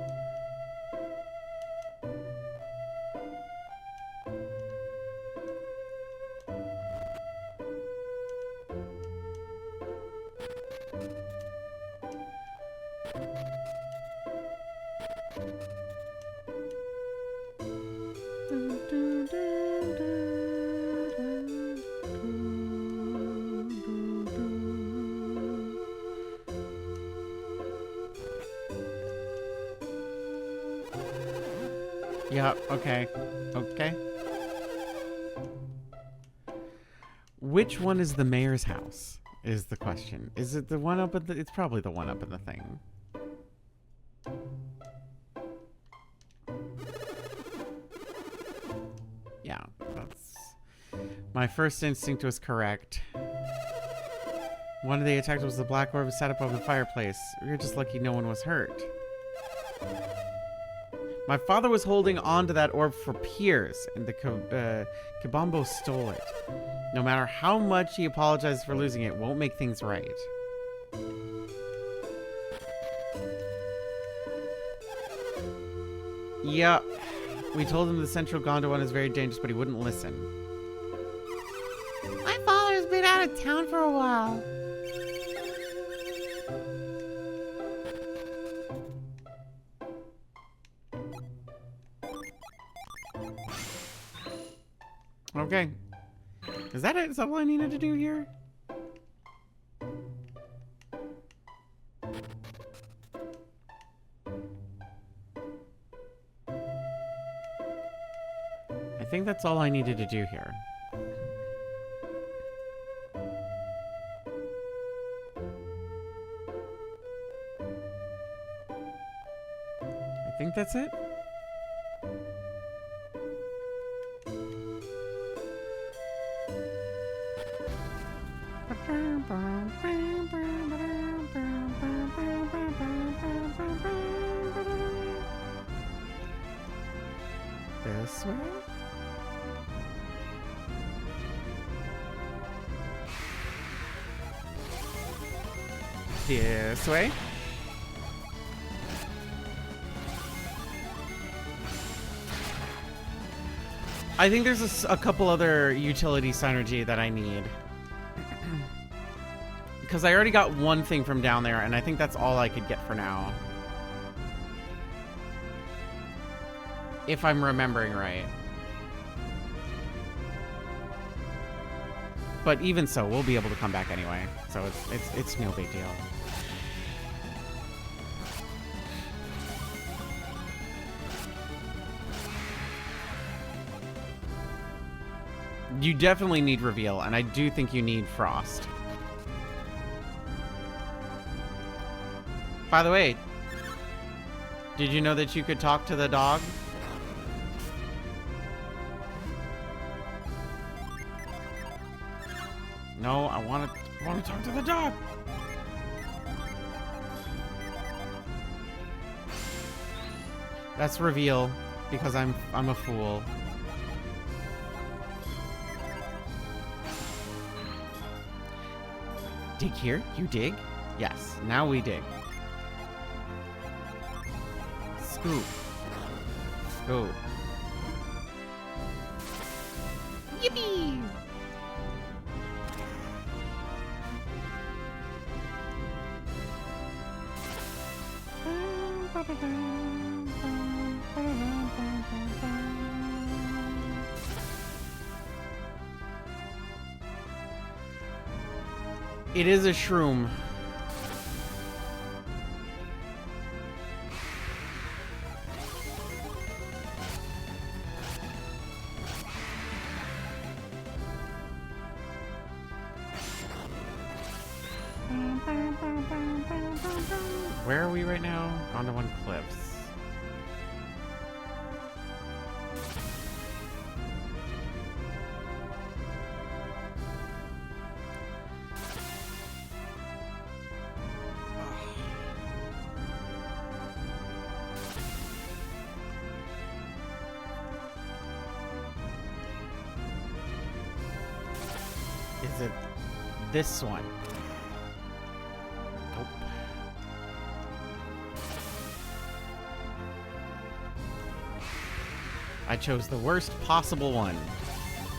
Yeah, okay. Okay. Which one is the mayor's house? Is the question. Is it the one up at the... It's probably the one up in the thing. Yeah, that's... My first instinct was correct. One of the attacks was the black orb sat above the fireplace. We were just lucky no one was hurt. My father was holding on to that orb for years, and the Kibombo stole it. No matter how much he apologizes for losing it, won't make things right. Yeah, we told him the central Gondo one is very dangerous, but he wouldn't listen. My father's been out of town for a while. Okay. Is that it? Is that all I needed to do here? I think that's all I needed to do here. I think that's it. This way? This way? I think there's a couple other utility synergy that I need. Because I already got one thing from down there, and I think that's all I could get for now. If I'm remembering right. But even so, we'll be able to come back anyway. So it's no big deal. You definitely need reveal, and I do think you need frost. By the way, did you know that you could talk to the dog? No, I want to talk to the dog. That's reveal because I'm a fool. Dig here? You dig? Yes. Now we dig. Scoop. Scoop. Yippee! It is a shroom. Where are we right now? Gondo One Cliffs. Is it this one? Nope. I chose the worst possible one.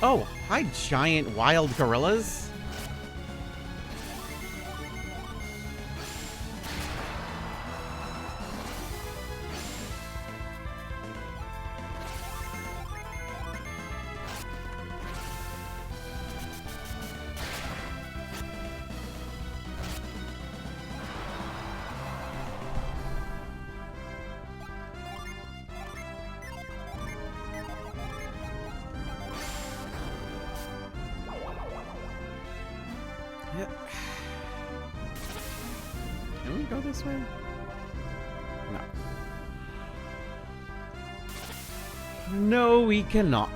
Oh, hi, giant wild gorillas. this way? No. No, we cannot.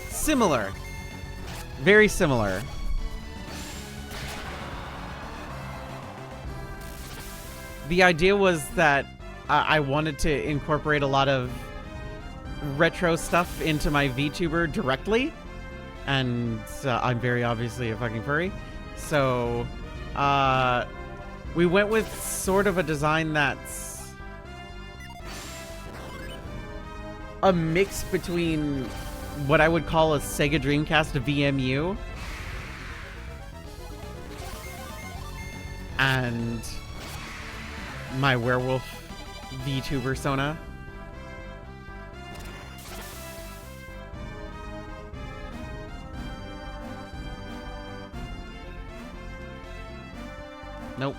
Similar. Very similar. The idea was that I wanted to incorporate a lot of retro stuff into my VTuber directly. And I'm very obviously a fucking furry. So, we went with sort of a design that's a mix between what I would call a Sega Dreamcast VMU and my werewolf VTuber Sona. Nope.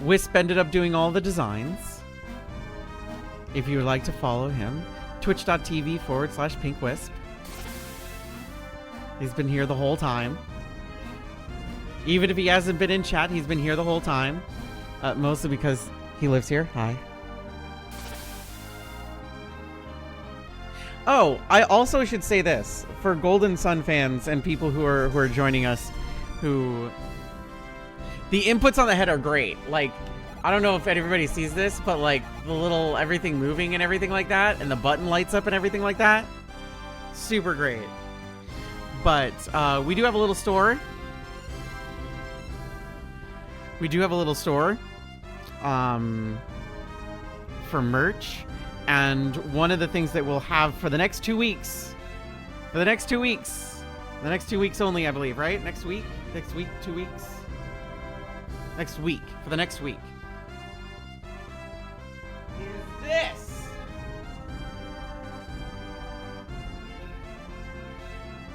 Wisp ended up doing all the designs. If you would like to follow him, twitch.tv/PinkWisp. He's been here the whole time. Even if he hasn't been in chat, he's been here the whole time. Mostly because he lives here. Hi. Oh, I also should say this for Golden Sun fans and people who are joining us, who the inputs on the head are great. Like, I don't know if everybody sees this, but like the little everything moving and everything like that, and the button lights up and everything like that, super great. But we do have a little store. We do have a little store for merch. And one of the things that we'll have for the next 2 weeks, the next 2 weeks only, I believe, right? Next week, 2 weeks, next week, for the next week, is this.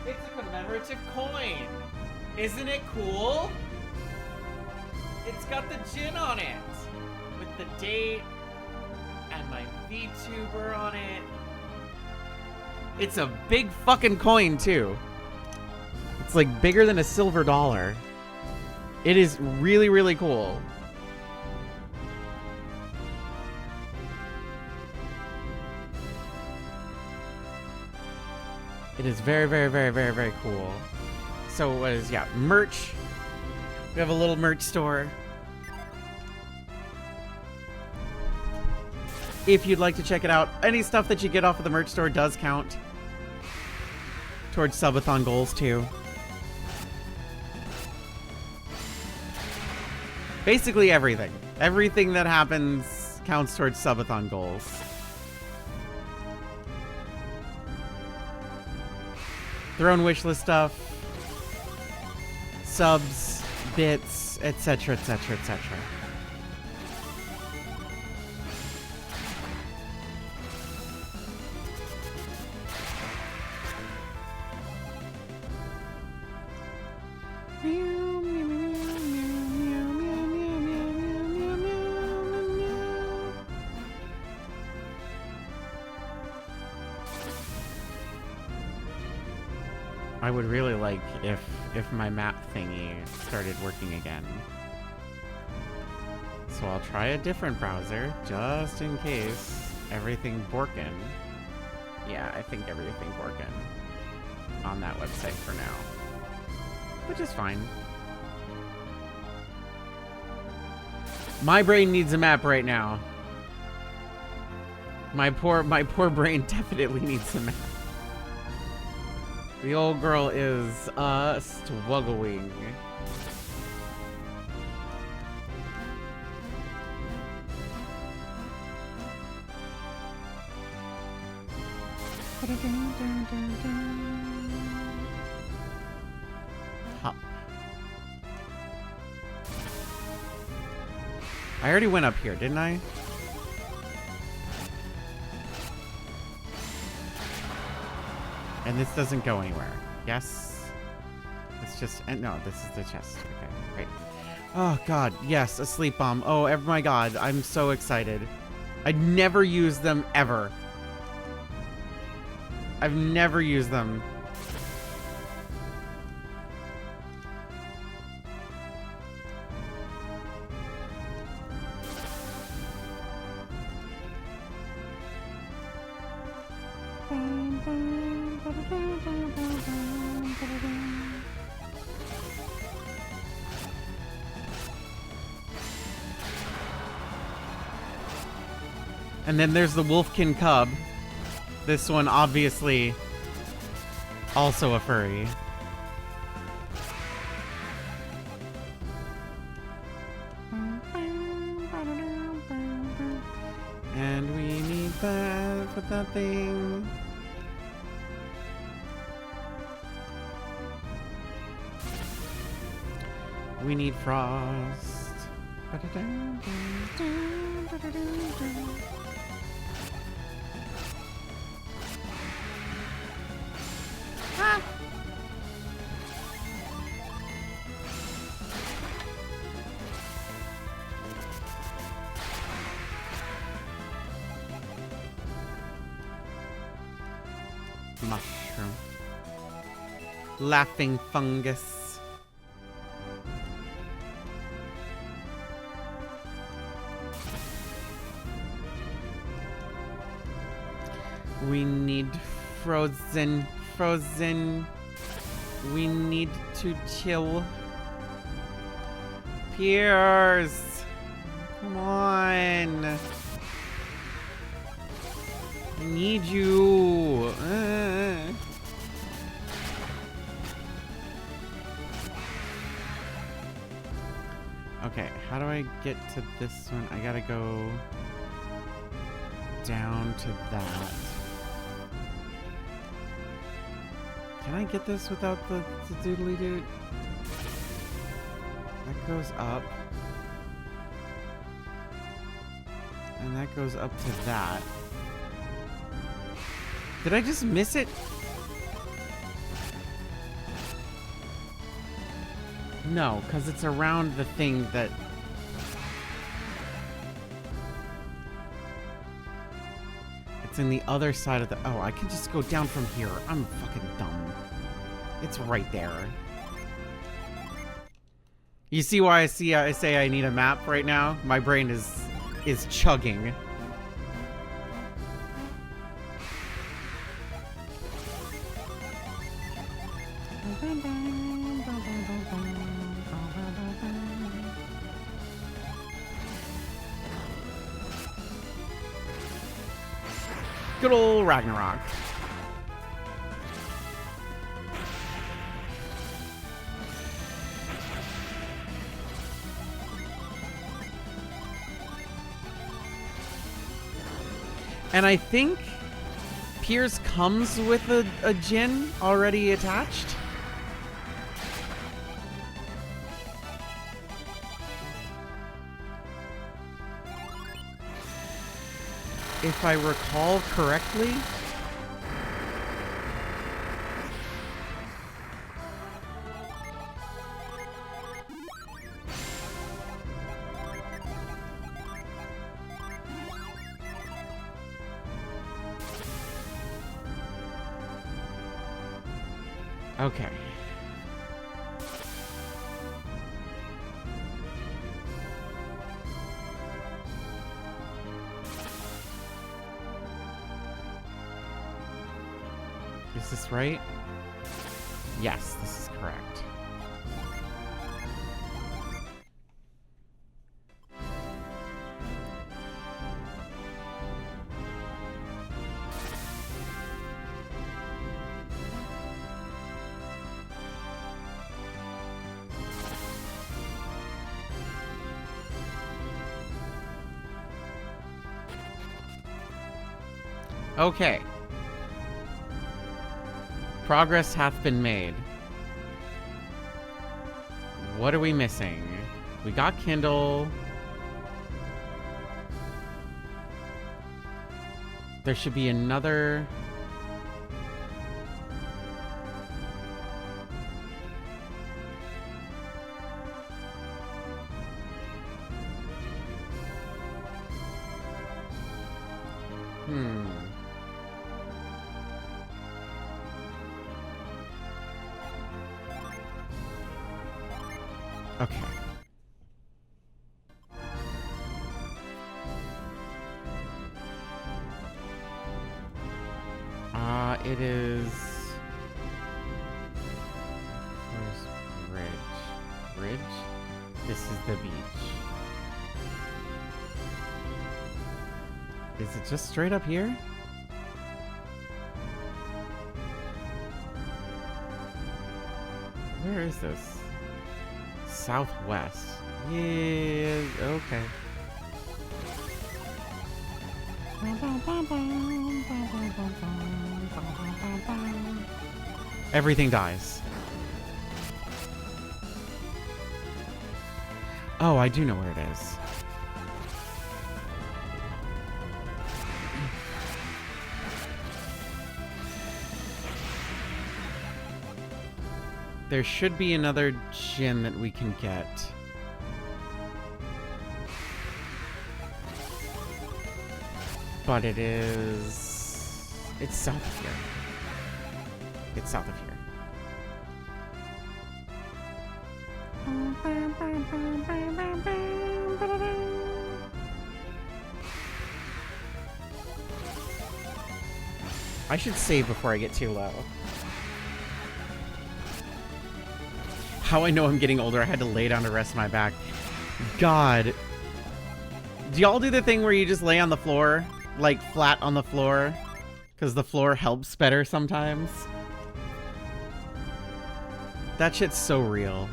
It's a commemorative coin. Isn't it cool? It's got the gin on it with the date and my VTuber on it. It's a big fucking coin too. It's like bigger than a silver dollar. It is really, really cool. It is very, very, very, very, very cool. So what is, yeah, merch. We have a little merch store. If you'd like to check it out, any stuff that you get off of the merch store does count towards subathon goals too. Basically everything. Everything that happens counts towards subathon goals. Throne wishlist stuff, subs, bits, etc., etc., etc. I would really like if my map thingy started working again. So I'll try a different browser just in case everything working. Yeah, I think everything working on that website for now, which is fine. My brain needs a map right now. My poor brain definitely needs a map. The old girl is struggling. Hop. I already went up here, didn't I? And this doesn't go anywhere. Yes. It's just, no, this is the chest. Okay, great. Oh god, yes, a sleep bomb. Oh my god, I'm so excited. I'd never use them ever. I've never used them. And then there's the Wolfkin Cub. This one obviously also a furry. And we need that for that thing. We need frost. Ah! Mushroom. Laughing fungus. We need frozen. We need to chill. Piers. Come on. I need you. Okay, how do I get to this one? I gotta go down to that. Can I get this without the doodly dude? That goes up. And that goes up to that. Did I just miss it? No, because it's around the thing that... It's in the other side of the... Oh, I can just go down from here. I'm fucking dumb. It's right there. You see why I say I need a map right now? My brain is chugging. Good old Ragnarok. And I think Piers comes with a Jin already attached. If I recall correctly. Okay. Is this right? Yes, this is correct. Okay. Progress hath been made. What are we missing? We got Kindle. There should be another... Okay. It is... Where's Bridge? Bridge? This is the beach. Is it just straight up here? Where is this? Southwest. Yeah, okay. Everything dies. Oh, I do know where it is. There should be another gem that we can get. But it is... It's south of here. It's south of here. I should save before I get too low. How I know I'm getting older, I had to lay down to rest my back. God. Do y'all do the thing where you just lay on the floor? Like, flat on the floor? Because the floor helps better sometimes? That shit's so real.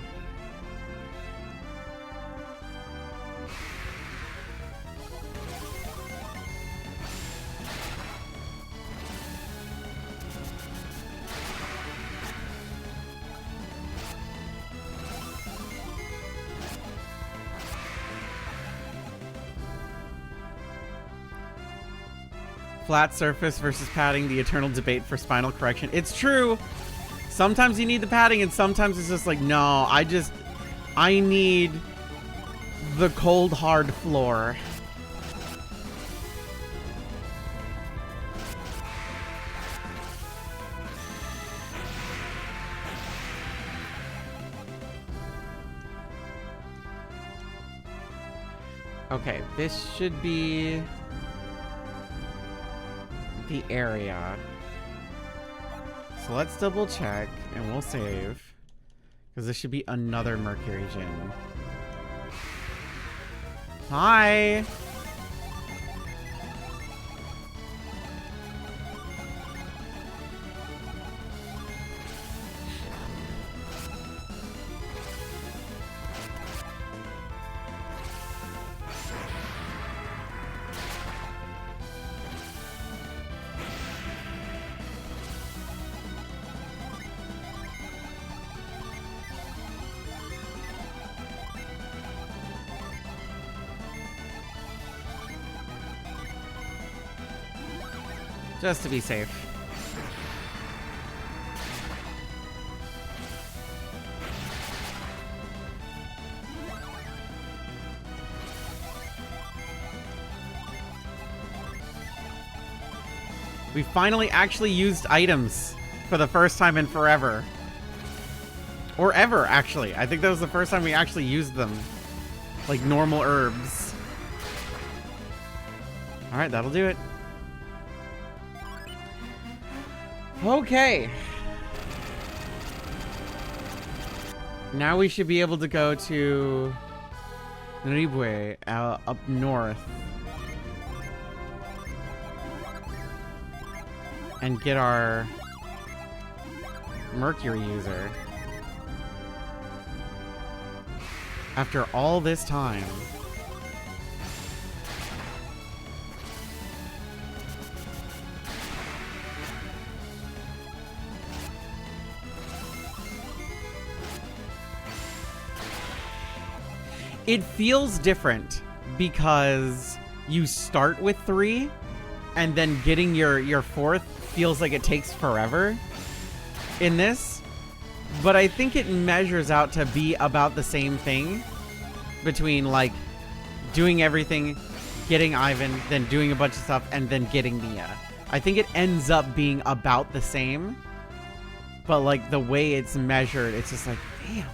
Flat surface versus padding, the eternal debate for spinal correction. It's true. Sometimes you need the padding and sometimes it's just like, no, I need the cold, hard floor. Okay, this should be the area. So let's double check and we'll save. Because this should be another Mercury gym. Hi! Just to be safe. We finally actually used items for the first time in forever. Or ever, actually. I think that was the first time we actually used them. Like normal herbs. Alright, that'll do it. Okay. Now we should be able to go to Nribwe, up north. And get our Mercury user. After all this time. It feels different because you start with 3 and then getting your 4th feels like it takes forever in this. But I think it measures out to be about the same thing between like doing everything, getting Ivan, then doing a bunch of stuff, and then getting Mia. I think it ends up being about the same, but like the way it's measured, it's just like, damn,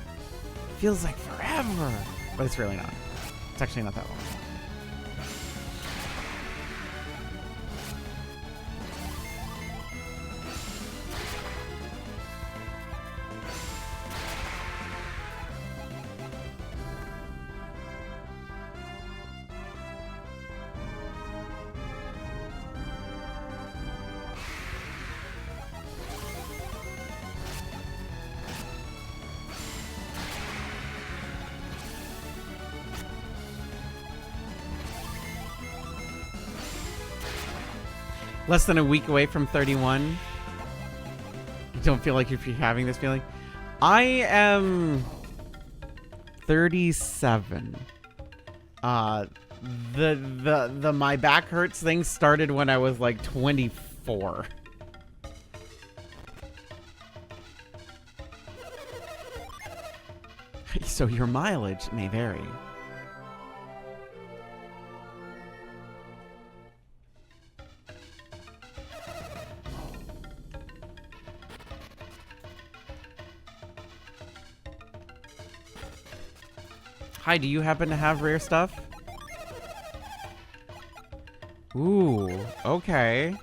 feels like forever. forever. But it's really not. It's actually not that long. Less than a week away from 31. You don't feel like you're having this feeling? I am 37. The my back hurts thing started when I was like 24. So your mileage may vary. Hi, do you happen to have rare stuff? Ooh, okay.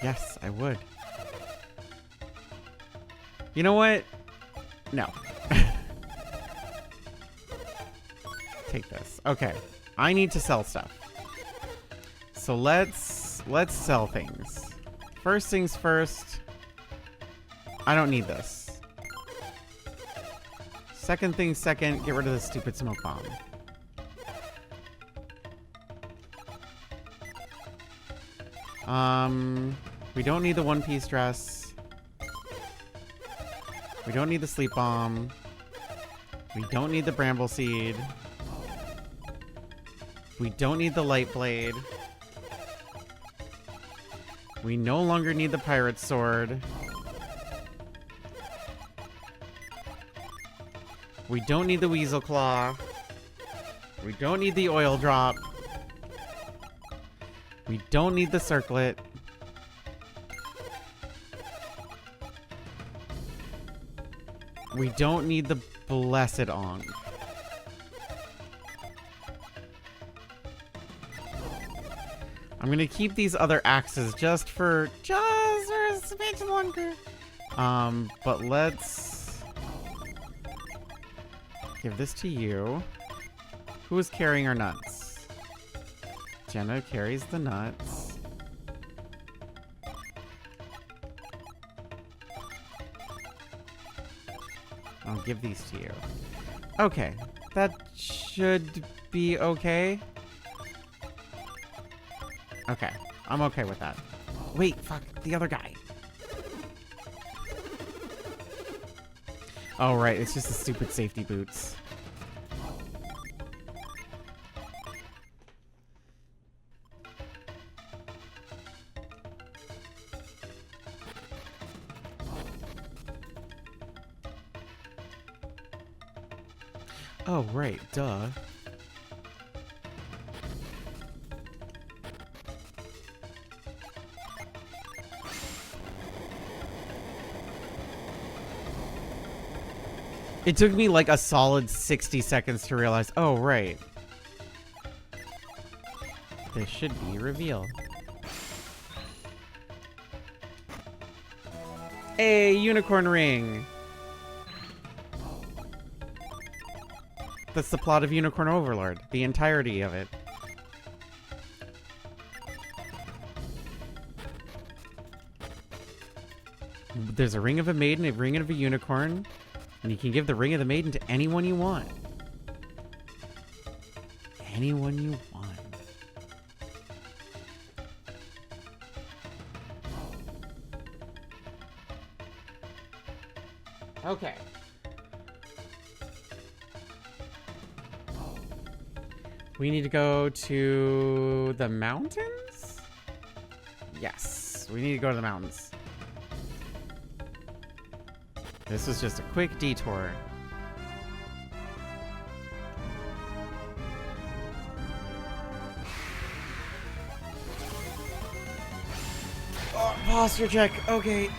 Yes, I would. You know what? No. Take this. Okay. I need to sell stuff. So let's sell things. First things first. I don't need this. Second thing second, get rid of this stupid smoke bomb. We don't need the one-piece dress. We don't need the sleep bomb. We don't need the bramble seed. We don't need the light blade. We no longer need the pirate sword. We don't need the weasel claw. We don't need the oil drop. We don't need the circlet. We don't need the blessed Ong. I'm gonna keep these other axes just for a smidge longer. But let's give this to you. Who is carrying our nuts? Jenna carries the nuts. I'll give these to you. Okay, that should be okay. Okay, I'm okay with that. Wait, fuck, the other guy. Oh, right, it's just the stupid safety boots. Oh, right, duh. It took me like a solid 60 seconds to realize, oh, right. This should be reveal. A unicorn ring. That's the plot of Unicorn Overlord. The entirety of it. There's a ring of a maiden, a ring of a unicorn. And you can give the ring of the maiden to anyone you want. Anyone you want. Okay. We need to go to the mountains? Yes, we need to go to the mountains. This was just a quick detour. Oh, posture check. Okay.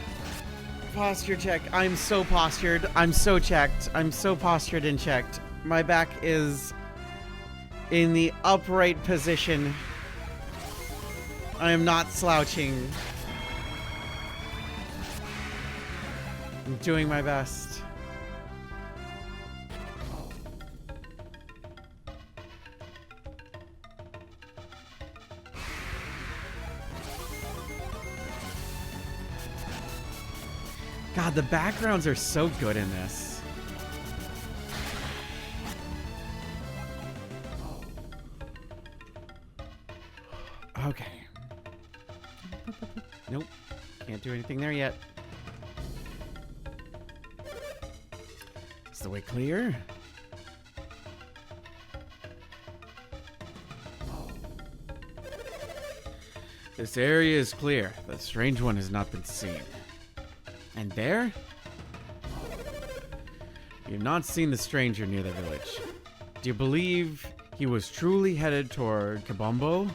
Posture check. I'm so postured. I'm so checked. I'm so postured and checked. My back is in the upright position. I am not slouching. I'm doing my best. God, the backgrounds are so good in this. Okay. Nope. Can't do anything there yet. Is the way clear? This area is clear. The strange one has not been seen. And there? You have not seen the stranger near the village. Do you believe he was truly headed toward Kabombo?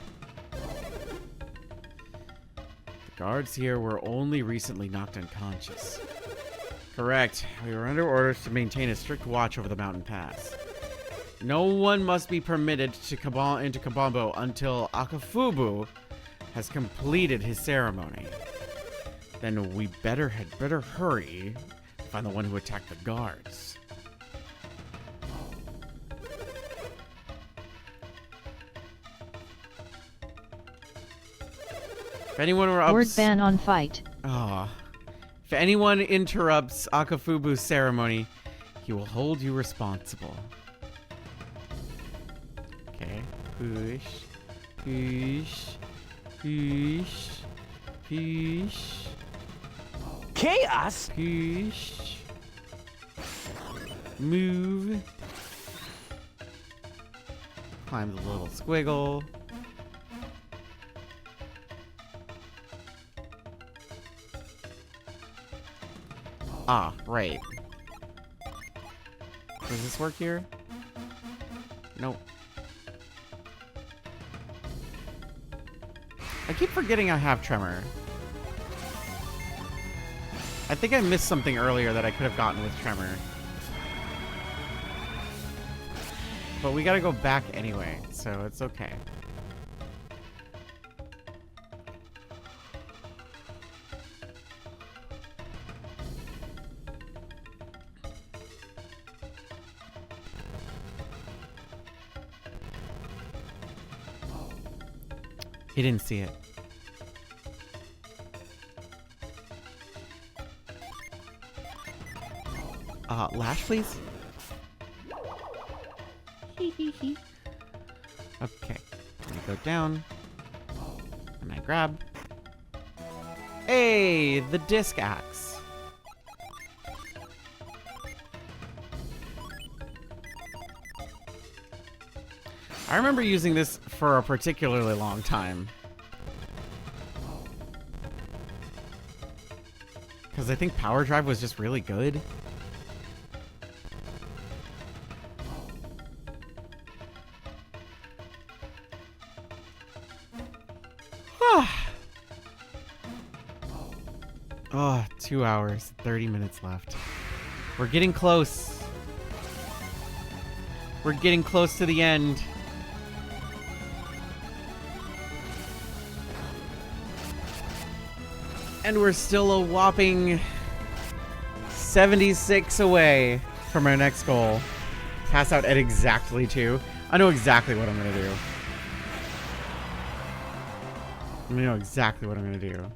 The guards here were only recently knocked unconscious. Correct. We were under orders to maintain a strict watch over the mountain pass. No one must be permitted to into Kabombo until Akafubu has completed his ceremony. Then we had better hurry to find the one who attacked the guards. If anyone were Word ban on fight. If anyone interrupts Akafubu's ceremony, he will hold you responsible. Okay. Push. Push. Push. Push. Chaos? Push. Move. Climb the little squiggle. Ah, right. Does this work here? Nope. I keep forgetting I have Tremor. I think I missed something earlier that I could have gotten with Tremor. But we gotta go back anyway, so it's okay. He didn't see it. Lash, please? Okay. Let me go down. And I grab. Hey, the disc axe. I remember using this for a particularly long time. Because I think Power Drive was just really good. Oh, 2 hours, 30 minutes left. We're getting close. We're getting close to the end. And we're still a whopping 76 away from our next goal. Pass out at exactly 2. I know exactly what I'm gonna do. I know exactly what I'm gonna do.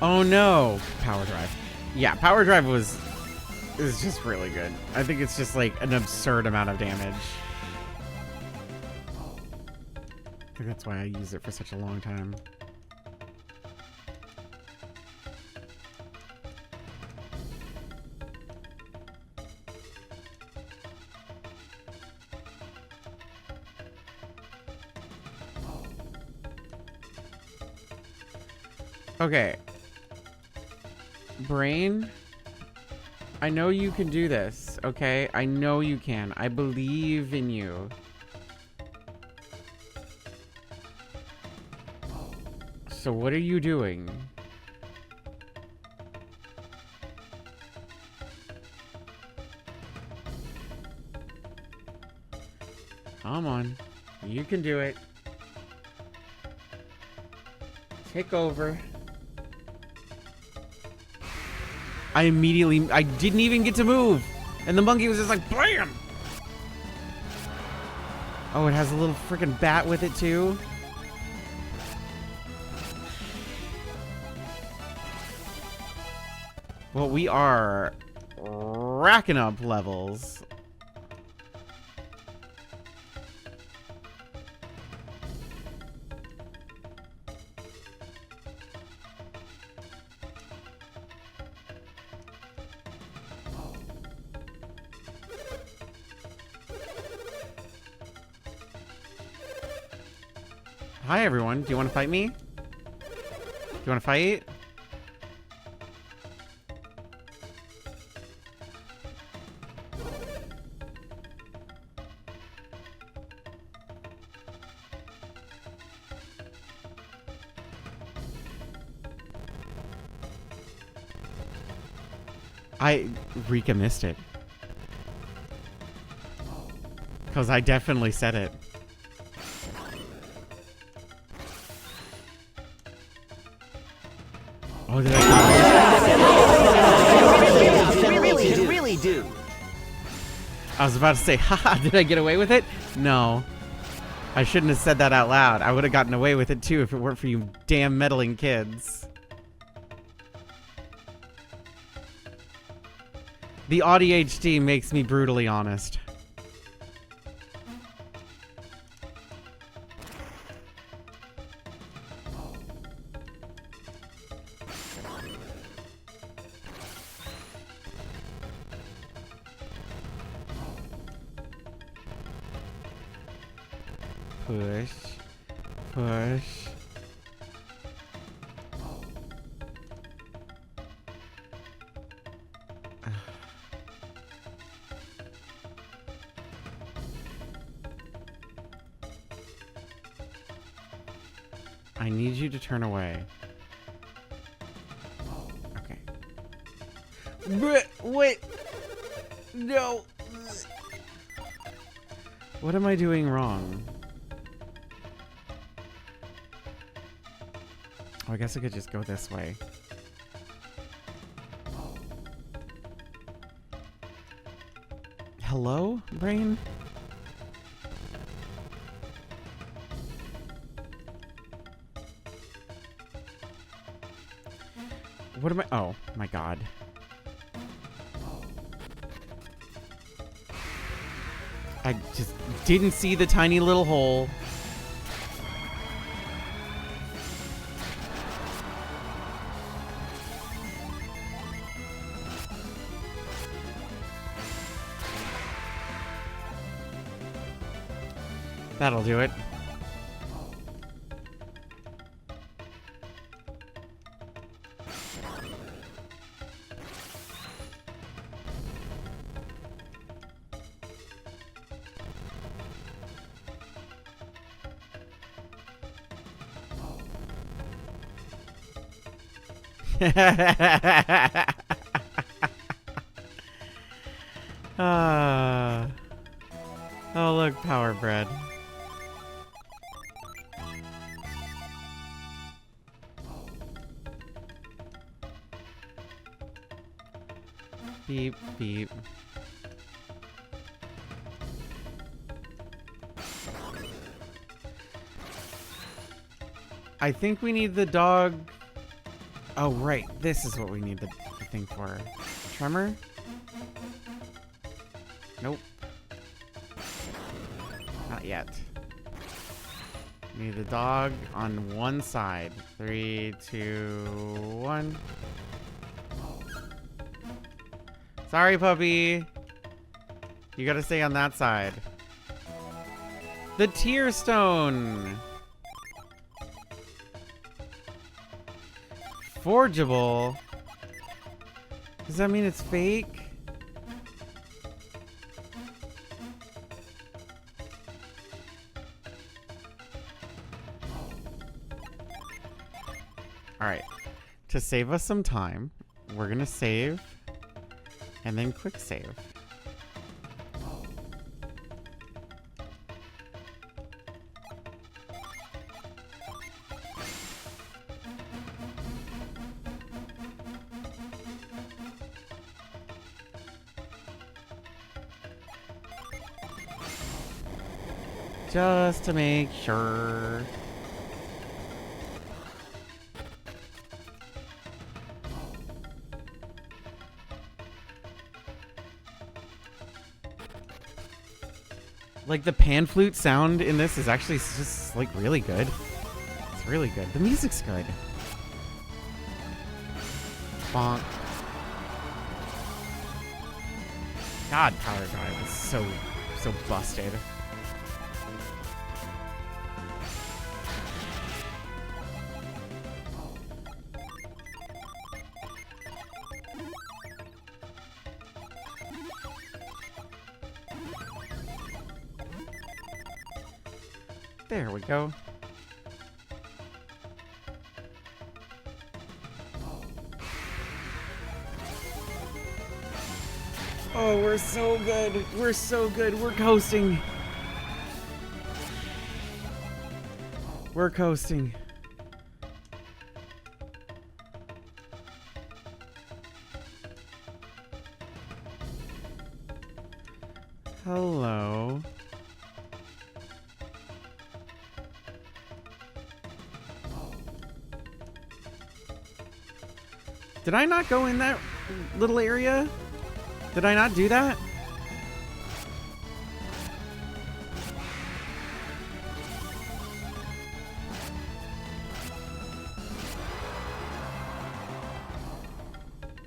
Oh no! Power Drive. Yeah, Power Drive is just really good. I think it's just like an absurd amount of damage. I think that's why I used it for such a long time. Okay. Brain, I know you can do this, okay? I know you can. I believe in you. So what are you doing? Come on. You can do it. Take over. I didn't even get to move. And the monkey was just like, BAM! Oh, it has a little freaking bat with it too. Well, we are racking up levels. Hi, everyone. Do you want to fight me? Do you want to fight? Rika missed it. Because I definitely said it. Oh, did I really do. I was about to say, haha, did I get away with it? No. I shouldn't have said that out loud. I would have gotten away with it too if it weren't for you damn meddling kids. The ADHD makes me brutally honest. Push. Push. I need you to turn away. Okay. Wait. No. What am I doing wrong? Oh, I guess I could just go this way. Hello, brain? What am I? Oh, my God. I just didn't see the tiny little hole. That'll do it. Oh, look, power bread. Beep, beep. I think we need the dog. Oh, right. This is what we need the thing for. Tremor? Nope. Not yet. Need the dog on one side. 3, 2, 1. Sorry, puppy. You gotta stay on that side. The tear stone. forgeable. Does that mean it's fake? Alright. To save us some time, we're gonna save and then quick save. Just to make sure. Like the pan flute sound in this is actually just like really good. It's really good. The music's good. Bonk. God, Power Drive is so busted. There we go. Oh, we're so good. We're so good. We're coasting. We're coasting. Hello. Did I not go in that little area? Did I not do that?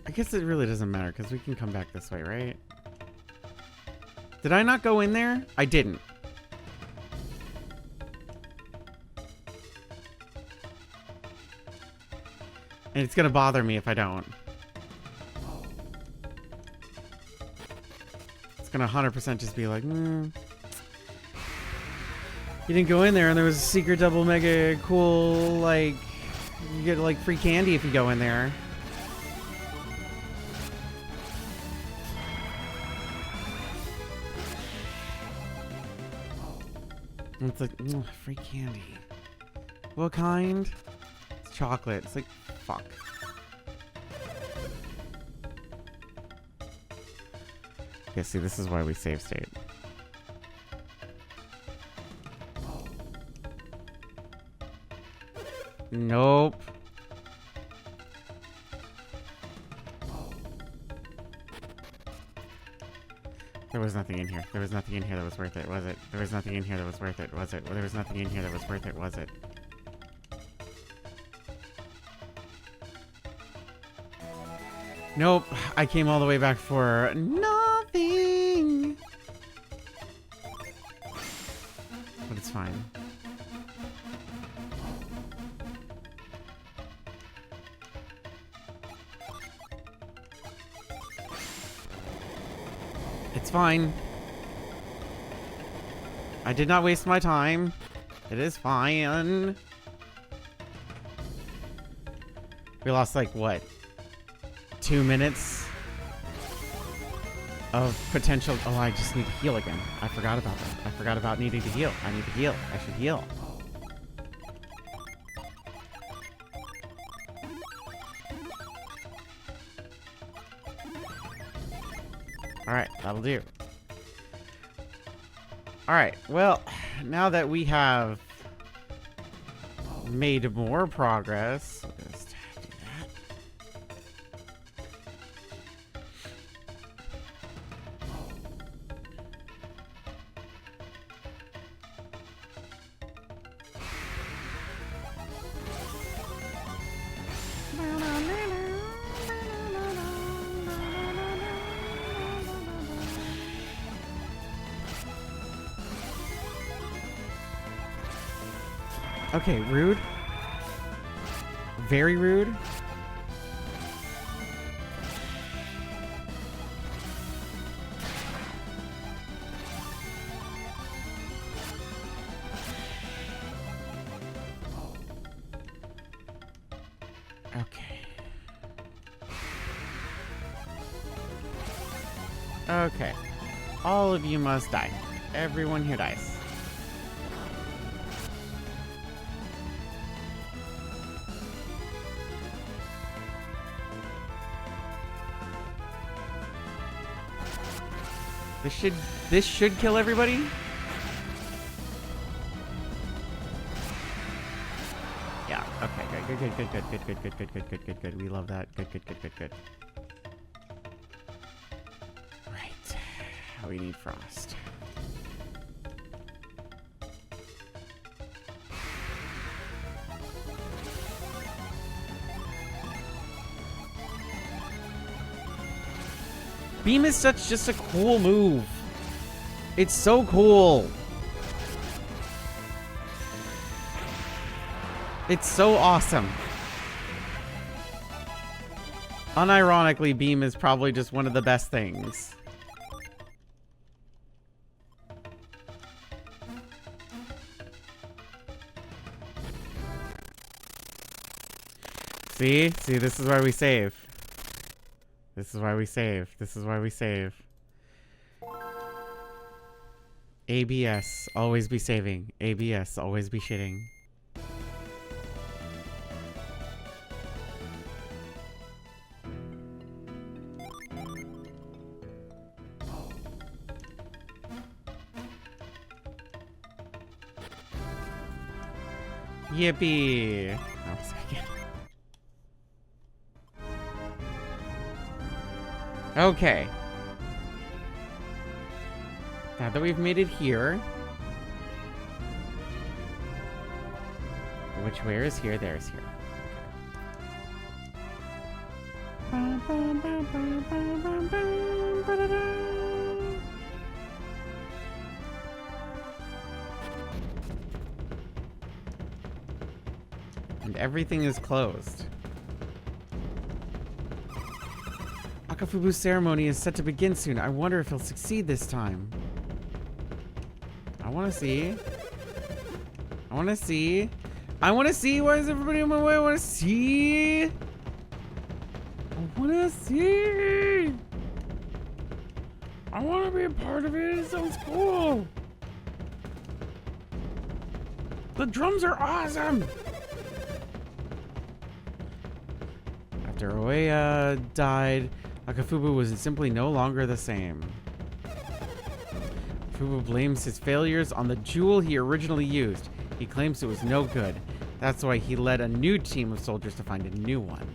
I guess it really doesn't matter because we can come back this way, right? Did I not go in there? I didn't. And it's gonna bother me if I don't. It's gonna 100% just be like, You didn't go in there and there was a secret double mega cool, like, you get like free candy if you go in there. And it's like, free candy. What kind? It's chocolate. It's like, fuck. Yeah, see, this is why we save state. Nope. There was nothing in here. There was nothing in here that was worth it, was it? There was nothing in here that was worth it, was it? There was nothing in here that was worth it, was it? Nope. I came all the way back for nothing. But it's fine. It's fine. I did not waste my time. It is fine. We lost like what? 2 minutes of potential. Oh, I just need to heal again. I forgot about that. I forgot about needing to heal. I need to heal. I should heal. Alright, that'll do. Alright, well, now that we have made more progress, let's do that. Okay, rude. Very rude. Okay. All of you must die. Everyone here dies. This should kill everybody. Yeah, okay, good. We love that. Good. Right. We need frost. Beam is just a cool move. It's so cool. It's so awesome. Unironically, Beam is probably just one of the best things. See, this is why we save. This is why we save. ABS, always be saving. ABS, always be shitting. Yippee! Oh, second. Okay. Now that we've made it here. Which where is here? There is here. And everything is closed. Akafubu's ceremony is set to begin soon. I wonder if he'll succeed this time. I want to see. Why is everybody on my way? I want to see. I want to be a part of it. It sounds cool. The drums are awesome. After Oeya died, Akafubu was simply no longer the same. Akafubu blames his failures on the jewel he originally used. He claims it was no good. That's why he led a new team of soldiers to find a new one.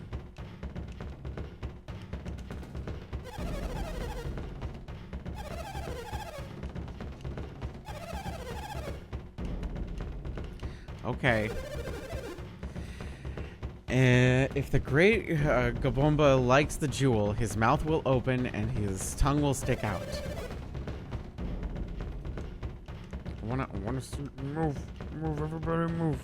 Okay. If the great Gabomba likes the jewel, his mouth will open and his tongue will stick out. I wanna see, move, everybody move.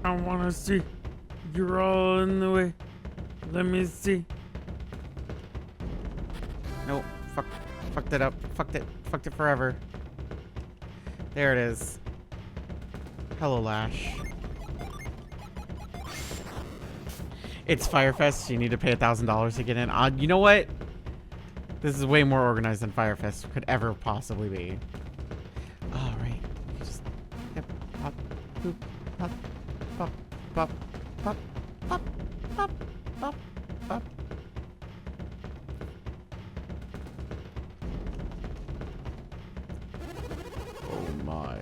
I wanna see. You're all in the way. Let me see. No, fucked it up. Fucked it forever. There it is. Hello, Lash. It's Firefest. You need to pay $1,000 to get in. You know what? This is way more organized than Firefest could ever possibly be. All right. Just yep. Pop, boop, pop, pop, pop, pop, pop, pop, pop, pop. Oh my.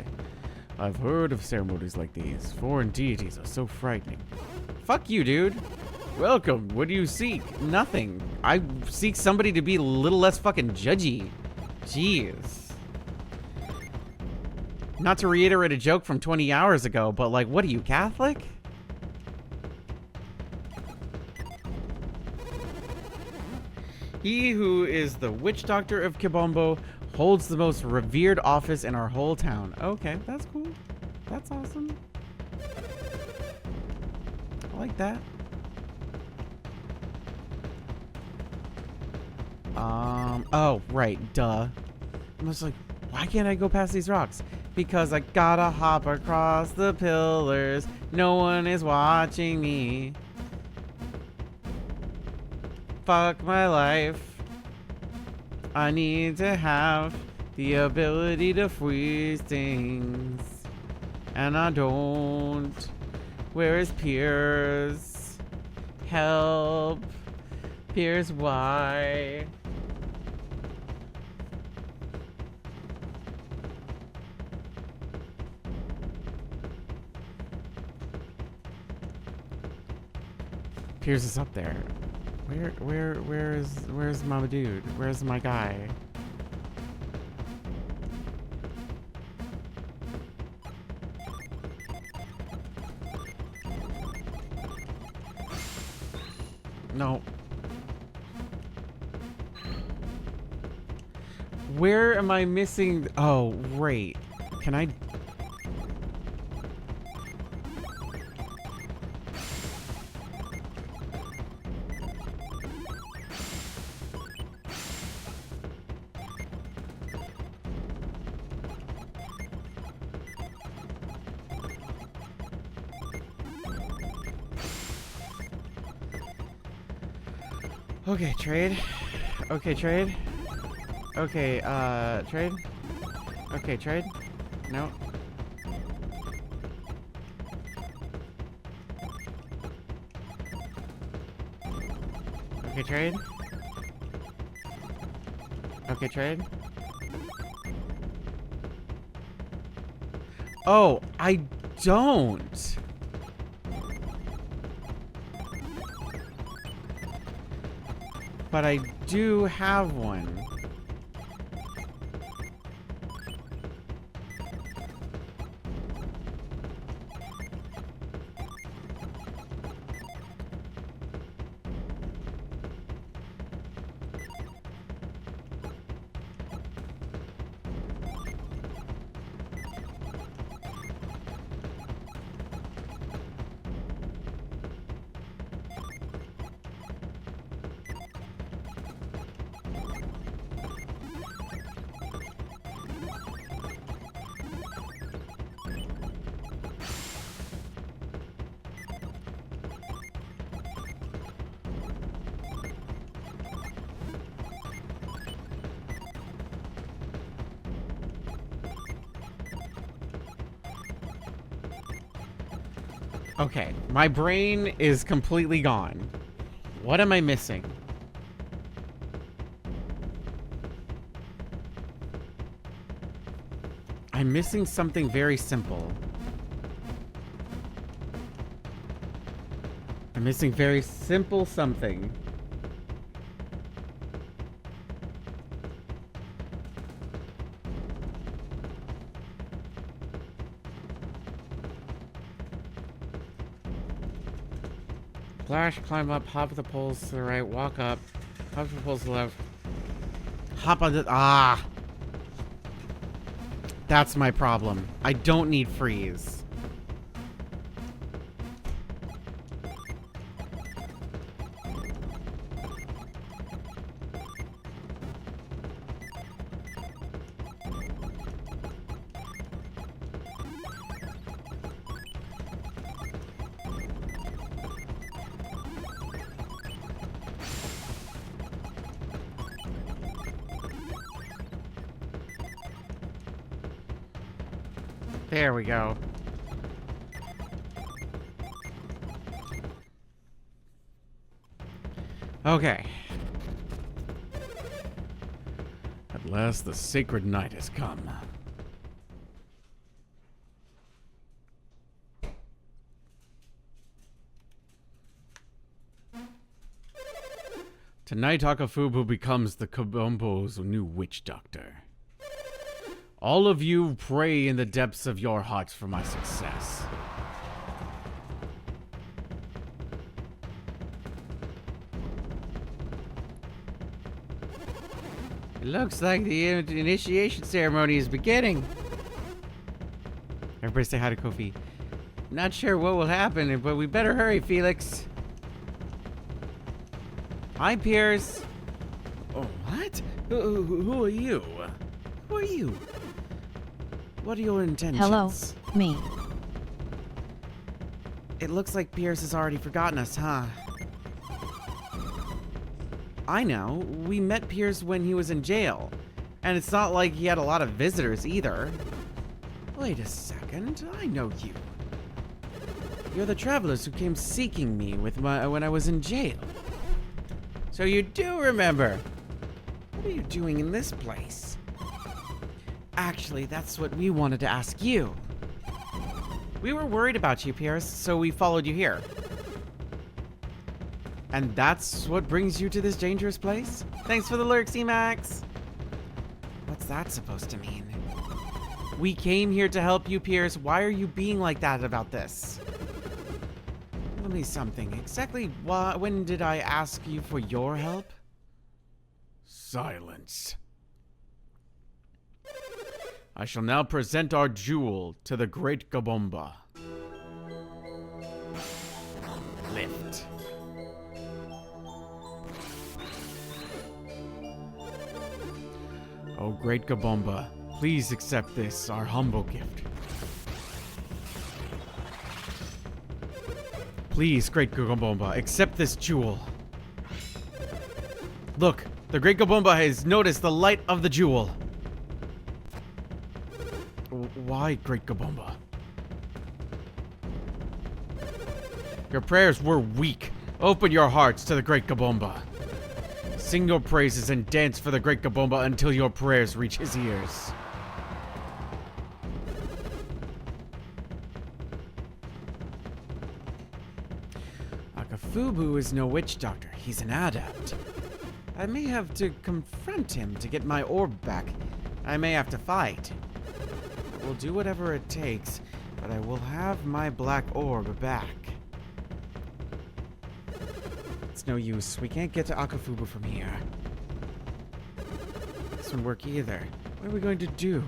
I've heard of ceremonies like these. Foreign deities are so frightening. Fuck you, dude. Welcome. What do you seek? Nothing. I seek somebody to be a little less fucking judgy. Jeez. Not to reiterate a joke from 20 hours ago, but like, what are you, Catholic? He who is the witch doctor of Kibombo holds the most revered office in our whole town. Okay, that's cool. That's awesome. I like that. Oh, right, duh. I was like, why can't I go past these rocks? Because I gotta hop across the pillars. No one is watching me. Fuck my life. I need to have the ability to freeze things. And I don't. Where is Piers? Help. Piers, why? Piers is up there. Where's my dude? Where's my guy? No. Where am I missing? Oh, right. Can I? Okay, trade. Okay, trade. Okay, trade. Okay, trade. No. Okay, trade. Okay, trade. Oh, I don't. But I do have one. Okay, my brain is completely gone. What am I missing? I'm missing something very simple. I'm missing very simple something. Flash, climb up, hop the poles to the right, walk up, hop the poles to the left, hop on the... Ah! That's my problem. I don't need freeze. There we go. Okay. At last, the sacred night has come. Tonight, Akafubu becomes the Kabombo's new witch doctor. All of you pray in the depths of your hearts for my success. It looks like the initiation ceremony is beginning. Everybody say hi to Kofi. Not sure what will happen, but we better hurry, Felix. Hi, Piers. Oh, what? Who are you? Who are you? What are your intentions? Hello, me. It looks like Pierce has already forgotten us, huh? I know. We met Pierce when he was in jail. And it's not like he had a lot of visitors either. Wait a second. I know you. You're the travelers who came seeking me when I was in jail. So you do remember. What are you doing in this place? Actually, that's what we wanted to ask you. We were worried about you, Pierce, so we followed you here. And that's what brings you to this dangerous place? Thanks for the lurks, Emax. What's that supposed to mean? We came here to help you, Pierce. Why are you being like that about this? Tell me something. Exactly when did I ask you for your help? Silence. I shall now present our jewel to the great Kabomba. Lift. Oh, great Kabomba, please accept this, our humble gift. Please, great Kabomba, accept this jewel. Look, the great Kabomba has noticed the light of the jewel. Why, great Kabomba? Your prayers were weak. Open your hearts to the great Kabomba. Sing your praises and dance for the great Kabomba until your prayers reach his ears. Akafubu is no witch doctor. He's an adept. I may have to confront him to get my orb back. I may have to fight. I will do whatever it takes, but I will have my black orb back. It's no use. We can't get to Akafubu from here. This won't work either. What are we going to do?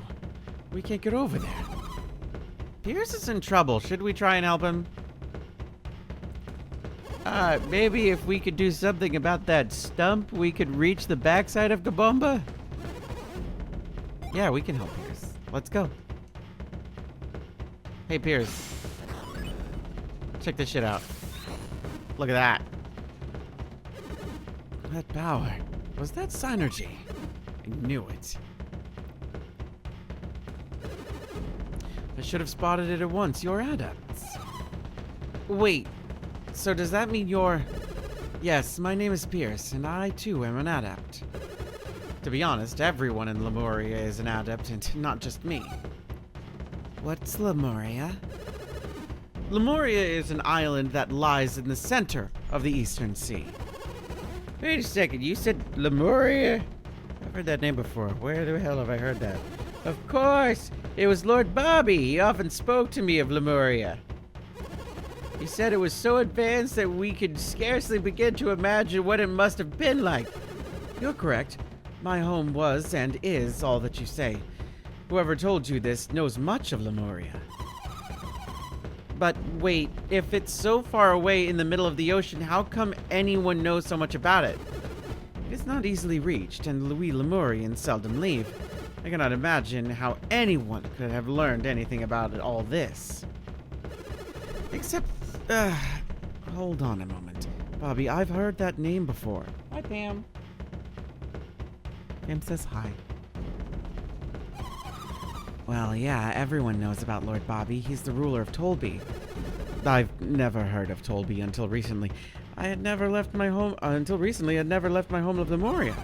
We can't get over there. Pierce is in trouble. Should we try and help him? Maybe if we could do something about that stump, we could reach the backside of Kabomba? Yeah, we can help Pierce. Let's go. Hey, Pierce. Check this shit out. Look at that. That power. Was that synergy? I knew it. I should have spotted it at once. You're adepts. Wait. So does that mean you're... Yes, my name is Pierce, and I too am an adept. To be honest, everyone in Lemuria is an adept, and not just me. What's Lemuria? Lemuria is an island that lies in the center of the Eastern Sea. Wait a second, you said Lemuria? I've heard that name before. Where the hell have I heard that? Of course! It was Lord Bobby. He often spoke to me of Lemuria. He said it was so advanced that we could scarcely begin to imagine what it must have been like. You're correct. My home was and is all that you say. Whoever told you this knows much of Lemuria. But wait, if it's so far away in the middle of the ocean, how come anyone knows so much about it? It is not easily reached, and we Lemurians seldom leave. I cannot imagine how anyone could have learned anything about it, all this. Except, hold on a moment. Bobby, I've heard that name before. Hi, Pam. Pam says hi. Well, yeah, everyone knows about Lord Bobby. He's the ruler of Tolby. I've never heard of Tolby until recently. I had never left my home, until recently, I'd never left my home of Lemuria.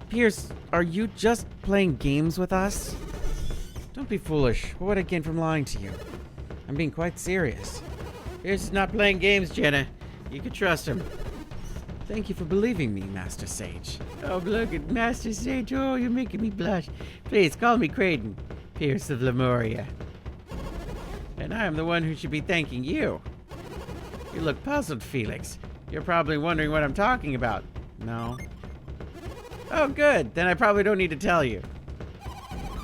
Pierce, are you just playing games with us? Don't be foolish. What would I gain from lying to you? I'm being quite serious. Pierce is not playing games, Jenna. You can trust him. Thank you for believing me, Master Sage. Oh, look at Master Sage. Oh, you're making me blush. Please, call me Kdin, Pierce of Lemuria. And I am the one who should be thanking you. You look puzzled, Felix. You're probably wondering what I'm talking about. No. Oh, good. Then I probably don't need to tell you.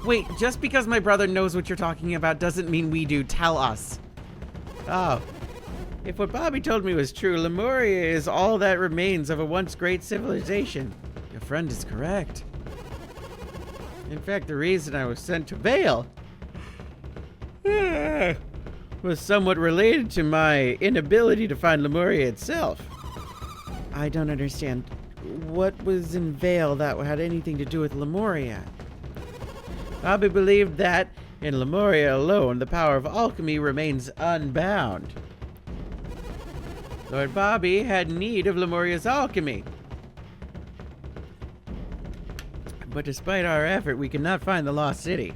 Wait, just because my brother knows what you're talking about doesn't mean we do. Tell us. Oh. If what Bobby told me was true, Lemuria is all that remains of a once great civilization. Your friend is correct. In fact, the reason I was sent to Vale was somewhat related to my inability to find Lemuria itself. I don't understand. What was in Vale that had anything to do with Lemuria? Bobby believed that, in Lemuria alone, the power of alchemy remains unbound. Lord Bobby had need of Lemuria's alchemy. But despite our effort, we could not find the lost city.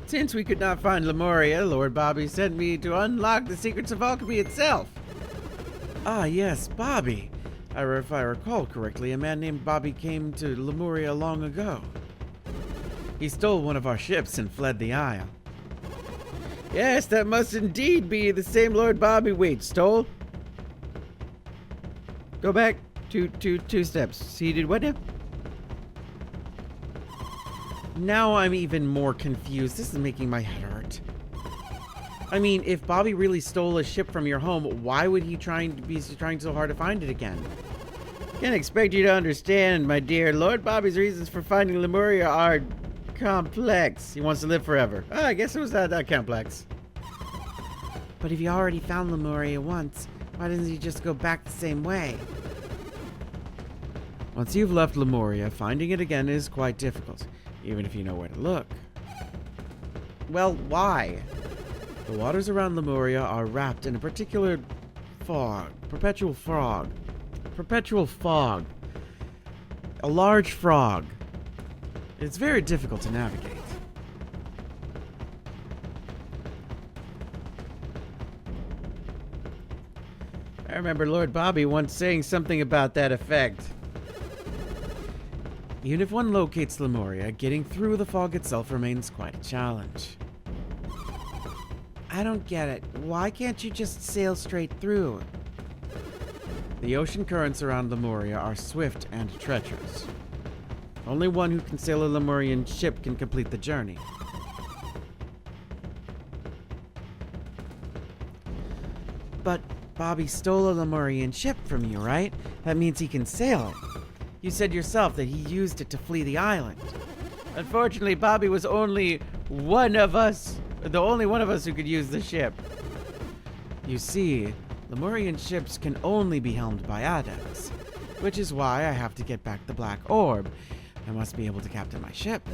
Since we could not find Lemuria, Lord Bobby sent me to unlock the secrets of alchemy itself. Ah, yes, Bobby. If I recall correctly, a man named Bobby came to Lemuria long ago. He stole one of our ships and fled the Isle. Yes, that must indeed be the same Lord Bobby we stole. Go back two steps. He did what now? Now I'm even more confused. This is making my head hurt. I mean, if Bobby really stole a ship from your home, why would he be trying so hard to find it again? Can't expect you to understand, my dear. Lord Bobby's reasons for finding Lemuria are complex. He wants to live forever. Oh, I guess it was that complex. But if he already found Lemuria once, why doesn't he just go back the same way? Once you've left Lemuria, finding it again is quite difficult, even if you know where to look. Well, why? The waters around Lemuria are wrapped in a particular fog, perpetual fog. A large frog. It's very difficult to navigate. I remember Lord Bobby once saying something about that effect. Even if one locates Lemuria, getting through the fog itself remains quite a challenge. I don't get it. Why can't you just sail straight through? The ocean currents around Lemuria are swift and treacherous. Only one who can sail a Lemurian ship can complete the journey. But Bobby stole a Lemurian ship from you, right? That means he can sail it. You said yourself that he used it to flee the island. Unfortunately, Bobby was only one of us, the only one of us who could use the ship. You see, Lemurian ships can only be helmed by adepts, which is why I have to get back the Black Orb. I must be able to captain my ship.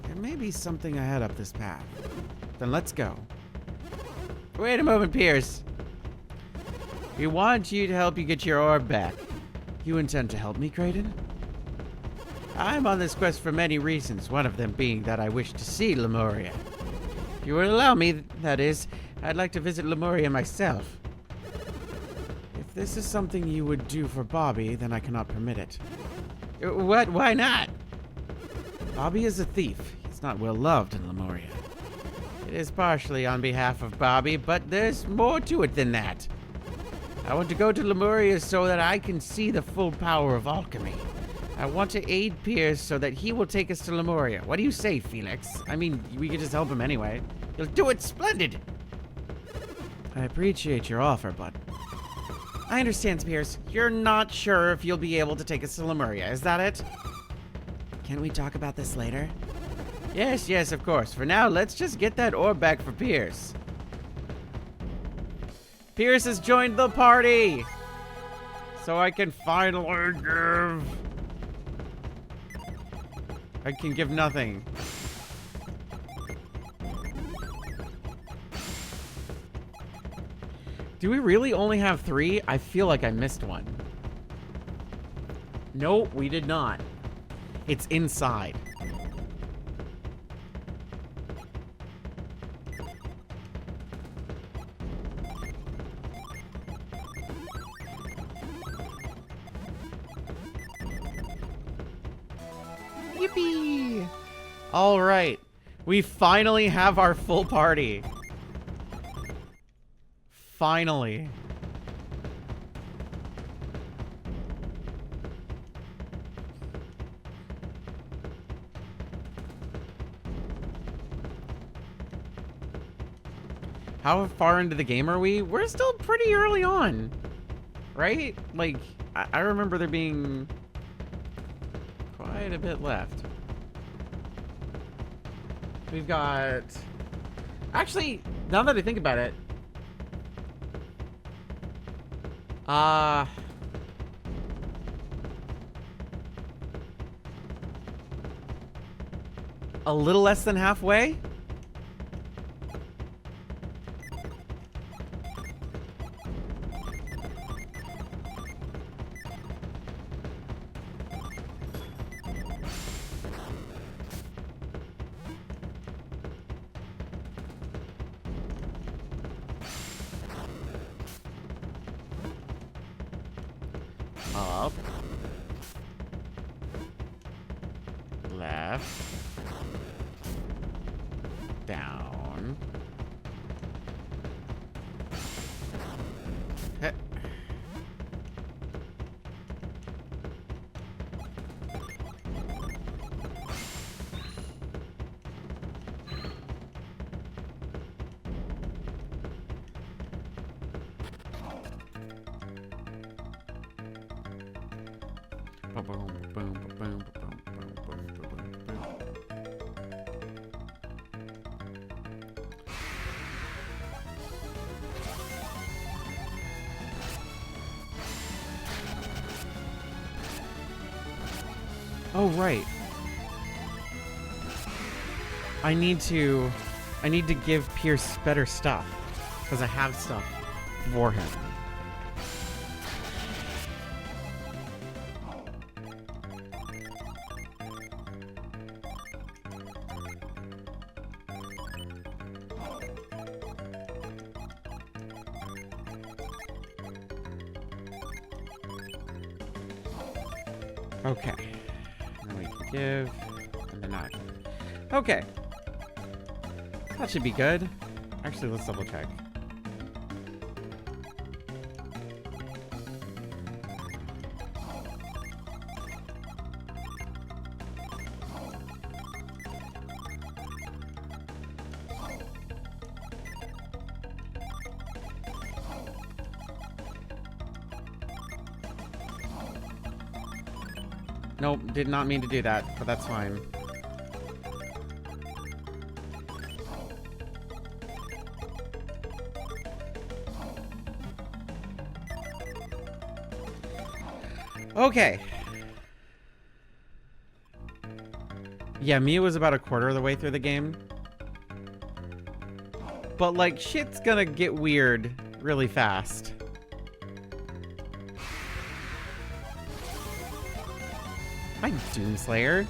There may be something ahead up this path. Then let's go. Wait a moment, Pierce. We want you to help you get your orb back. You intend to help me, Kdin? I'm on this quest for many reasons, one of them being that I wish to see Lemuria. If you would allow me, that is, I'd like to visit Lemuria myself. If this is something you would do for Bobby, then I cannot permit it. What? Why not? Bobby is a thief. He's not well loved in Lemuria. It is partially on behalf of Bobby, but there's more to it than that. I want to go to Lemuria so that I can see the full power of alchemy. I want to aid Pierce so that he will take us to Lemuria. What do you say, Felix? I mean, we could just help him anyway. You'll do it splendid! I appreciate your offer, but I understand, Pierce. You're not sure if you'll be able to take us to Lemuria, is that it? Can we talk about this later? Yes, of course. For now, let's just get that orb back for Pierce. Pierce has joined the party! So I can finally give. I can give nothing. Do we really only have 3? I feel like I missed one. No, we did not. It's inside. Yippee! All right. We finally have our full party. Finally. How far into the game are we? We're still pretty early on, right? Like, I remember there being quite a bit left. We've got Actually, now that I think about it, a little less than halfway? Up. Left. Down. Heh. Oh, right. I need to give Pierce better stuff because I have stuff for him. Okay. Then we can give, and then not. Okay. That should be good. Actually, let's double check. Nope, did not mean to do that, but that's fine. Okay. Yeah, Mia was about a quarter of the way through the game. But, like, shit's gonna get weird really fast. Hi, Doomslayer.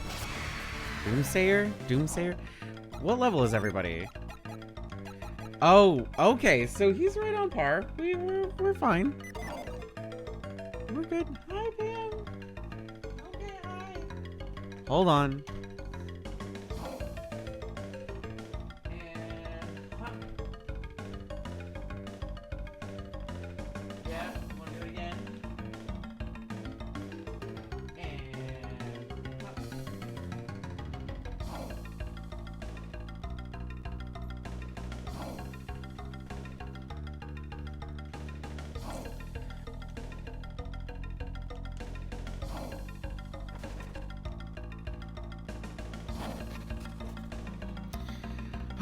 Doomsayer? What level is everybody? Oh, okay, so he's right on par. We're fine. We're good. Hi, Pam. Okay, hi. Hold on. And hop. Yeah, wanna do it again? And hop.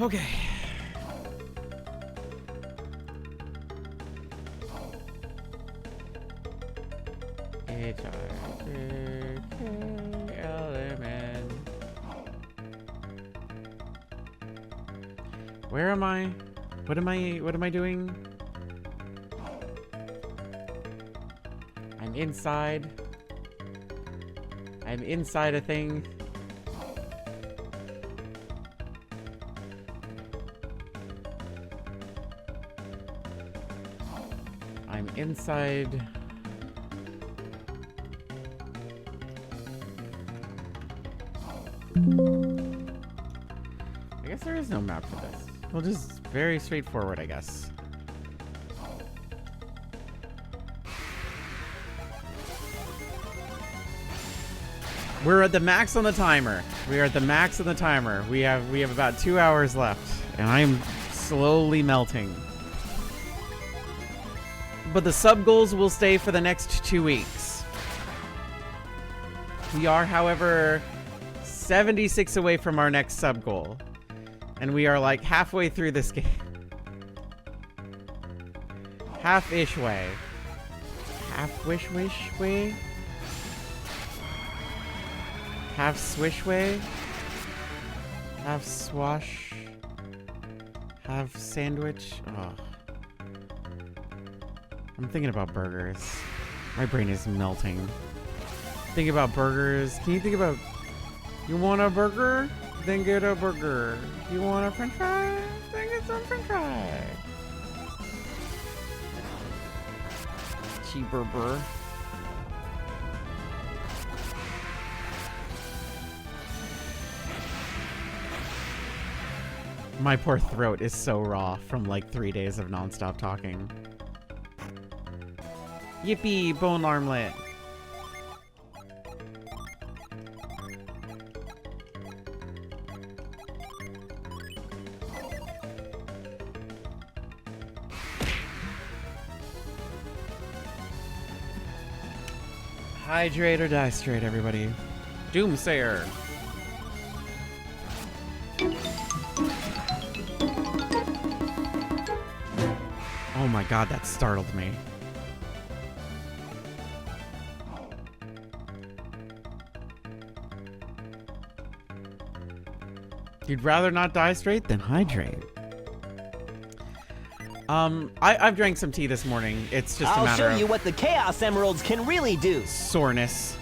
Okay. H-I-J-K-L-M-N. Where am I? What am I doing? I'm inside. I'm inside a thing. I'm inside. I guess there is no map for this. Well, just very straightforward, I guess. We're at the max on the timer. We are at the max on the timer. We have about 2 hours left, and I am slowly melting. But the sub goals will stay for the next 2 weeks. We are, however, 76 away from our next sub goal. And we are like halfway through this game. Half-ish way. Half-wish way? Half-swish way? Half-swash? Half-sandwich? Oh. I'm thinking about burgers. My brain is melting. Think about burgers. Can you think about... You want a burger? Then get a burger. You want a french fry? Then get some french fry. Cheeseburger. My poor throat is so raw from like 3 days of nonstop talking. Yippee, bone armlet. Hydrate or die straight, everybody. Doomsayer. Oh my god, that startled me. You'd rather not die straight than hydrate. I've drank some tea this morning. It's just a matter of... I'll show you what the Chaos Emeralds can really do. Soreness.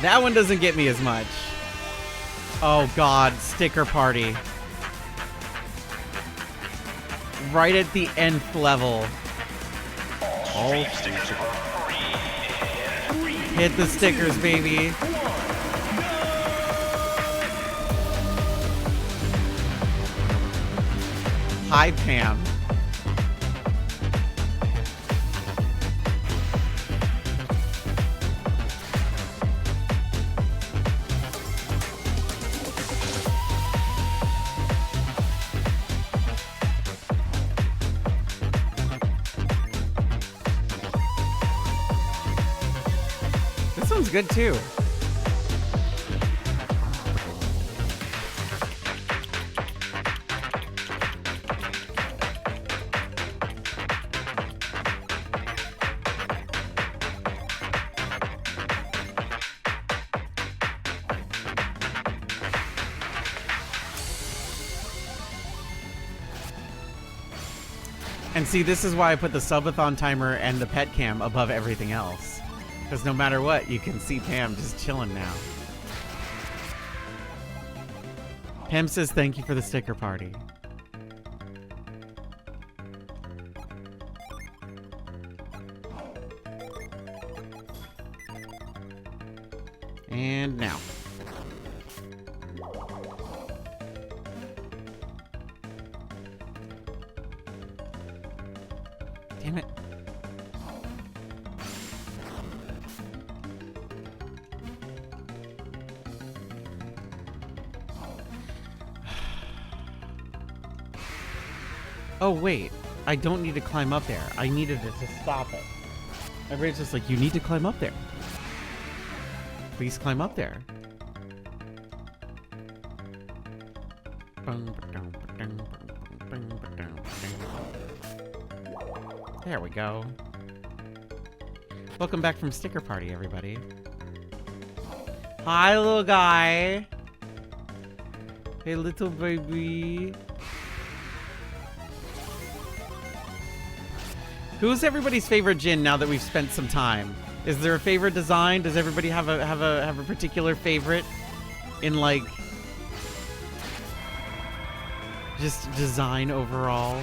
That one doesn't get me as much. Oh god, sticker party. Right at the nth level. Oh. Hit the stickers, baby. Hi, Pam. This one's good too. And see, this is why I put the subathon timer and the pet cam above everything else. Because no matter what, you can see Pam just chilling now. Pam says thank you for the sticker party. And now. Damn it. Oh, wait. I don't need to climb up there. I needed it to stop it. Everybody's just like, you need to climb up there. Please climb up there. There we go. Welcome back from Sticker Party, everybody. Hi, little guy. Hey, little baby. Who's everybody's favorite Jin now that we've spent some time? Is there a favorite design? Does everybody have a particular favorite in like just design overall?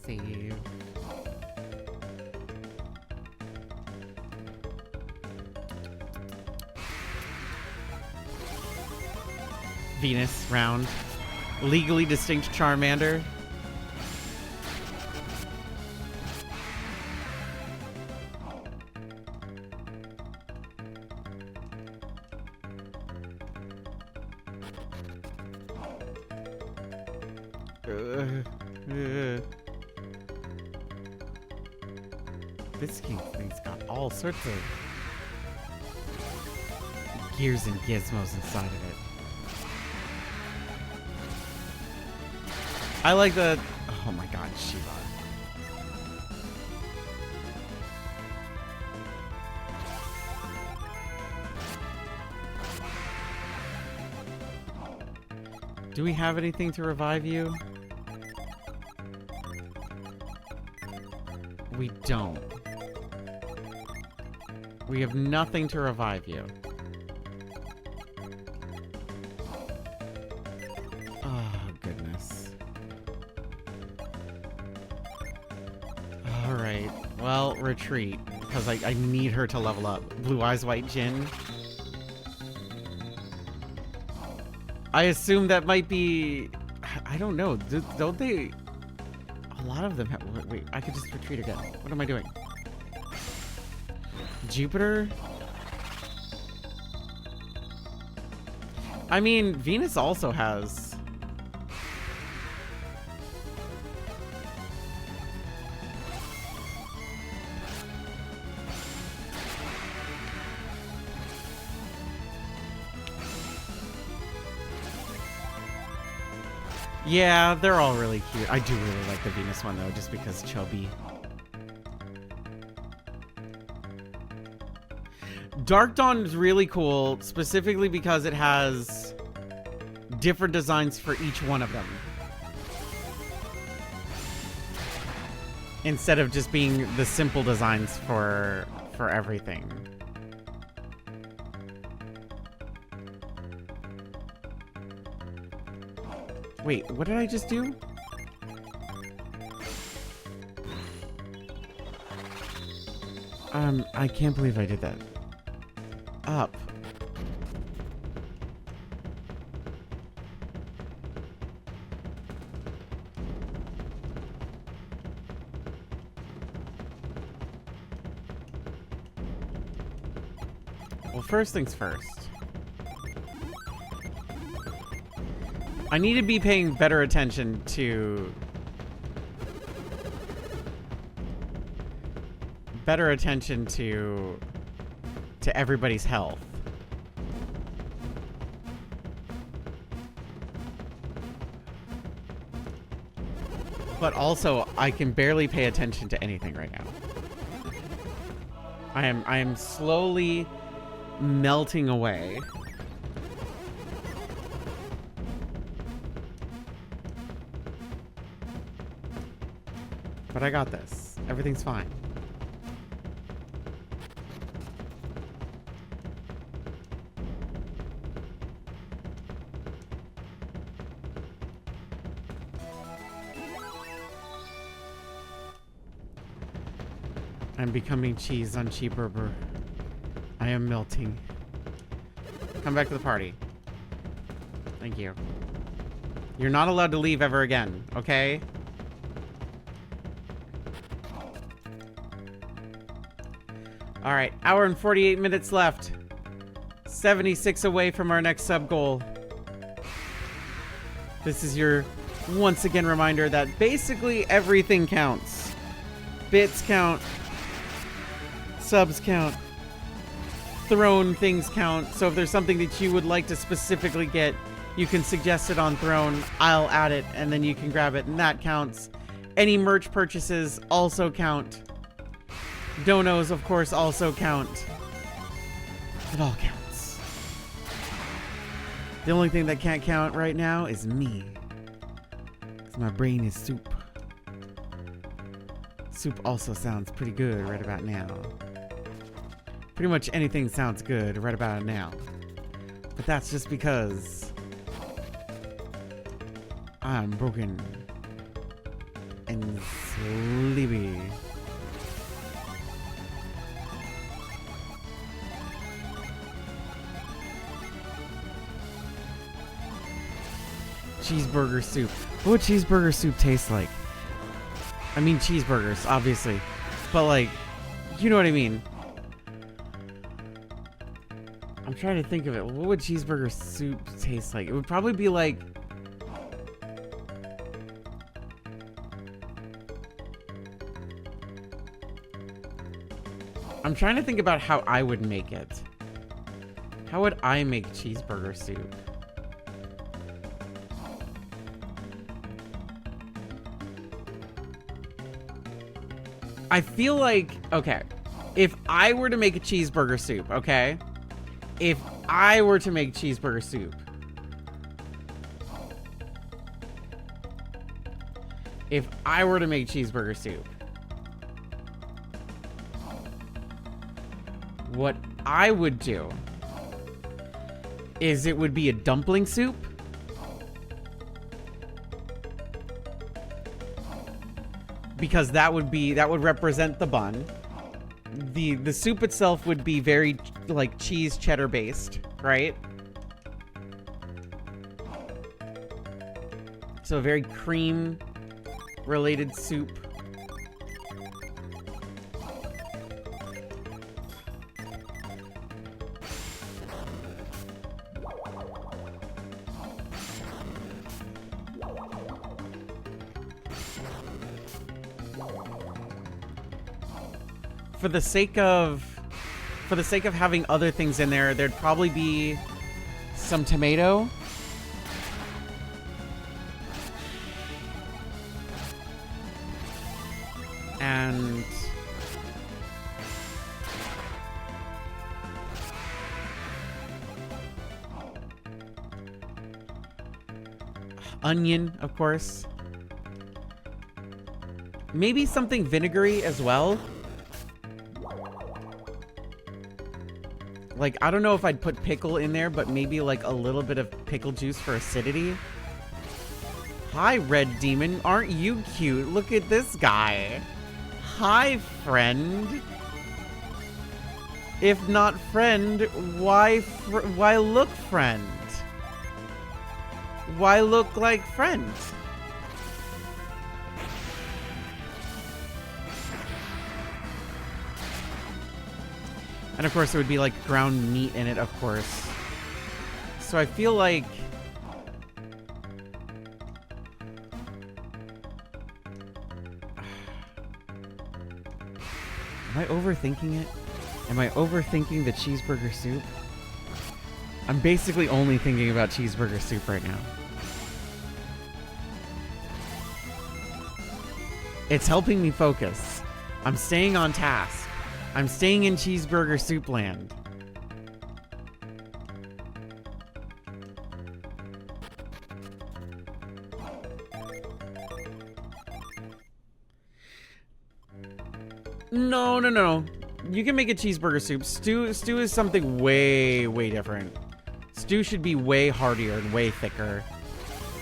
Save. Venus round. Legally distinct Charmander. This thing's got all sorts of gears and gizmos inside of it. I like the... Oh my god, Shiva. Do we have anything to revive you? We don't. We have nothing to revive you. Oh, goodness. Alright. Well, retreat. Because I need her to level up. Blue Eyes White Jin. I assume that might be... I don't know. Don't they... A lot of them have... Wait, I could just retreat again. What am I doing? Jupiter? I mean, Venus also has... Yeah, they're all really cute. I do really like the Venus one, though, just because chubby. Dark Dawn is really cool, specifically because it has different designs for each one of them. Instead of just being the simple designs for everything. Wait, what did I just do? I can't believe I did that. Up. Well, first things first. I need to be paying better attention to... to everybody's health. But also, I can barely pay attention to anything right now. I am slowly melting away. But I got this. Everything's fine. I'm becoming cheese on Cheeseburger. I am melting. Come back to the party. Thank you. You're not allowed to leave ever again, okay? Alright, hour and 48 minutes left. 76 away from our next sub goal. This is your, once again, reminder that basically everything counts. Bits count. Subs count. Throne things count. So if there's something that you would like to specifically get, you can suggest it on Throne. I'll add it, and then you can grab it, and that counts. Any merch purchases also count. Donos, of course, also count. It all counts. The only thing that can't count right now is me. Because my brain is soup. Soup also sounds pretty good right about now. Pretty much anything sounds good right about now. But that's just because I'm broken and sleepy. Cheeseburger soup. What would cheeseburger soup taste like? I mean cheeseburgers, obviously. But like, you know what I mean. I'm trying to think of it. What would cheeseburger soup taste like? It would probably be like... I'm trying to think about how I would make it. How would I make cheeseburger soup? I feel like, okay, if I were to make a cheeseburger soup, okay? If I were to make cheeseburger soup, if I were to make cheeseburger soup, what I would do is it would be a dumpling soup. Because that would represent the bun. The soup itself would be very like cheese cheddar based, right? So a very cream related soup. For the sake of having other things in there, there'd probably be some tomato. And onion, of course. Maybe something vinegary as well. Like, I don't know if I'd put pickle in there, but maybe like a little bit of pickle juice for acidity. Hi, Red Demon. Aren't you cute? Look at this guy. Hi, friend. If not friend, why look friend? Why look like friend? And of course, it would be like ground meat in it, of course. So I feel like... Am I overthinking it? Am I overthinking the cheeseburger soup? I'm basically only thinking about cheeseburger soup right now. It's helping me focus. I'm staying on task. I'm staying in cheeseburger soup land. No. You can make a cheeseburger soup. Stew is something way, way different. Stew should be way heartier and way thicker.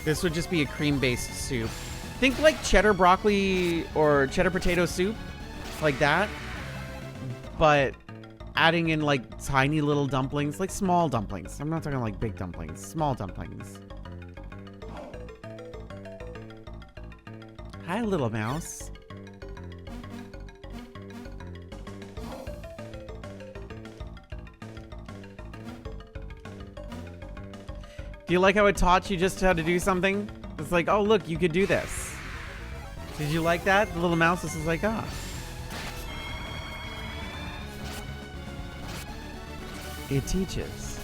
This would just be a cream-based soup. Think like cheddar broccoli or cheddar potato soup. Like that. But adding in like tiny little dumplings, like small dumplings. I'm not talking like big dumplings, small dumplings. Hi, little mouse. Do you like how it taught you just how to do something? It's like, oh look, you could do this. Did you like that? The little mouse is like, ah. It teaches.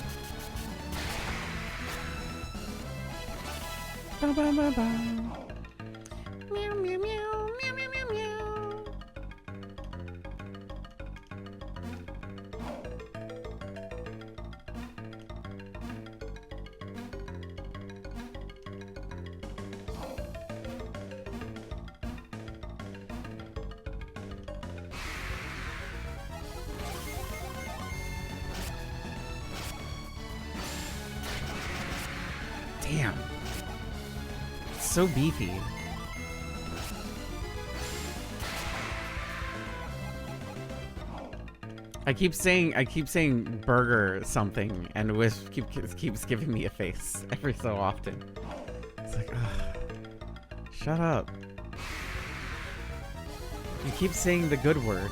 Ba ba ba ba. Meow meow meow meow meow meow meow. Damn. It's so beefy. I keep saying burger something, and Wish keeps giving me a face every so often. It's like, ugh. Shut up. You keep saying the good word.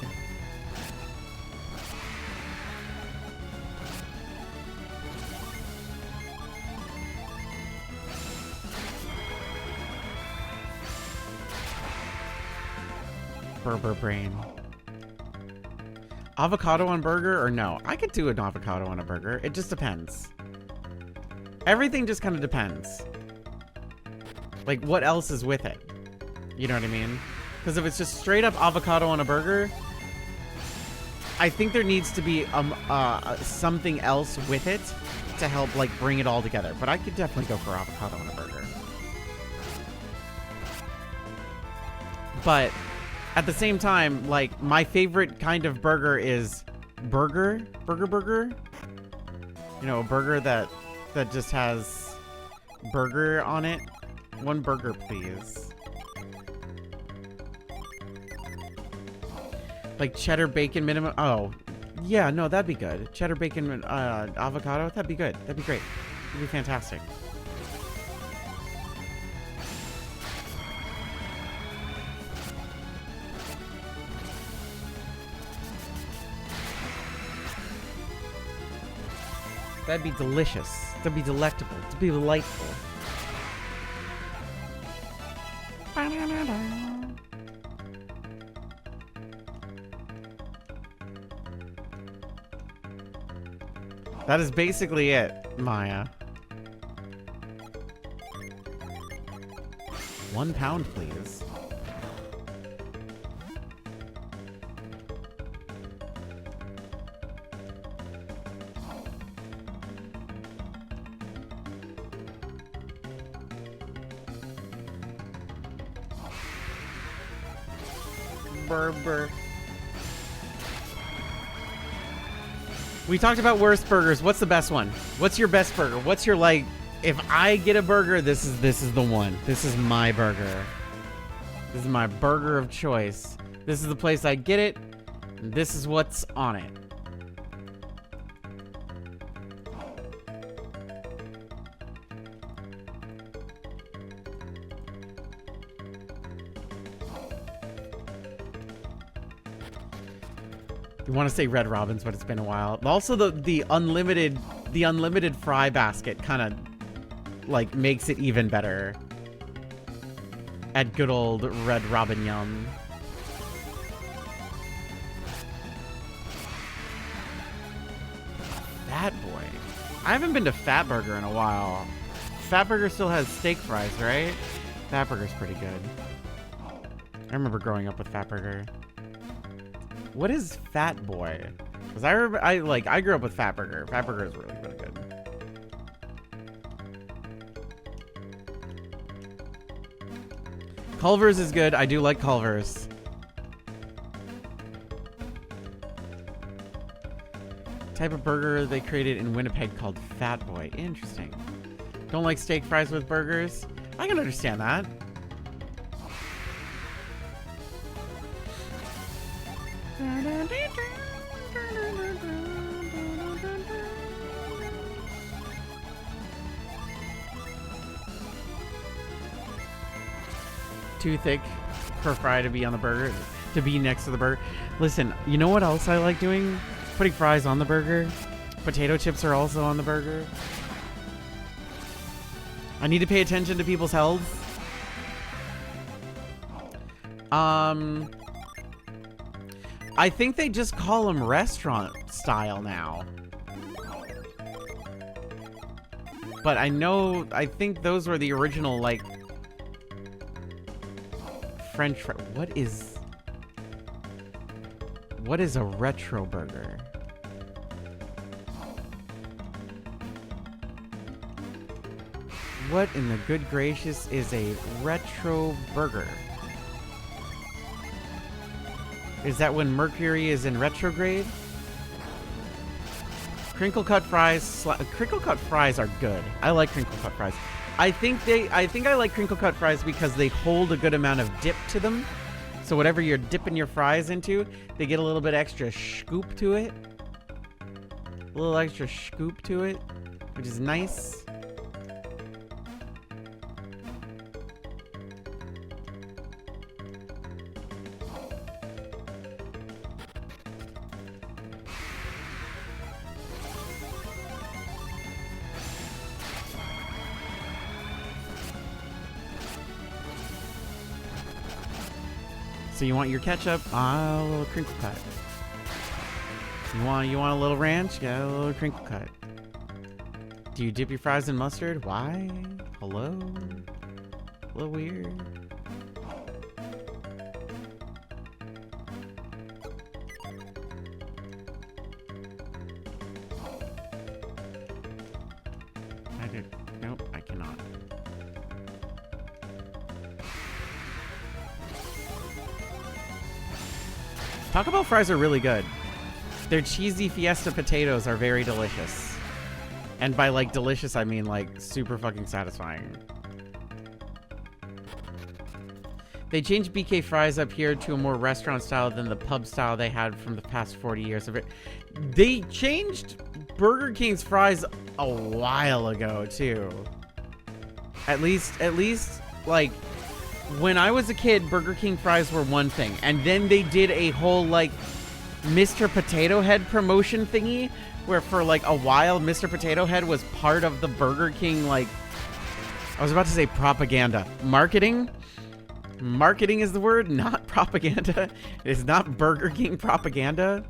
Berber brain. Avocado on burger or no? I could do an avocado on a burger. It just depends. Everything just kind of depends. Like, what else is with it? You know what I mean? Because if it's just straight up avocado on a burger, I think there needs to be something else with it to help, like, bring it all together. But I could definitely go for avocado on a burger. But at the same time, like, my favorite kind of burger is burger. You know, a burger that just has burger on it. One burger, please. Like cheddar bacon minimum. Oh, yeah, no, that'd be good. Cheddar bacon avocado, that'd be good. That'd be great. That'd be fantastic. That'd be delicious. That'd be delectable. That'd be delightful. That is basically it, Maya. 1 pound, please. Burger. We talked about worst burgers. What's the best one? What's your best burger? What's your, like, if I get a burger, this is the one. This is my burger. This is my burger of choice. This is the place I get it. And this is what's on it. You want to say Red Robin's, but it's been a while. Also, the unlimited fry basket kind of like makes it even better. At good old Red Robin Yum. Fat Boy. I haven't been to Fat Burger in a while. Fat Burger still has steak fries, right? Fat Burger's pretty good. I remember growing up with Fat Burger. What is Fat Boy? Because I grew up with Fat Burger. Fat Burger is really, really good. Culver's is good. I do like Culver's. Type of burger they created in Winnipeg called Fat Boy. Interesting. Don't like steak fries with burgers? I can understand that. Too thick for fry to be on the burger, to be next to the burger. Listen, you know what else I like doing? Putting fries on the burger. Potato chips are also on the burger. I need to pay attention to people's health. I think they just call them restaurant style now. But I think those were the original, like, French fry. What is a retro burger? What in the good gracious is a retro burger? Is that when Mercury is in retrograde? Crinkle cut fries. Crinkle cut fries are good. I like crinkle cut fries. I think I like crinkle cut fries because they hold a good amount of dip to them. So whatever you're dipping your fries into, they get a little bit extra scoop to it. A little extra scoop to it, which is nice. So you want your ketchup? A little crinkle cut. You want a little ranch? Got a little crinkle cut. Do you dip your fries in mustard? Why? Hello? A little weird. Nope, I cannot. Taco Bell fries are really good. Their cheesy Fiesta potatoes are very delicious. And by like delicious, I mean like super fucking satisfying. They changed BK fries up here to a more restaurant style than the pub style they had from the past 40 years of it. They changed Burger King's fries a while ago too. At least like when I was a kid, Burger King fries were one thing, and then they did a whole like Mr. Potato Head promotion thingy where for like a while Mr. Potato Head was part of the Burger King, like, I was about to say propaganda. Marketing is the word, not propaganda. It is not Burger King propaganda.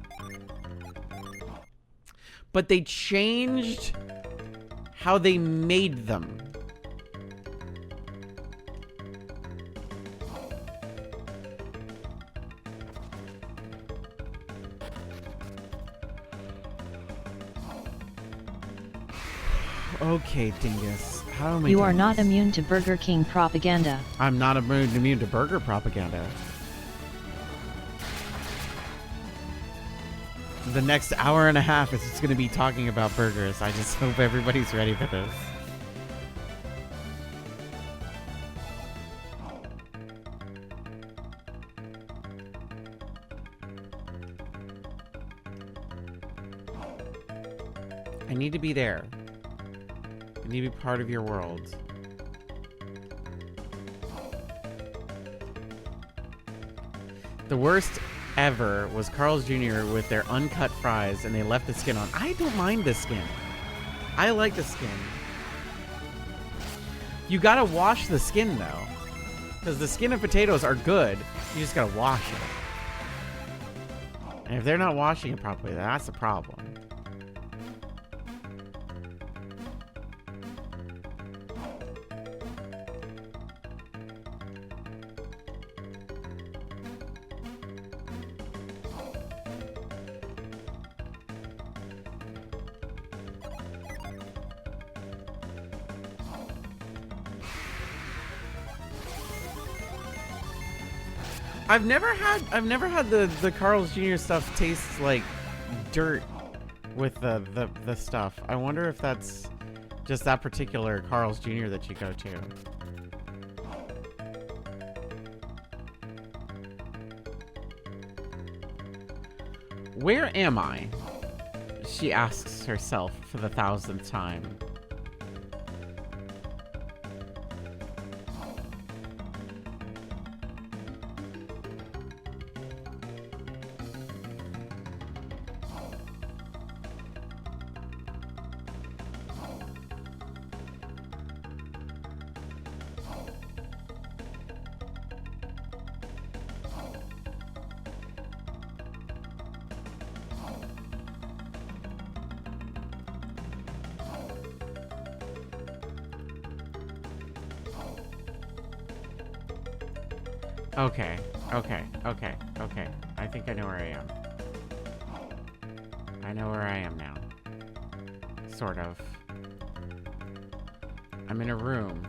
But they changed how they made them. Okay, dingus. How am I You doing are not this? immune to Burger King propaganda. I'm not immune to burger propaganda. The next hour and a half is just going to be talking about burgers. I just hope everybody's ready for this. I need to be there. I need to be part of your world. The worst ever was Carl's Jr. with their uncut fries and they left the skin on. I don't mind the skin. I like the skin. You gotta wash the skin though. Because the skin of potatoes are good. You just gotta wash it. And if they're not washing it properly, that's the problem. I've never had the Carl's Jr. stuff taste like dirt with the stuff. I wonder if that's just that particular Carl's Jr. that you go to. Where am I? She asks herself for the 1000th time. Okay. I think I know where I am. I know where I am now. Sort of. I'm in a room.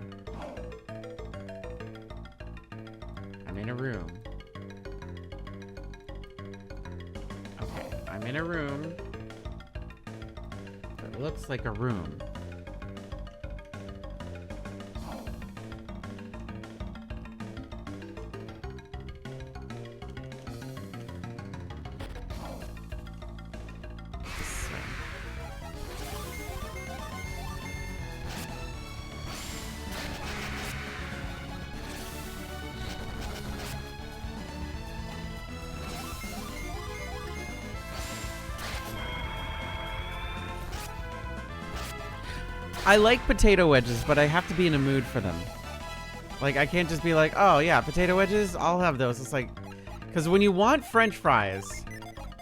I'm in a room. Okay, I'm in a room that looks like a room. I like potato wedges, but I have to be in a mood for them. Like, I can't just be like, oh yeah, potato wedges, I'll have those. It's like, because when you want French fries,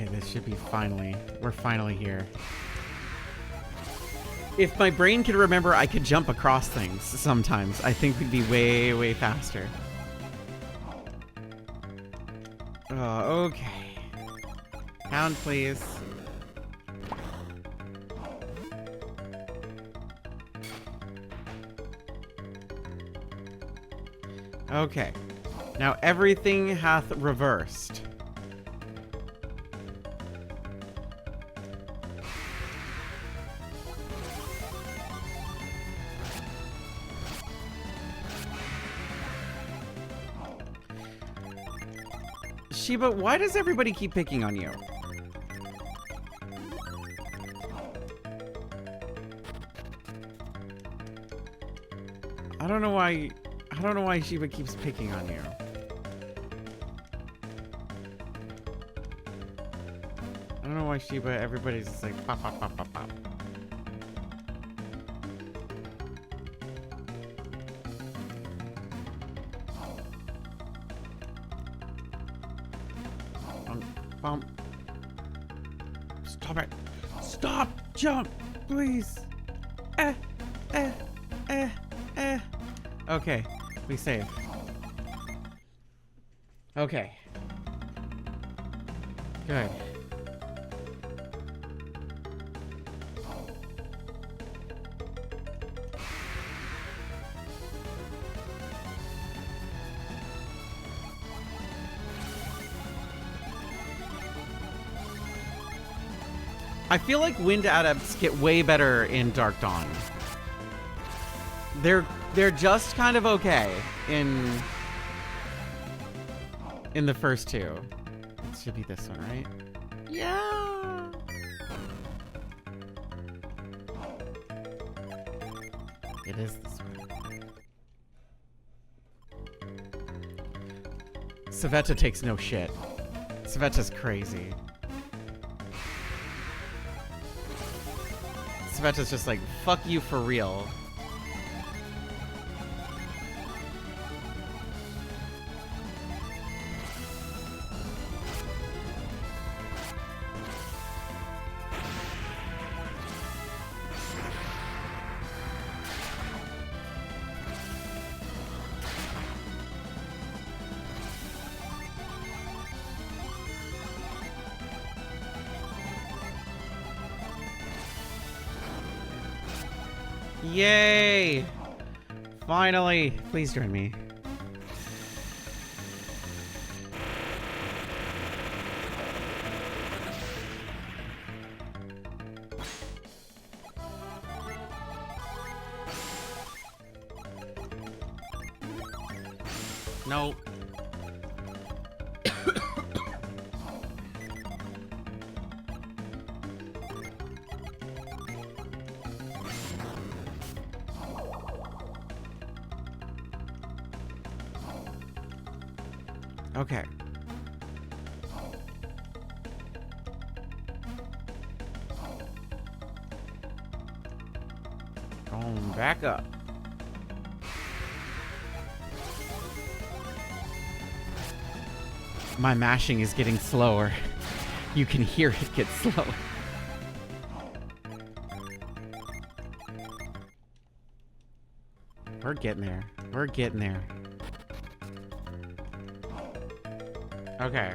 Okay, this should be finally. We're finally here. If my brain could remember I could jump across things sometimes, I think we'd be way, way faster. Okay. Pound, please. Okay. Now everything hath reversed. Shiba, why does everybody keep picking on you? I don't know why Shiba keeps picking on you. I don't know why Shiba, everybody's just like pop, pop, pop, pop, pop. Bump. Stop it. Stop! Jump! Please! Okay. We save. Okay. Good. I feel like wind adepts get way better in Dark Dawn. They're just kind of okay in the first two. It should be this one, right? Yeah. It is this one. Savetta takes no shit. Savetta's crazy. Savetta's just like, fuck you for real. Yay! Finally! Please join me. No. Okay. Going back up. My mashing is getting slower. You can hear it get slower. We're getting there. We're getting there. Okay.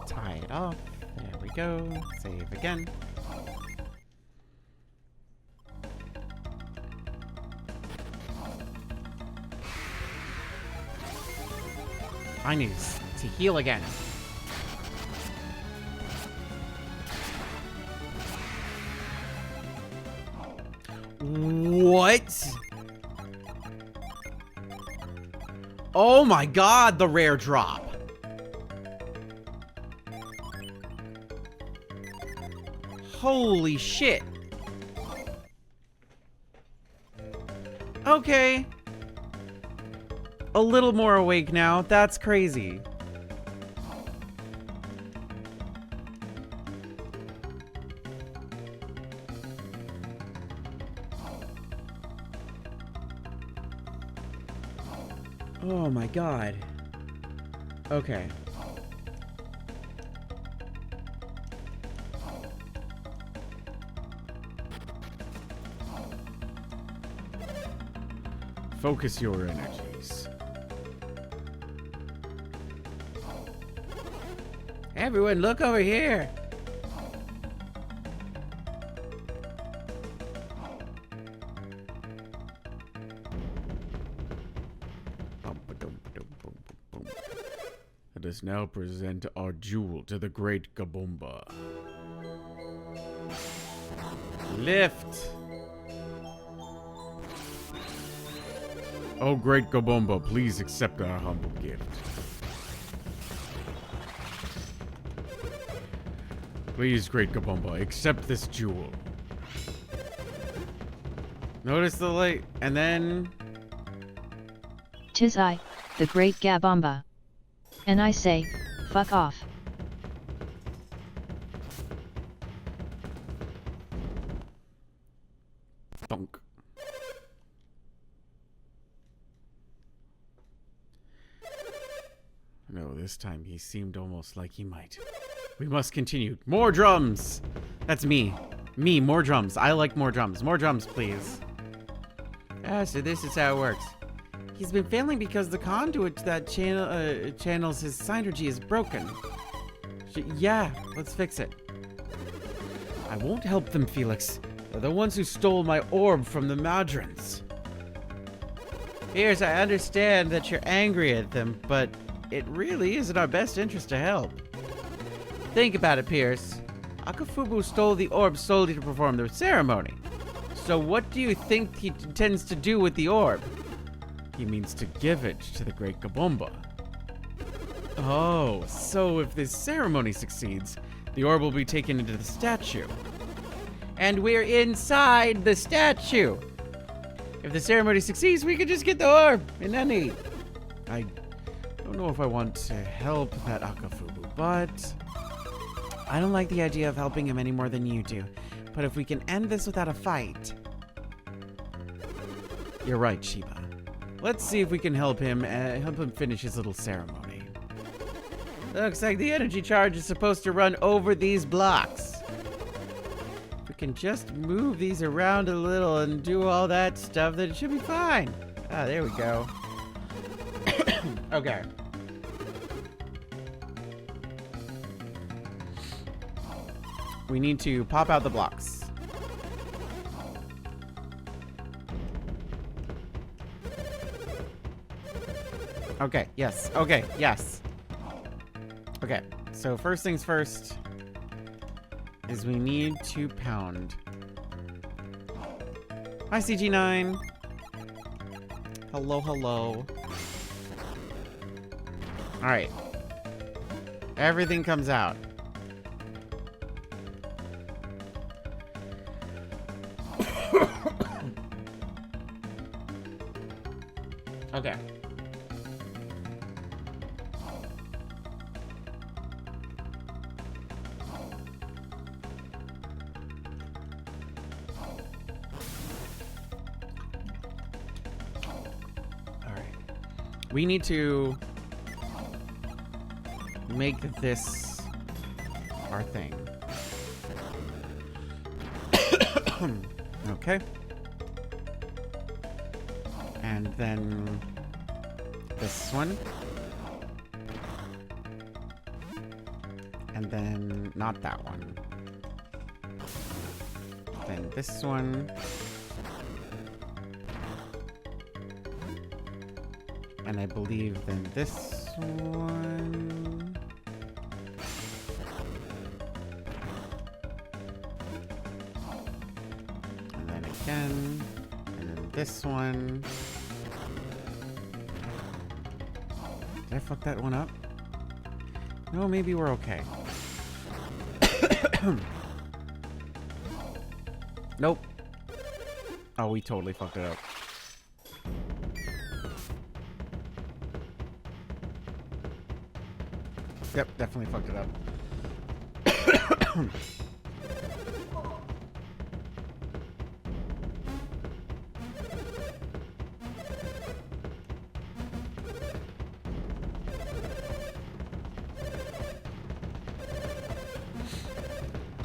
Tie it off. There we go. Save again. I need to heal again. What? Oh my god, the rare drop. Holy shit. Okay. A little more awake now. That's crazy. Oh my god. Okay. Focus your energies. Everyone, look over here. Let us now present our jewel to the great Kabomba. Lift. Oh, great Kabomba, please accept our humble gift. Please, great Kabomba, accept this jewel. Notice the light, and then... "'Tis I, the great Gabomba. And I say, fuck off." Bonk. No, this time he seemed almost like he might. We must continue. More drums! That's me. Me, more drums. I like more drums. More drums, please. So this is how it works. He's been failing because the conduit that channels his synergy is broken. Yeah, let's fix it. I won't help them, Felix. They're the ones who stole my orb from the Madrons. Pierce, I understand that you're angry at them, but it really is in our best interest to help. Think about it, Pierce. Akafubu stole the orb solely to perform the ceremony. So what do you think he intends to do with the orb? He means to give it to the great Kabomba. Oh, so if this ceremony succeeds, the orb will be taken into the statue. And we're inside the statue. If the ceremony succeeds, we could just get the orb. Isn't that neat? I don't know if I want to help that Akafubu, but I don't like the idea of helping him any more than you do. But if we can end this without a fight... You're right, Shiba. Let's see if we can help him finish his little ceremony. Looks like the energy charge is supposed to run over these blocks. If we can just move these around a little and do all that stuff, then it should be fine. Ah, there we go. Okay. We need to pop out the blocks. Okay, yes. Okay, yes. Okay, so first things first is we need to pound. Hi, CG9. Hello, hello. Alright. Everything comes out. Okay. We need to make this our thing. Okay. And then this one. And then not that one. Then this one. And I believe then this one. And then again. And then this one. Did I fuck that one up? No, maybe we're okay. Nope. Oh, we totally fucked it up. Yep, definitely fucked it up.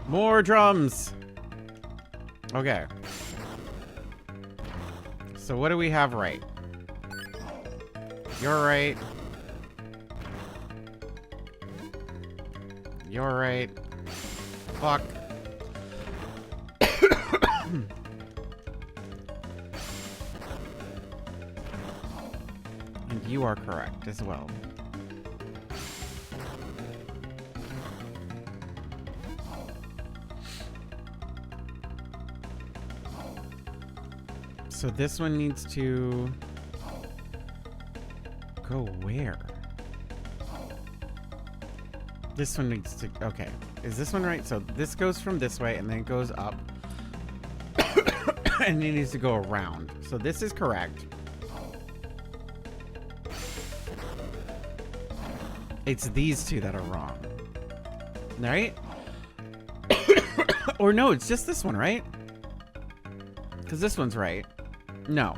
More drums. Okay. So what do we have right? You're right. You're right. Fuck. And you are correct as well. So this one needs to go where? This one needs to, okay. Is this one right? So this goes from this way and then it goes up. And it needs to go around. So this is correct. It's these two that are wrong. Right? Or no, it's just this one, right? Because this one's right. No.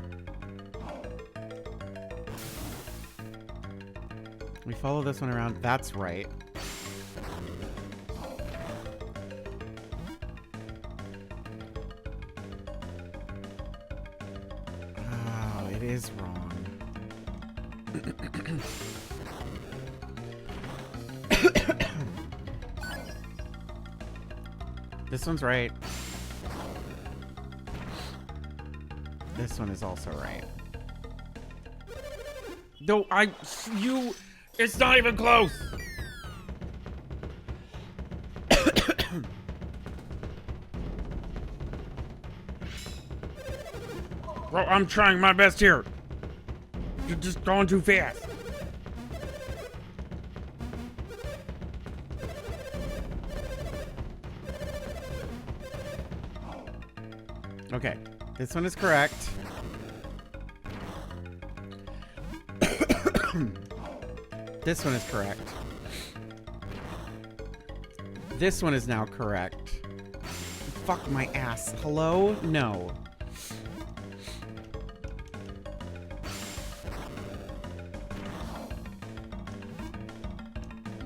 We follow this one around. That's right. Oh, it is wrong. This one's right. This one is also right. No, it's not even close. Bro, I'm trying my best here. You're just going too fast. Okay, this one is correct. This one is correct. This one is now correct. Fuck my ass. Hello? No.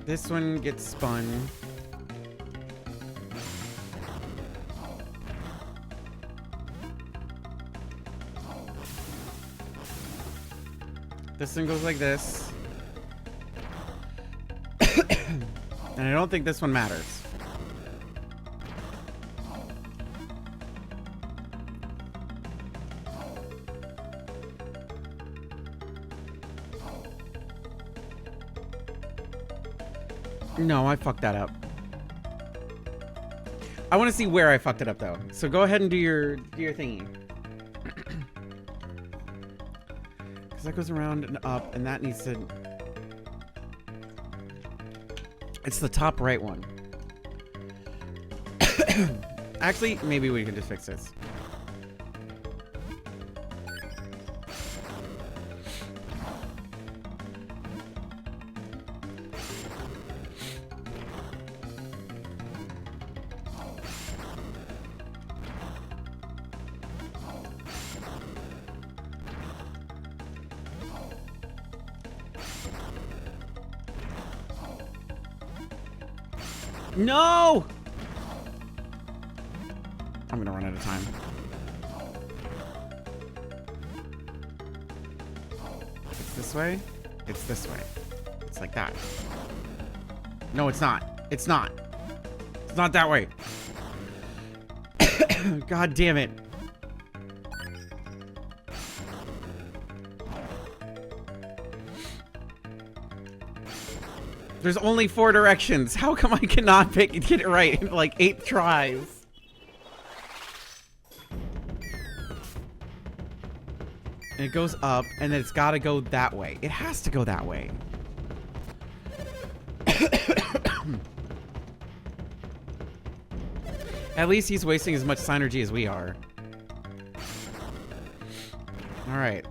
This one gets spun. This one goes like this. And I don't think this one matters. No, I fucked that up. I want to see where I fucked it up though. So go ahead and do your thingy. Because that goes around and up, and that needs to... It's the top right one. Actually, maybe we can just fix this. No! I'm gonna run out of time. It's this way. It's this way. It's like that. No, it's not. It's not. It's not that way. God damn it. There's only 4 directions. How come I cannot get it right in like 8 tries? And it goes up, and then it's gotta go that way. It has to go that way. At least he's wasting as much synergy as we are. All right.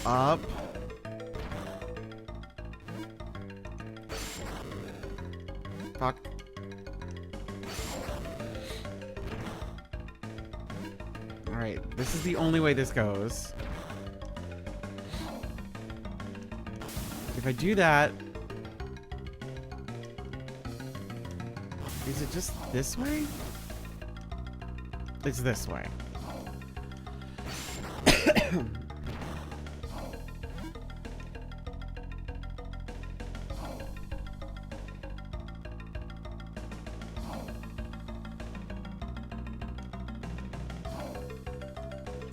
Up. Fuck. All right. This is the only way this goes. If I do that, is it just this way? It's this way.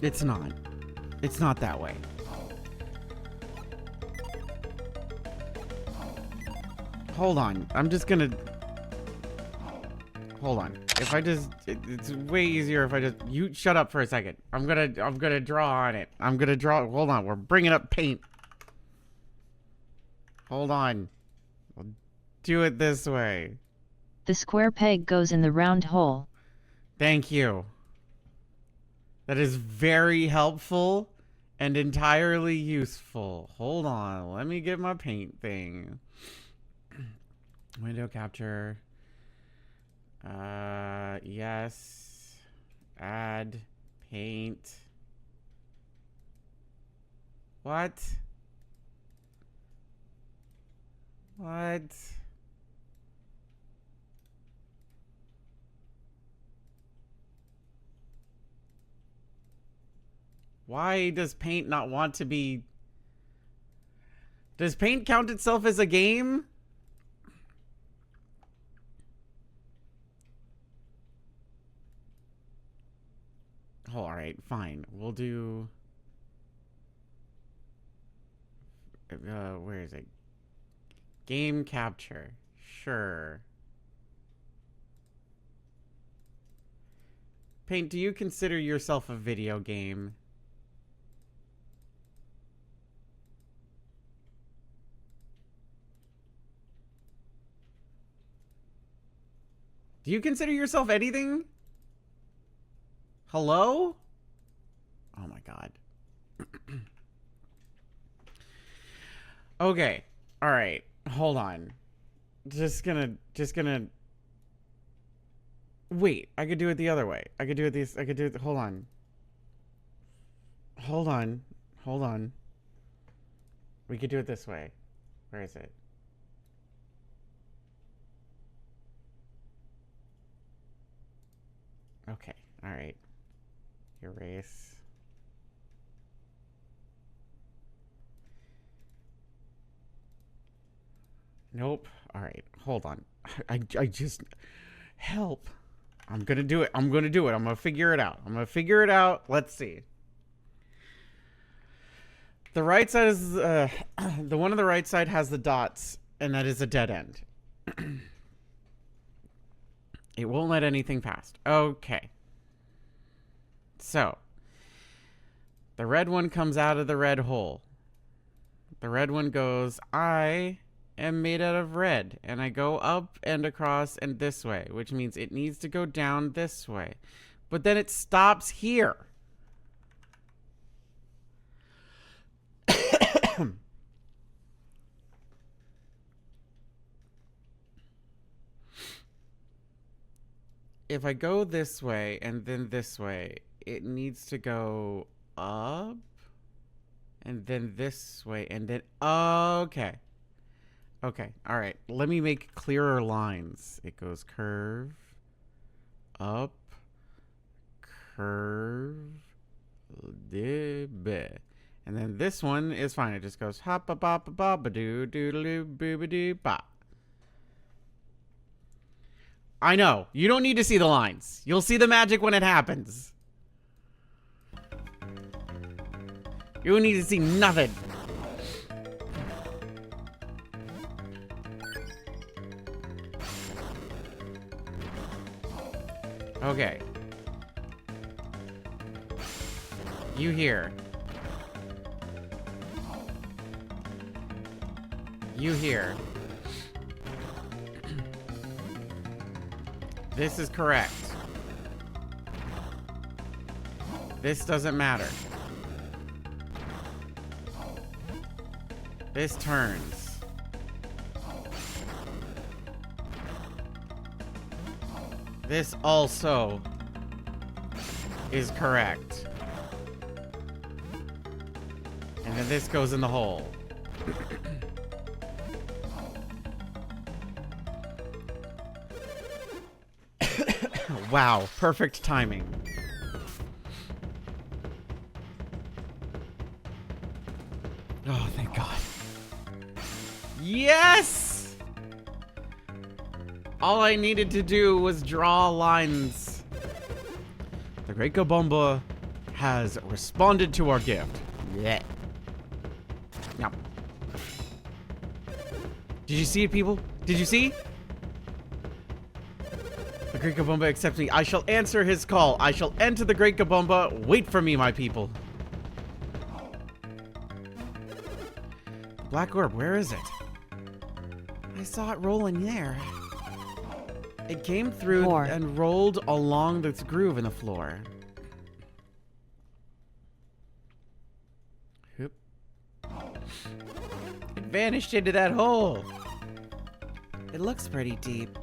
It's not. It's not that way. Hold on. I'm just gonna... Hold on. If I just... it's way easier if I just... You shut up for a second. I'm gonna draw on it. I'm gonna draw... Hold on. We're bringing up paint. Hold on. We'll do it this way. The square peg goes in the round hole. Thank you. That is very helpful and entirely useful. Hold on. Let me get my paint thing. Window capture. Yes. Add paint. What? What? Why does paint not want to be... Does paint count itself as a game? Oh, all right, fine. We'll do... where is it? Game capture. Sure. Paint, do you consider yourself a video game? Do you consider yourself anything? Hello? Oh my god. Okay. All right. Hold on. Just gonna wait. I could do it the other way. I could do it this. I could do it. Hold on. Hold on. Hold on. We could do it this way. Where is it? Okay. All right. Erase. Nope. All right. Hold on. I just... Help. I'm going to do it. I'm going to do it. I'm going to figure it out. I'm going to figure it out. Let's see. The right side is... the one on the right side has the dots, and that is a dead end. It won't let anything past. Okay. So. The red one comes out of the red hole. The red one goes, I am made out of red. And I go up and across and this way, which means it needs to go down this way. But then it stops here. If I go this way and then this way, it needs to go up and then this way and then... Okay. Okay. All right. Let me make clearer lines. It goes curve, up, curve, and then this one is fine. It just goes hop a bop a bop a doo doodle boo doo bop. I know. You don't need to see the lines. You'll see the magic when it happens. You don't need to see nothing. Okay. You here. You here. This is correct. This doesn't matter. This turns. This also is correct. And then this goes in the hole. Wow, perfect timing. Oh, thank God. Yes! All I needed to do was draw lines. The Great Kabomba has responded to our gift. Yeah. Yep. Did you see it, people? Did you see? The Great Kabomba accepts me. I shall answer his call. I shall enter the Great Kabomba. Wait for me, my people. Black orb, where is it? I saw it rolling there. It came through Four. and rolled along this groove in the floor. Oop. It vanished into that hole. It looks pretty deep.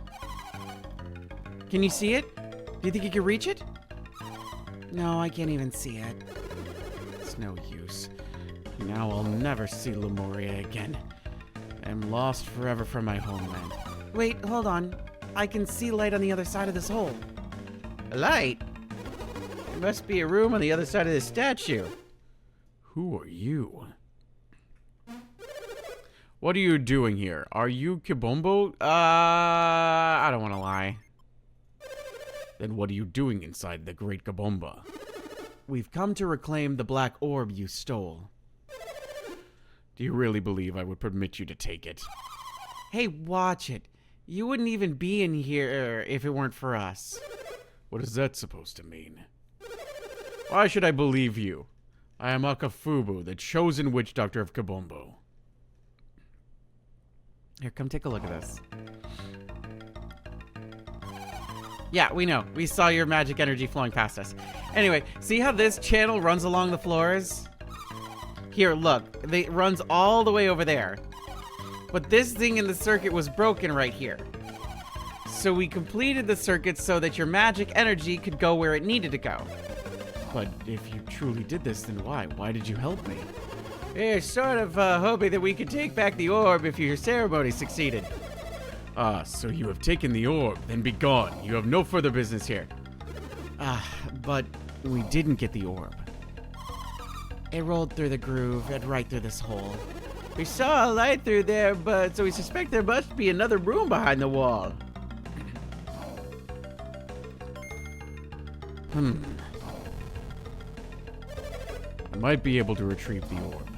Can you see it? Do you think you can reach it? No, I can't even see it. It's no use. Now I'll never see Lemuria again. I'm lost forever from my homeland. Wait, hold on. I can see light on the other side of this hole. A light? There must be a room on the other side of this statue. Who are you? What are you doing here? Are you Kabombo? I don't want to lie. Then what are you doing inside the Great Kabomba? We've come to reclaim the black orb you stole. Do you really believe I would permit you to take it? Hey, watch it. You wouldn't even be in here if it weren't for us. What is that supposed to mean? Why should I believe you? I am Akafubu, the chosen witch doctor of Kabombo. Here, come take a look at this. Yeah, we know. We saw your magic energy flowing past us. Anyway, see how this channel runs along the floors? Here, look. It runs all the way over there. But this thing in the circuit was broken right here. So we completed the circuit so that your magic energy could go where it needed to go. But if you truly did this, then why? Why did you help me? We're sort of hoping that we could take back the orb if your ceremony succeeded. Ah, so you have taken the orb, then be gone. You have no further business here. But we didn't get the orb. It rolled through the groove and right through this hole. We saw a light through there, but so we suspect there must be another room behind the wall. I might be able to retrieve the orb.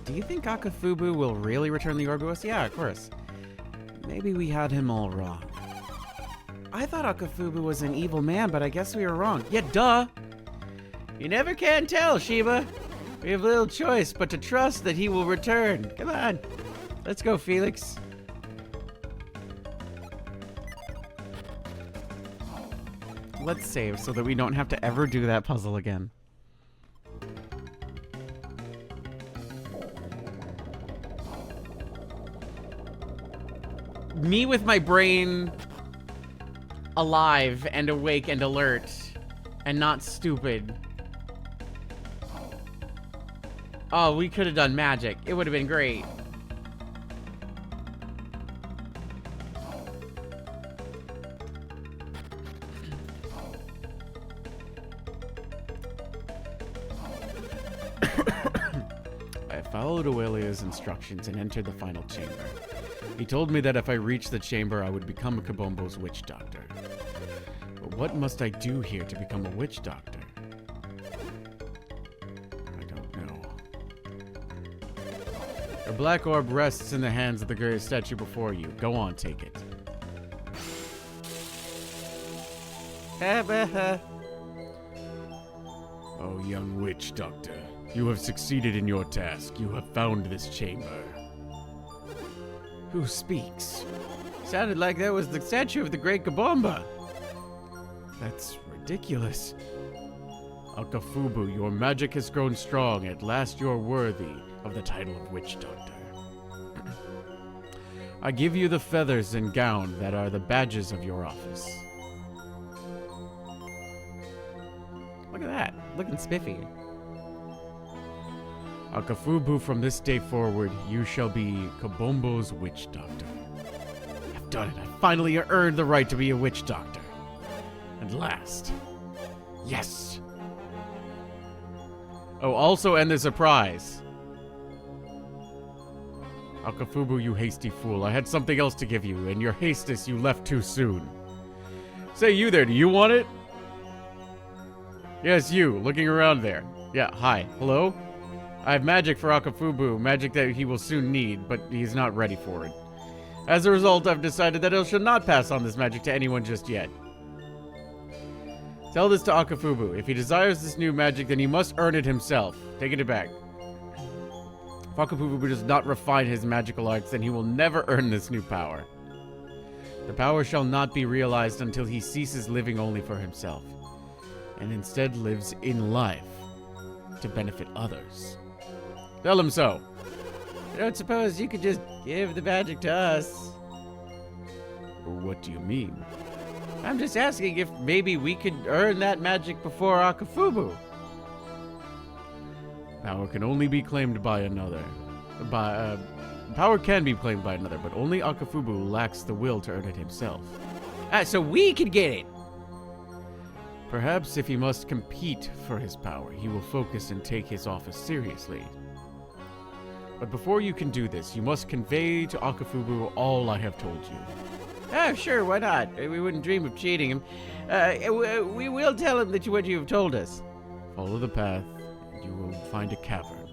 Do you think Akafubu will really return the orb to us? Yeah, of course. Maybe we had him all wrong. I thought Akafubu was an evil man, but I guess we were wrong. Yeah, duh! You never can tell, Sheba. We have little choice but to trust that he will return. Come on. Let's go, Felix. Let's save so that we don't have to ever do that puzzle again. Me with my brain alive and awake and alert and not stupid. Oh, we could have done magic. It would have been great. I followed Oelia's instructions and entered the final chamber. He told me that if I reached the chamber, I would become Kabombo's witch doctor. But what must I do here to become a witch doctor? I don't know. A black orb rests in the hands of the great statue before you. Go on, take it. Oh, young witch doctor, you have succeeded in your task. You have found this chamber. Who speaks? Sounded like that was the statue of the Great Kabomba. That's ridiculous. Akafubu, your magic has grown strong. At last you're worthy of the title of Witch Doctor. I give you the feathers and gown that are the badges of your office. Look at that. Looking spiffy. Akafubu, from this day forward, you shall be Kabombo's Witch Doctor. I've done it. I finally earned the right to be a Witch Doctor. At last. Yes! Oh, also end the surprise. Akafubu, you hasty fool. I had something else to give you. In your hastiness, you left too soon. Say, you there, do you want it? Yes, you, looking around there. Yeah, hi. Hello? I have magic for Akafubu, magic that he will soon need, but he's not ready for it. As a result, I've decided that I shall not pass on this magic to anyone just yet. Tell this to Akafubu. If he desires this new magic, then he must earn it himself. Taking it back. If Akafubu does not refine his magical arts, then he will never earn this new power. The power shall not be realized until he ceases living only for himself, and instead lives in life to benefit others. Tell him so. I don't suppose you could just give the magic to us. What do you mean? I'm just asking if maybe we could earn that magic before Akafubu. Power can only be claimed by another. Power can be claimed by another, but only Akafubu lacks the will to earn it himself. So we could get it. Perhaps if he must compete for his power, he will focus and take his office seriously. But before you can do this, you must convey to Akafubu all I have told you. Oh, sure, why not? We wouldn't dream of cheating him. We will tell him that what you have told us. Follow the path, and you will find a cavern.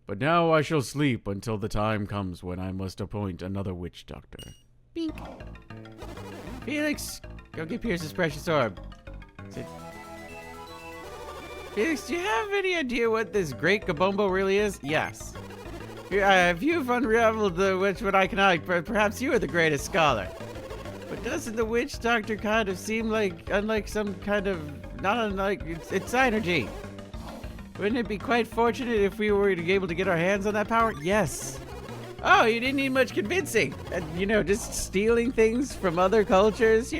But now I shall sleep until the time comes when I must appoint another witch doctor. Bink. Felix, go get Pierce's precious orb. Felix, do you have any idea what this Great Kabombo really is? Yes. If you've unraveled the witch what I cannot, perhaps you are the greatest scholar. But doesn't the witch doctor kind of seem like, unlike some kind of, not unlike, it's synergy. Wouldn't it be quite fortunate if we were able to get our hands on that power? Yes. Oh, you didn't need much convincing. Just stealing things from other cultures,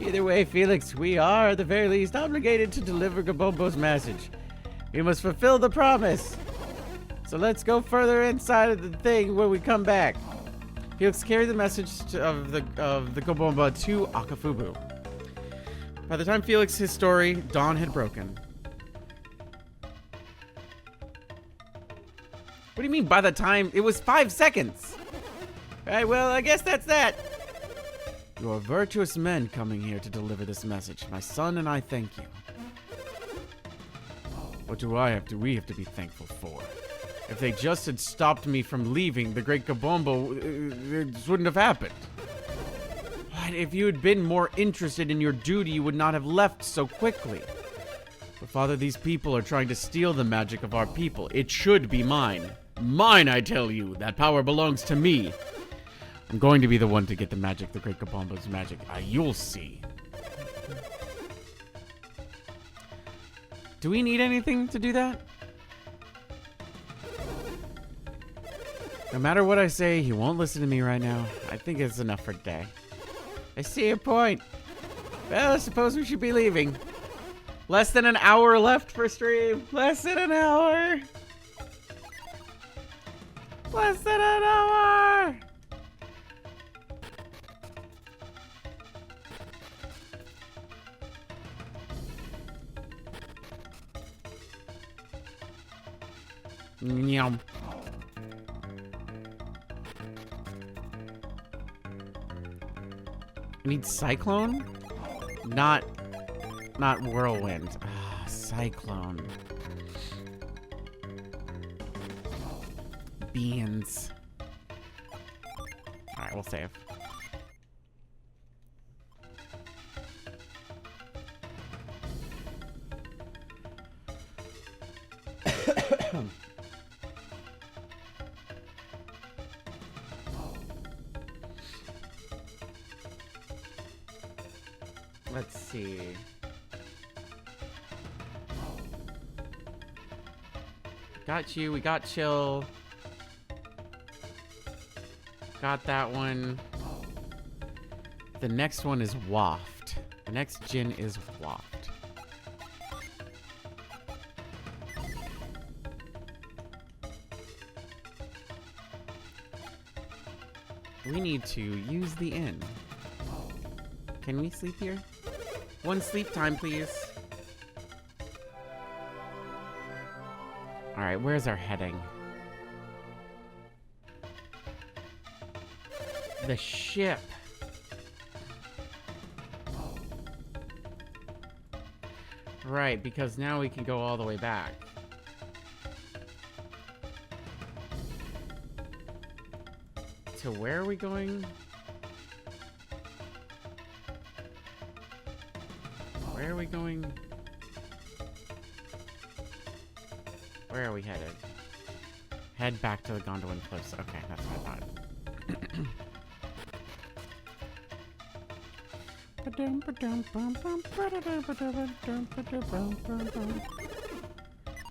Either way, Felix, we are, at the very least, obligated to deliver Kabombo's message. We must fulfill the promise. So let's go further inside of the thing when we come back. Felix, carry the message of the Kabomba to Akafubu. By the time Felix his story, dawn had broken. What do you mean by the time? It was 5 seconds. Alright, well, I guess that's that. You are virtuous men coming here to deliver this message. My son and I thank you. What do we have to be thankful for? If they just had stopped me from leaving, the Great Kabombo, it wouldn't have happened. What? If you had been more interested in your duty, you would not have left so quickly. But Father, these people are trying to steal the magic of our people. It should be mine. Mine, I tell you. That power belongs to me. I'm going to be the one to get the magic, the Great Kabombo's magic. You'll see. Do we need anything to do that? No matter what I say, he won't listen to me right now. I think it's enough for today. I see your point. Well, I suppose we should be leaving. Less than an hour left for stream. Less than an hour. Less than an hour. Yum. I need cyclone? Not whirlwind. Cyclone. Beans. Alright, we'll save. Let's see. Got you. We got chill. Got that one. The next one is waft. The next gin is waft. We need to use the inn. Can we sleep here? One sleep time, please. Alright, where's our heading? The ship. Right, because now we can go all the way back. To where are we going? Where are we going? Where are we headed? Head back to the Gondolin Cliffs. Okay, that's what I thought.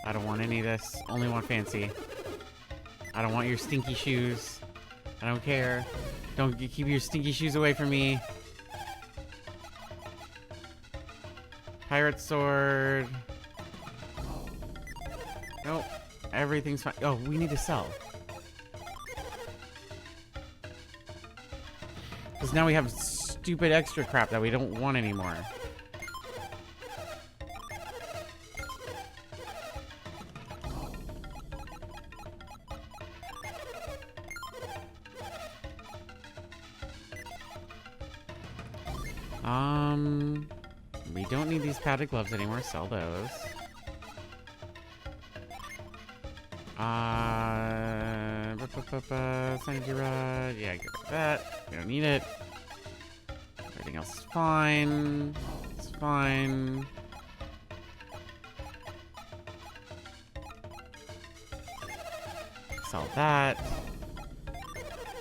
I don't want any of this. Only want fancy. I don't want your stinky shoes. I don't care. Don't keep your stinky shoes away from me. Pirate sword. Nope. Everything's fine. Oh, we need to sell. Because now we have stupid extra crap that we don't want anymore. We don't need these padded gloves anymore. Sell those. Synergy rod. Yeah, get rid of that. We don't need it. Everything else is fine. It's fine. Sell that.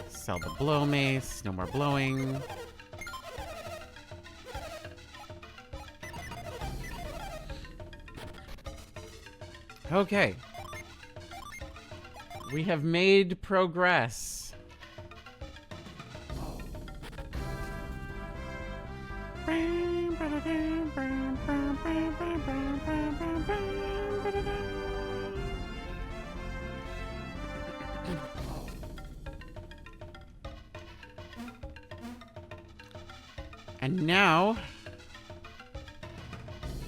Sell the blow mace. No more blowing. Okay. We have made progress. And now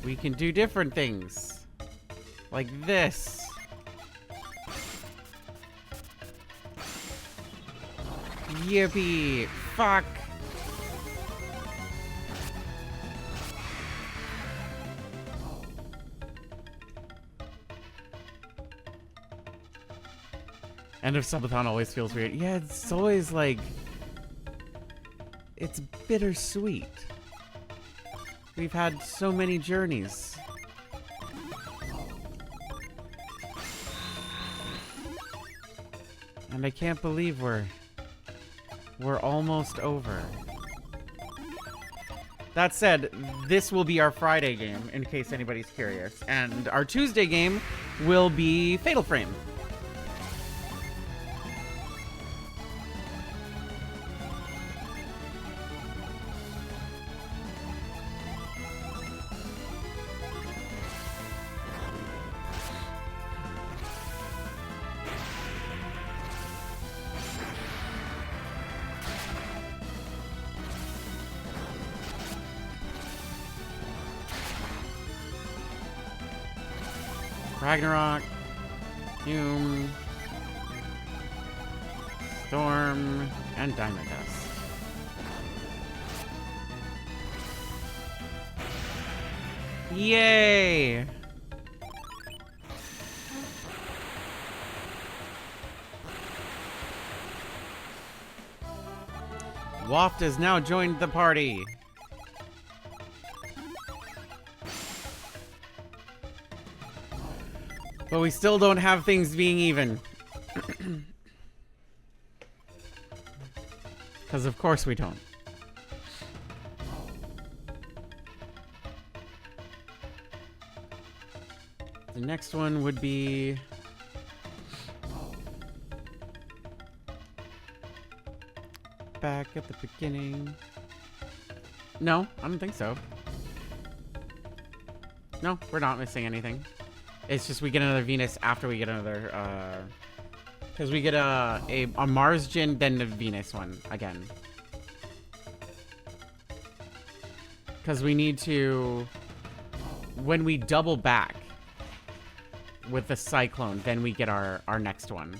we can do different things. Like this. Yippee! Fuck! End of subathon always feels weird. Yeah, it's always like... It's bittersweet. We've had so many journeys. And I can't believe we're almost over. That said, this will be our Friday game, in case anybody's curious. And our Tuesday game will be Fatal Frame. Ragnarok, Hume, Storm, and Diamond Dust. Yay! Waft has now joined the party. But we still don't have things being even. Because of course we don't. The next one would be... back at the beginning. No, I don't think so. No, we're not missing anything. It's just we get another Venus after we get another, because we get a Mars Gen, then the Venus one again. Because we need to... when we double back with the Cyclone, then we get our next one.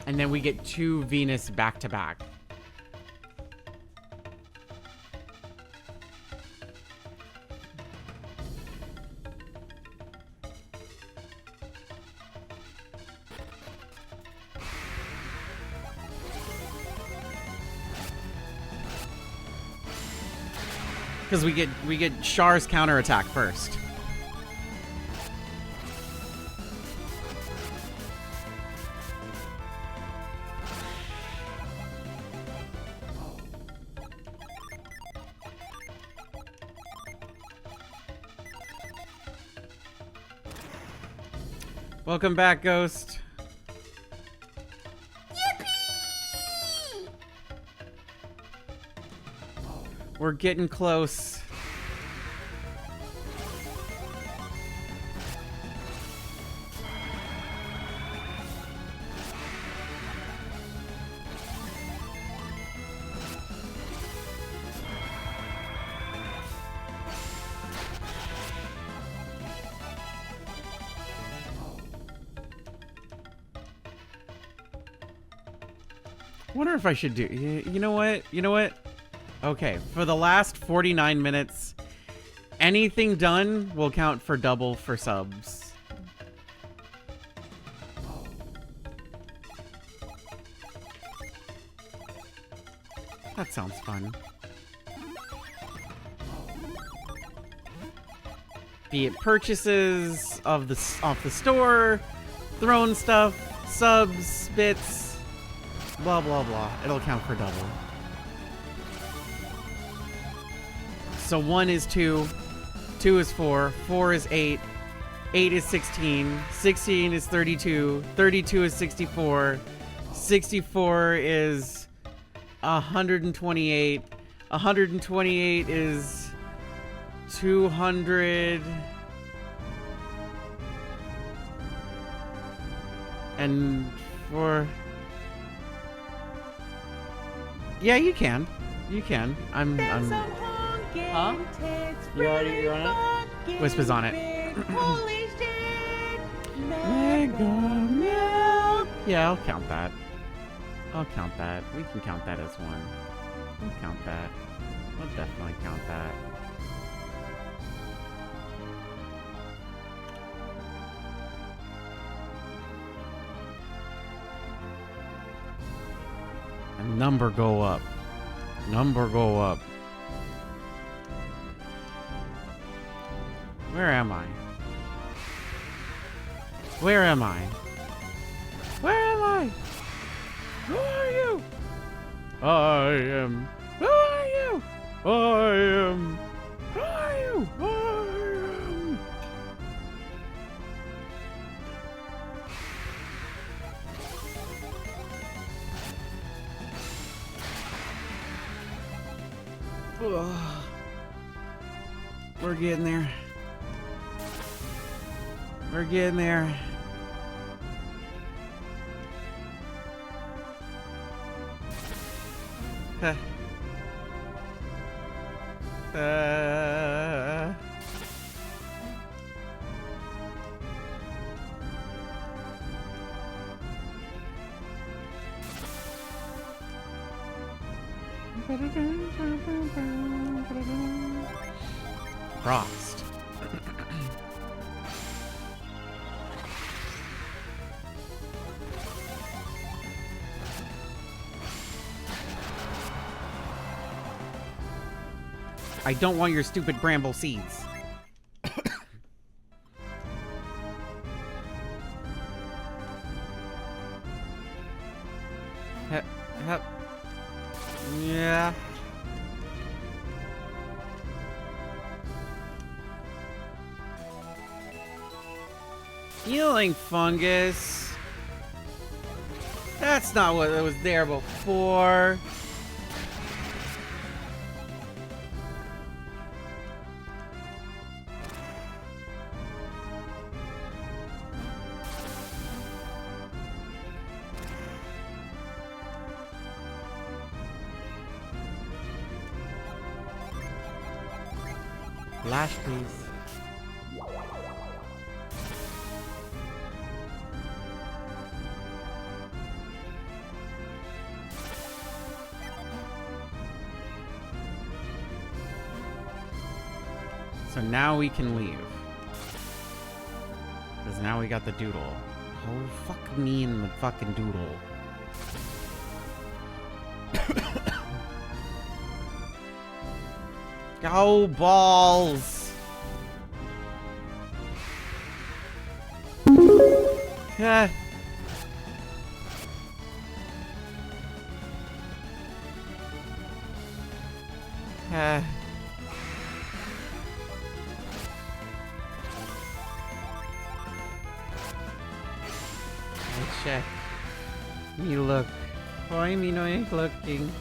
And then we get 2 Venus back-to-back. Because we get Char's counterattack first. Welcome back, Ghost. Yippee! We're getting close. Wonder if I should do... You know what? You know what? Okay, for the last 49 minutes, anything done will count for double for subs. That sounds fun. Be it purchases of off the store, throwing stuff, subs, bits, blah blah blah. It'll count for double. So 1 is 2, 2 is 4, 4 is 8, 8 is 16, 16 is 32, 32 is 64, 64 is 128, 128 is 200, and 4... Yeah, you can. You can. I'm Huh? You're on it? Wispa's on it. Yeah, I'll count that. I'll count that. We can count that as one. We'll count that. We'll definitely count that. And number go up. Number go up. Where am I? Where am I? Where am I? Who are you? I am. Who are you? I am. Who are you? I am. Ugh. We're getting there. We're getting there. Huh. Frost. I don't want your stupid bramble seeds. Yeah. Healing fungus. That's not what was there before. Flash, please. So now we can leave. Because now we got the doodle. Oh, fuck me and the fucking doodle. Go balls! Yeah. Check. Me look. Why me no ain't looking?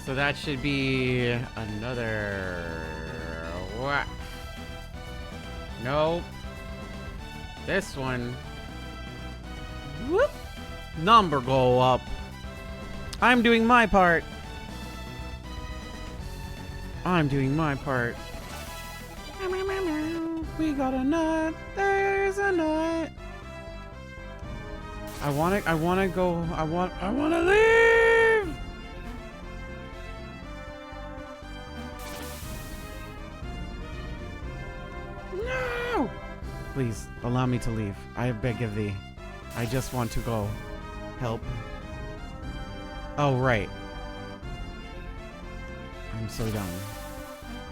So that should be another what? Nope. This one. Whoop. Number go up. I'm doing my part. I'm doing my part. We got a nut. There's a nut. I wanna go. I wanna leave. No! Please allow me to leave. I beg of thee. I just want to go. Help. Oh, right. I'm so dumb.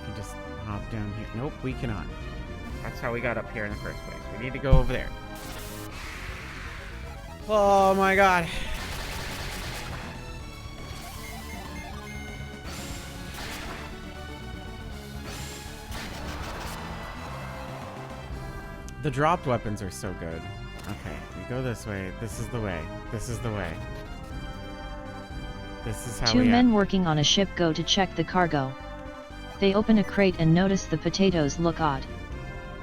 We can just hop down here. Nope, we cannot. That's how we got up here in the first place. We need to go over there. Oh my god. The dropped weapons are so good. Okay, we go this way. This is the way. This is the way. This is how Two men working on a ship go to check the cargo. They open a crate and notice the potatoes look odd.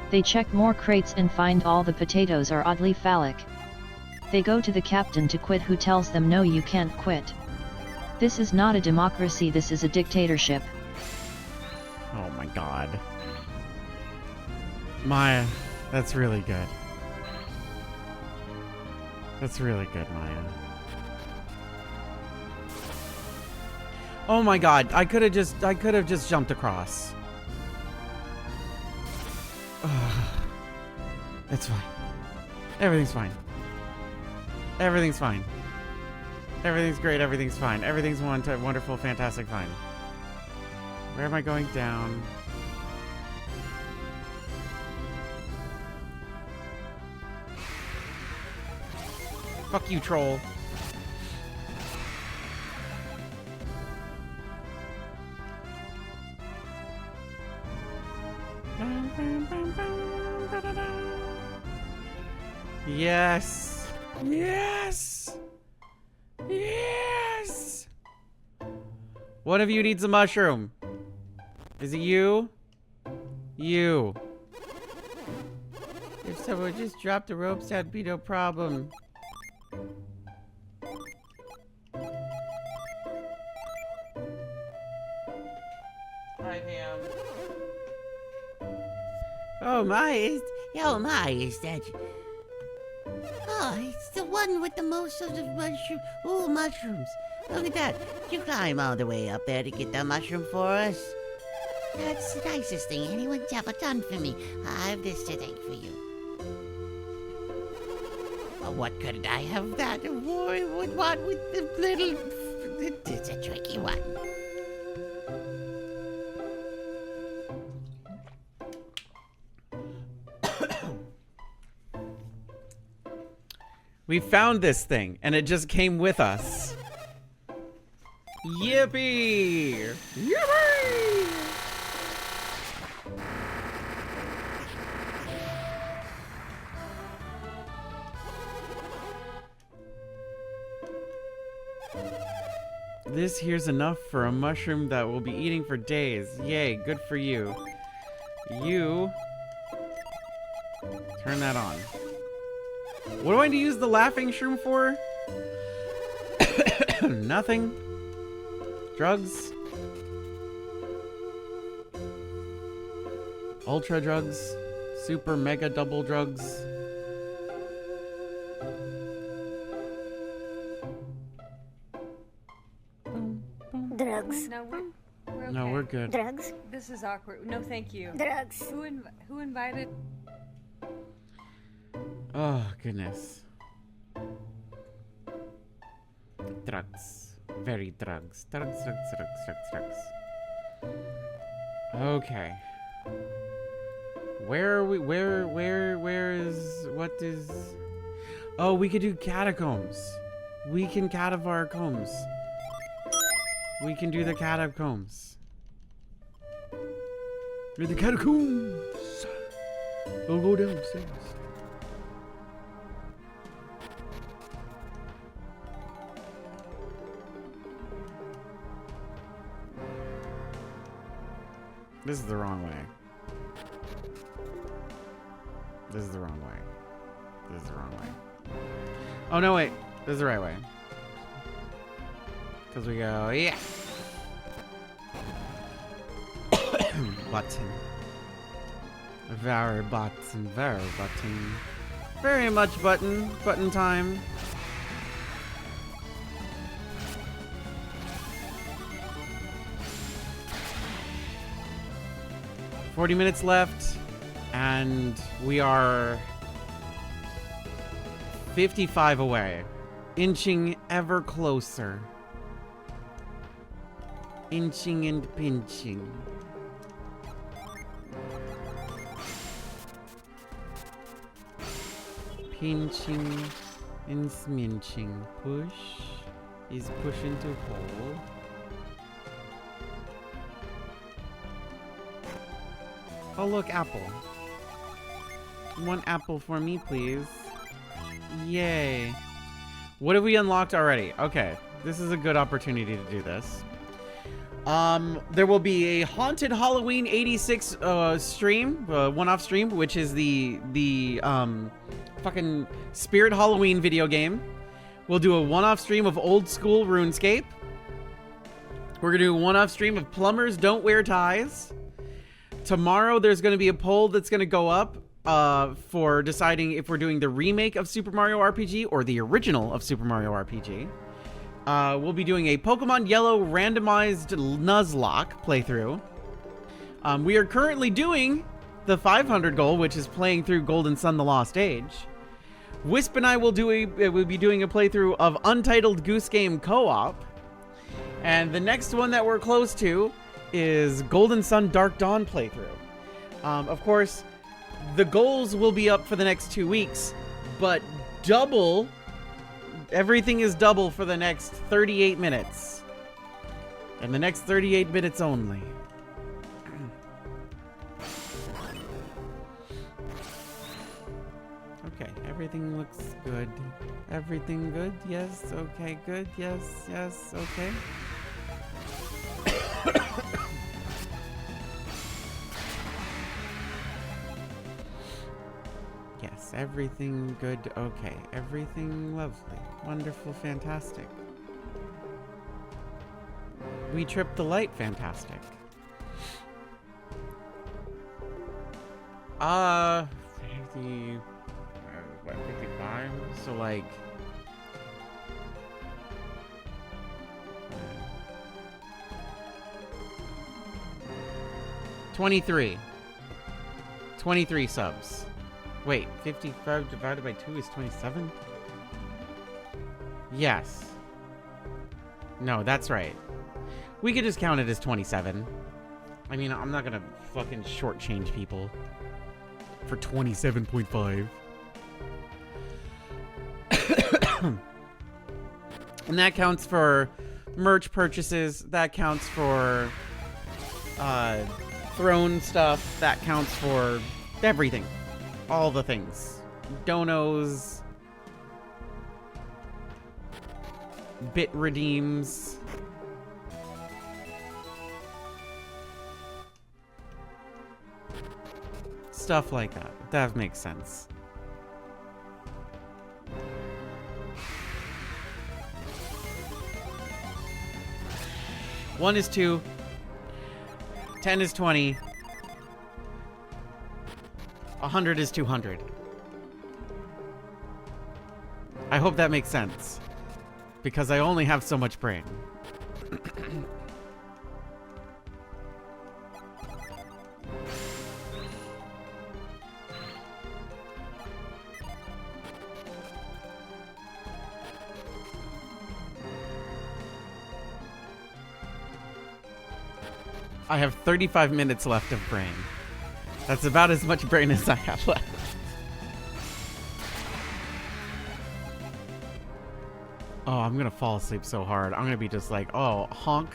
They check more crates and find all the potatoes are oddly phallic. They go to the captain to quit, who tells them no, you can't quit. This is not a democracy, this is a dictatorship. Oh my god. That's really good. That's really good, Maya. Oh my god, I could have just jumped across. It's fine. Everything's fine. Everything's fine. Everything's great, everything's fine. Everything's wonderful, fantastic, fine. Where am I going? Down? Fuck you, troll. Yes. Yes. Yes. One of you needs a mushroom. Is it you? You. If someone just dropped the ropes, that'd be no problem. Hi, Pam. Oh my, is that... Oh, it's the one with the most of the mushroom... Ooh, mushrooms. Look at that. You climb all the way up there to get that mushroom for us. That's the nicest thing anyone's ever done for me. I've this to thank for you. Well, what could I have that boy would want with the little... It's a tricky one. We found this thing, and it just came with us. Yippee! Yippee! This here's enough for a mushroom that we'll be eating for days. Yay, good for you. You... turn that on. What do I need to use the laughing shroom for? Nothing. Drugs. Ultra drugs. Super mega double drugs. Drugs. No, we're okay. No, we're good. Drugs. This is awkward. No, thank you. Drugs. Who invited? Oh, goodness. Drugs. Very drugs. Drugs, drugs, drugs, drugs, drugs. Okay. Where are we? Where is... what is... Oh, we could do catacombs. We can catacombs. We can do the catacombs. Do the catacombs. We'll go downstairs. This is the wrong way. This is the wrong way. This is the wrong way. Oh, no, wait. This is the right way. Because we go, yeah. Button. Very button. Very button. Very much button. Button time. $40 minutes left, and we are 55 away, inching ever closer, inching and pinching. Pinching and sminching. Push is pushing to hold. Oh, look, apple. One apple for me, please. Yay. What have we unlocked already? Okay, this is a good opportunity to do this. There will be a Haunted Halloween 86 stream, one-off stream, which is the fucking Spirit Halloween video game. We'll do a one-off stream of old school RuneScape. We're gonna do a one-off stream of Plumbers Don't Wear Ties. Tomorrow, there's going to be a poll that's going to go up for deciding if we're doing the remake of Super Mario RPG or the original of Super Mario RPG. We'll be doing a Pokemon Yellow randomized Nuzlocke playthrough. We are currently doing the 500 goal, which is playing through Golden Sun: The Lost Age. Wisp and I will be doing a playthrough of Untitled Goose Game Co-op. And the next one that we're close to is Golden Sun Dark Dawn playthrough. Of course, the goals will be up for the next 2 weeks, but double, everything is double for the next 38 minutes. And the next 38 minutes only. Okay, everything looks good. Everything good? Yes, okay, good. Yes, yes, okay. Yes, everything good. Okay, everything lovely. Wonderful, fantastic. We tripped the light, fantastic. 50, what, 55? So like... 23 subs. Wait, 55 divided by 2 is 27? Yes. No, that's right. We could just count it as 27. I mean, I'm not gonna fucking shortchange people for 27.5. And that counts for merch purchases. That counts for throne stuff. That counts for everything. All the things. Donos. Bit redeems. Stuff like that. That makes sense. One is 2. 10 is 20. 100 is 200. I hope that makes sense. Because I only have so much brain. I have 35 minutes left of brain. That's about as much brain as I have left. Oh, I'm gonna fall asleep so hard. I'm gonna be just like, oh, honk,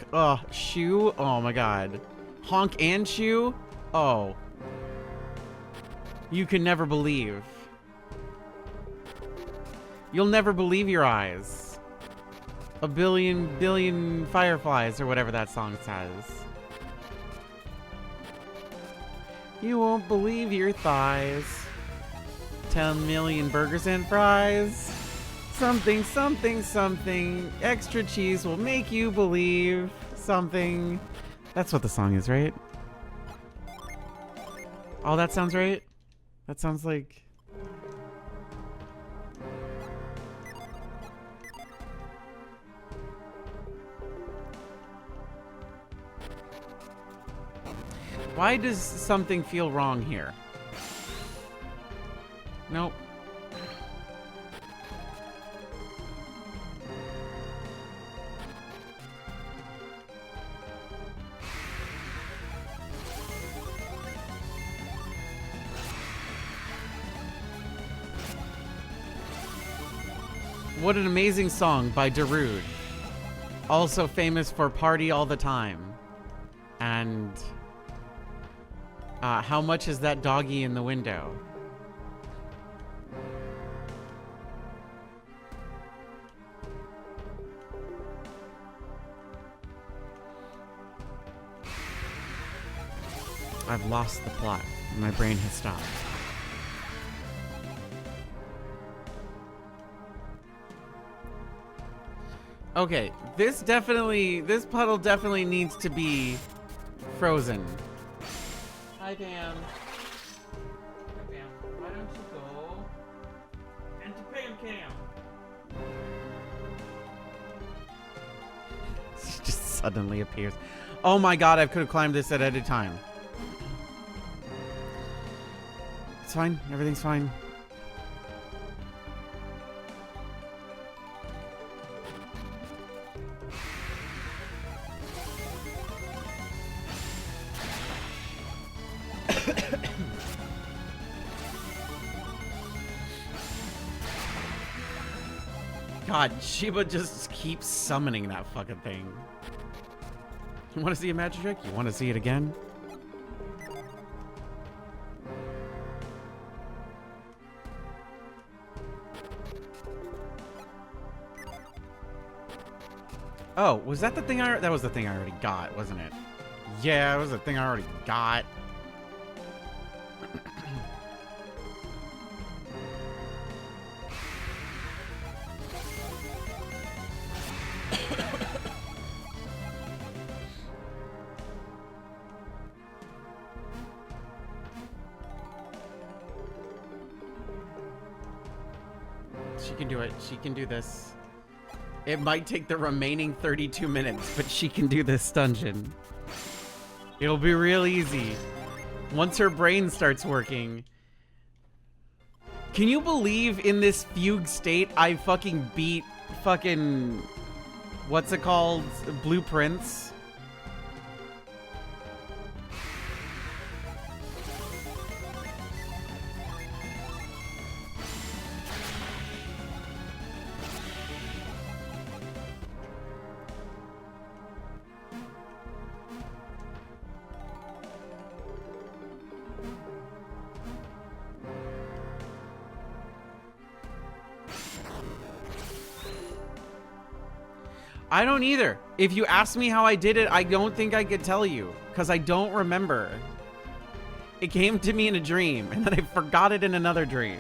shoe, oh my god. Honk and shoe? Oh. You can never believe. You'll never believe your eyes. A billion fireflies, or whatever that song says. You won't believe your thighs. 10 million burgers and fries. Something, something, something. Extra cheese will make you believe something. That's what the song is, right? Oh, that sounds right. That sounds like... Why does something feel wrong here? Nope. What an amazing song by Darude. Also famous for Party All the Time. And... how much is that doggy in the window? I've lost the plot. My brain has stopped. Okay, this puddle definitely needs to be frozen. Hi, Pam. Hi, Pam. Why don't you go and to Pam Cam? She just suddenly appears. Oh my god, I could have climbed this at any time. It's fine. Everything's fine. God, Shiba just keeps summoning that fucking thing. You want to see a magic trick? You want to see it again? Oh, was that the thing that was the thing I already got, wasn't it? Yeah, it was the thing I already got. She can do it. She can do this. It might take the remaining 32 minutes, but she can do this dungeon. It'll be real easy. Once her brain starts working. Can you believe in this fugue state I fucking beat fucking... what's it called? Blueprints? I don't either. If you ask me how I did it, I don't think I could tell you because I don't remember. It came to me in a dream and then I forgot it in another dream.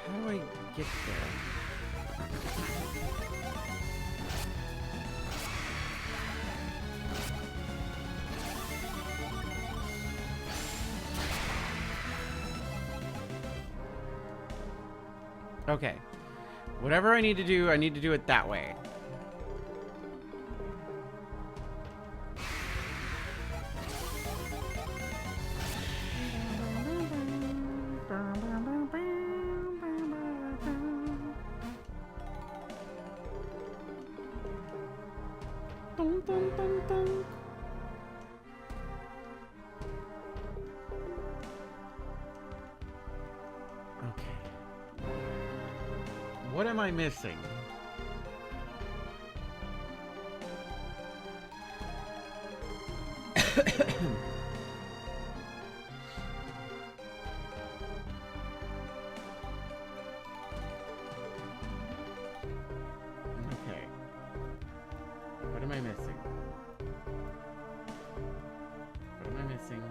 How do I get there? Okay. Whatever I need to do it that way. Dun, dun, dun, dun. Okay. What am I missing? Okay. What am I missing? What am I missing?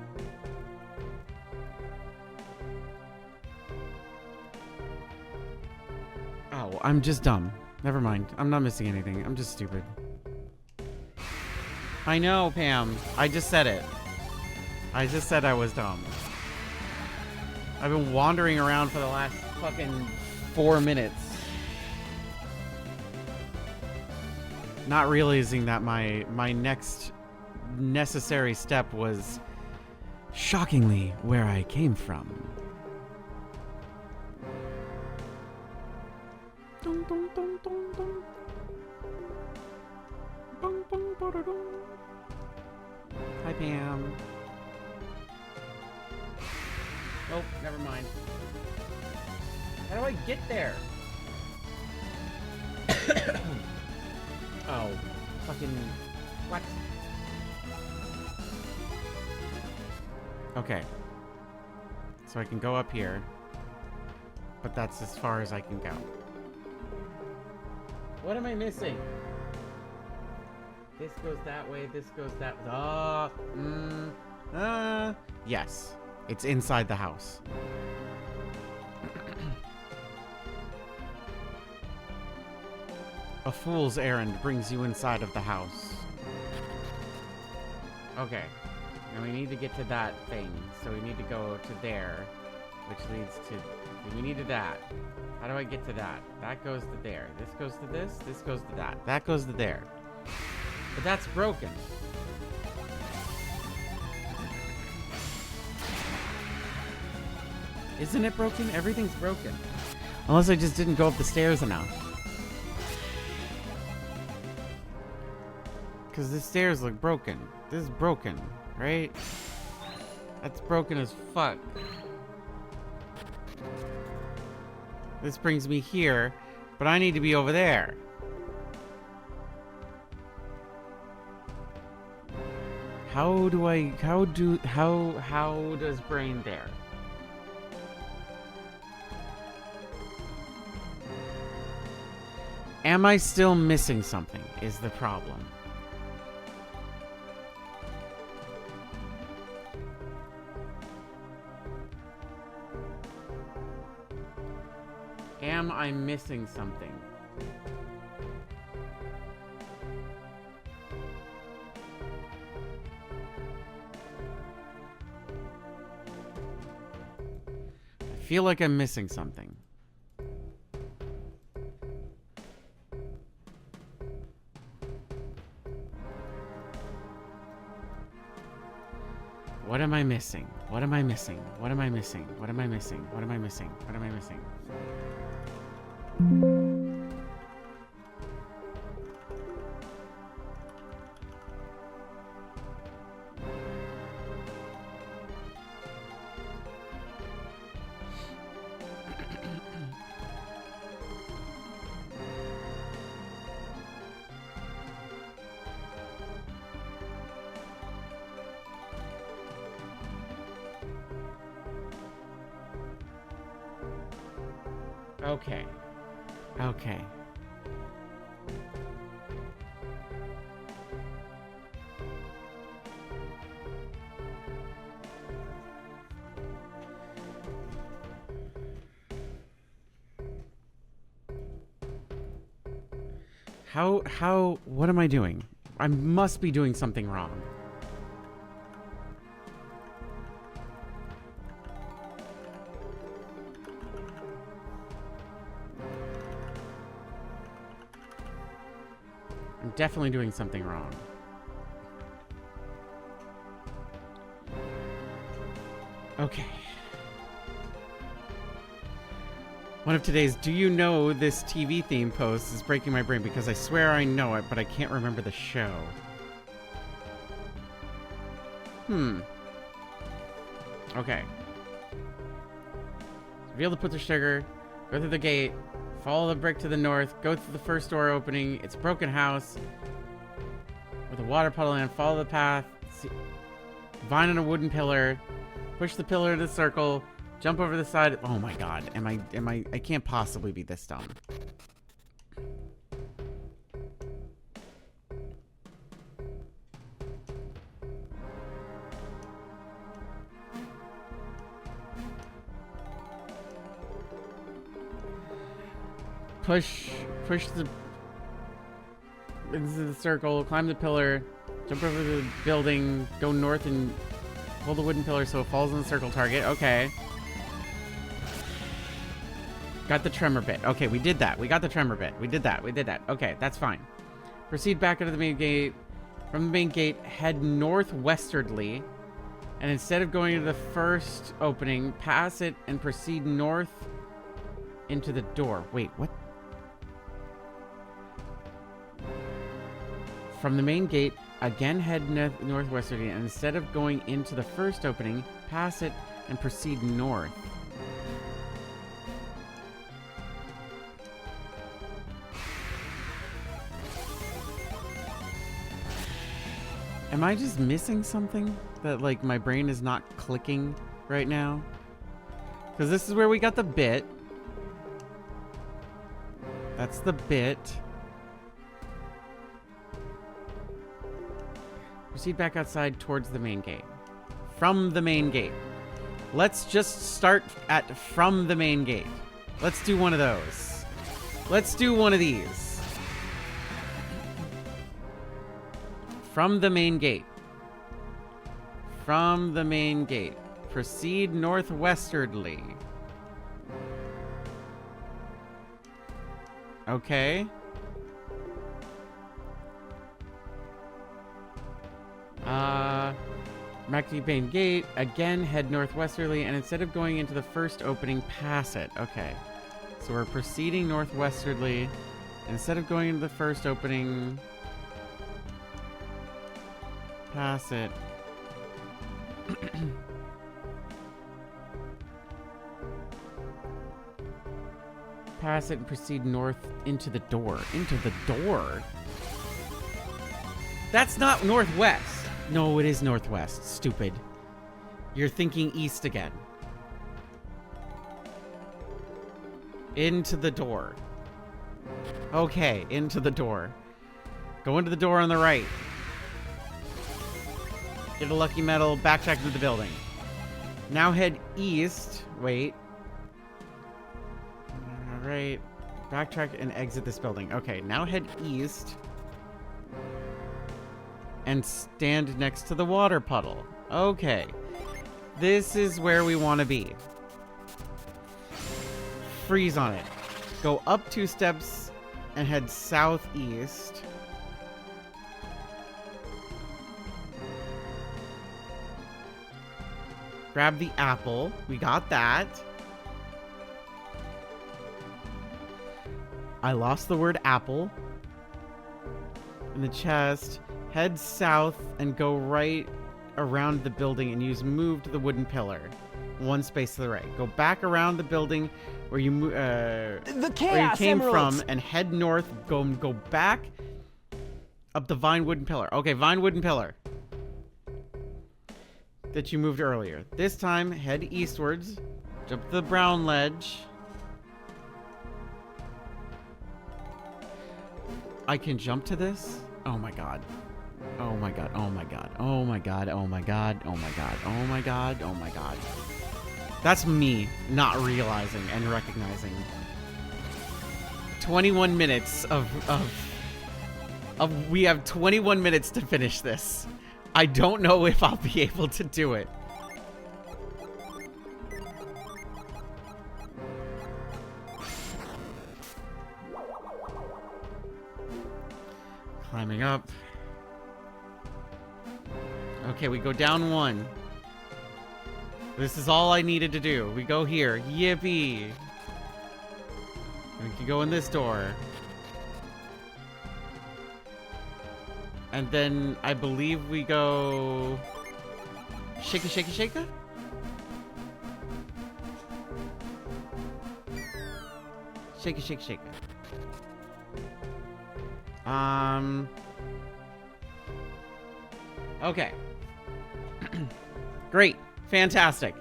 Oh, I'm just dumb. Never mind. I'm not missing anything. I'm just stupid. I know, Pam. I just said it. I just said I was dumb. I've been wandering around for the last fucking 4 minutes. Not realizing that my next necessary step was shockingly where I came from. Dun, dun, dun, dun, dun. Bum, bum, ba-da-dum. Hi, Pam. Oh, never mind. How do I get there? Oh, fucking... What? Okay. So I can go up here. But that's as far as I can go. What am I missing? This goes that way, this goes that... Yes. It's inside the house. A fool's errand brings you inside of the house. Okay. Now we need to get to that thing. So we need to go to there. Which leads to... We need to that. How do I get to that? That goes to there. This goes to this. This goes to that. That goes to there. But that's broken. Isn't it broken? Everything's broken. Unless I just didn't go up the stairs enough. Because the stairs look broken. This is broken, right? That's broken as fuck. This brings me here, but I need to be over there. How does brain there? Am I still missing something is the problem. Am I missing something? I feel like I'm missing something. What am I missing? What am I missing? What am I missing? What am I missing? What am I missing? What am I missing? Okay. Okay. What am I doing? I must be doing something wrong. I'm definitely doing something wrong. Okay. One of today's "Do you know this TV theme" posts is breaking my brain because I swear I know it, but I can't remember the show. Okay. Reveal the put sugar, go through the gate, follow the brick to the north, go through the first door opening. It's a broken house with a water puddle and follow the path. See, vine on a wooden pillar. Push the pillar to the circle. Jump over the side. Oh my god. I can't possibly be this dumb. Push the into the circle, climb the pillar, jump over the building, go north and hold the wooden pillar so it falls on the circle target. Okay. Got the tremor bit. Okay, we did that. We got the tremor bit. We did that. Okay, that's fine. Proceed back into the main gate. From the main gate, head northwestwardly. And instead of going to the first opening, pass it and proceed north into the door. Wait, what? From the main gate, again head northwestwardly. And instead of going into the first opening, pass it and proceed north. Am I just missing something? That, like, my brain is not clicking right now? Because this is where we got the bit. That's the bit. Proceed back outside towards the main gate. From the main gate. Let's just start at from the main gate. Let's do one of those. Let's do one of these. From the main gate. From the main gate. Proceed northwestwardly. Okay. Mackie Main Gate. Again, head northwesterly, and instead of going into the first opening, pass it. Okay. So we're proceeding northwestwardly. Instead of going into the first opening, pass it. Pass it and proceed north into the door. Into the door? That's not northwest. No, it is northwest. Stupid. You're thinking east again. Into the door. Okay, into the door. Go into the door on the right. Get a lucky medal, backtrack into the building. Now head east. Wait. Alright. Backtrack and exit this building. Okay, now head east. And stand next to the water puddle. Okay. This is where we want to be. Freeze on it. Go up 2 steps and head southeast. Grab the apple. We got that. I lost the word apple in the chest. Head south and go right around the building and use move to the wooden pillar. 1 space to the right. Go back around the building where you where you came from and head north. Go back up the vine wooden pillar. Okay, vine wooden pillar that you moved earlier. This time, head eastwards. Jump to the brown ledge. I can jump to this? Oh my god. Oh my god. Oh my god. Oh my god. Oh my god. Oh my god. Oh my god. Oh my god. That's me not realizing and recognizing. 21 minutes of we have 21 minutes to finish this. I don't know if I'll be able to do it. Climbing up. Okay, we go down 1. This is all I needed to do. We go here. Yippee! We can go in this door. And then I believe we go... Shaka, shaka, shaka? Shaka, shaka, shaka. Okay. Great. Fantastic.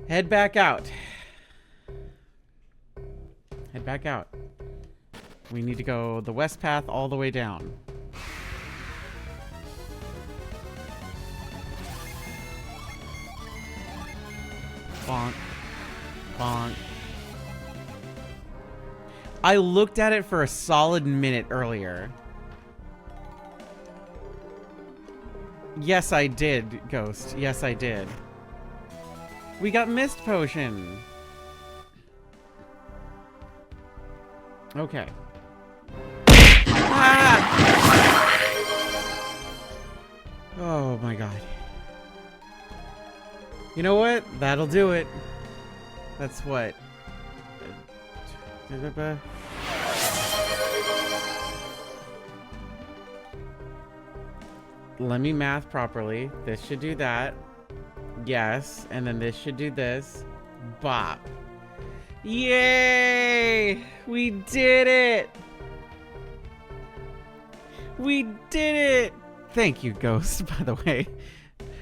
Head back out. Head back out. We need to go the west path all the way down. Bonk. Bonk. I looked at it for a solid minute earlier. Yes, I did, Ghost. Yes, I did. We got Mist Potion. Okay. Ah! Oh my god. You know what? That'll do it. That's what? Let me math properly. This should do that. Yes. And then this should do this. Bop. Yay! We did it! We did it! Thank you, Ghost, by the way.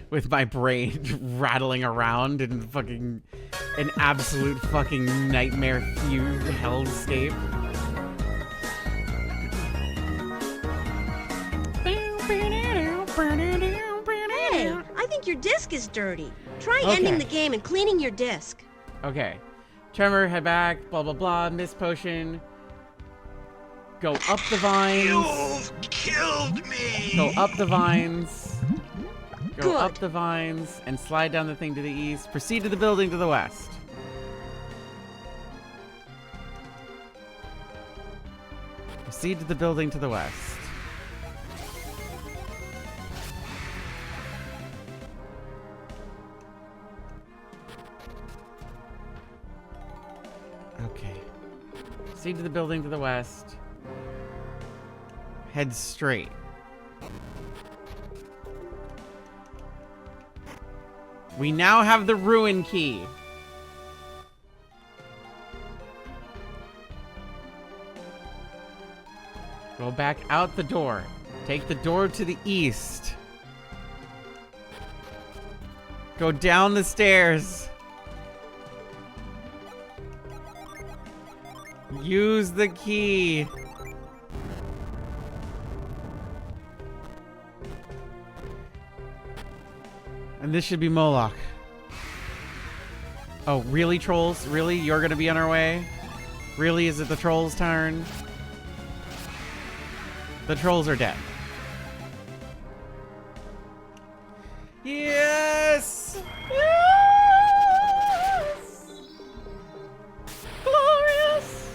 With my brain rattling around in fucking an absolute fucking nightmare fugue hellscape. Hey, I think your disc is dirty. Try Okay. ending the game and cleaning your disc. Okay. Tremor, head back, blah blah blah, Mist Potion. Go up the vines. You've killed me! Go up the vines. Go Good. up the vines and slide down the thing to the east. Proceed to the building to the west. Proceed to the building to the west. Okay. Proceed to the building to the west. Head straight. We now have the ruin key. Go back out the door. Take the door to the east. Go down the stairs. Use the key. And this should be Moloch. Oh, really, trolls? Really? You're gonna be on our way? Really? Is it the trolls' turn? The trolls are dead. Yes! Yes! Glorious!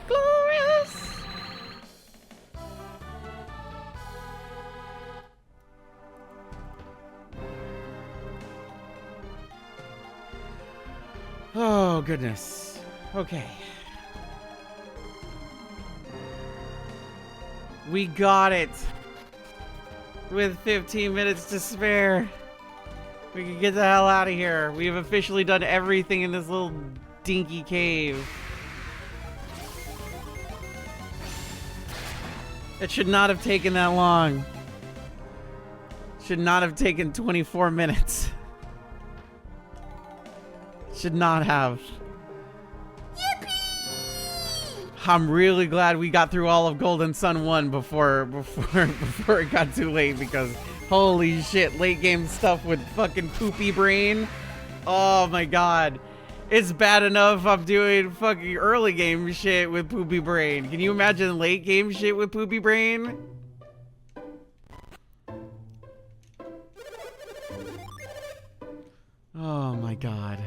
Glorious! Oh, goodness. Okay. We got it. With 15 minutes to spare. We can get the hell out of here. We have officially done everything in this little dinky cave. It should not have taken that long. Should not have taken 24 minutes. Should not have. Yippee! I'm really glad we got through all of Golden Sun 1 before it got too late, because holy shit, late game stuff with fucking Poopy Brain. Oh my god. It's bad enough I'm doing fucking early game shit with Poopy Brain. Can you imagine late game shit with Poopy Brain? Oh my god.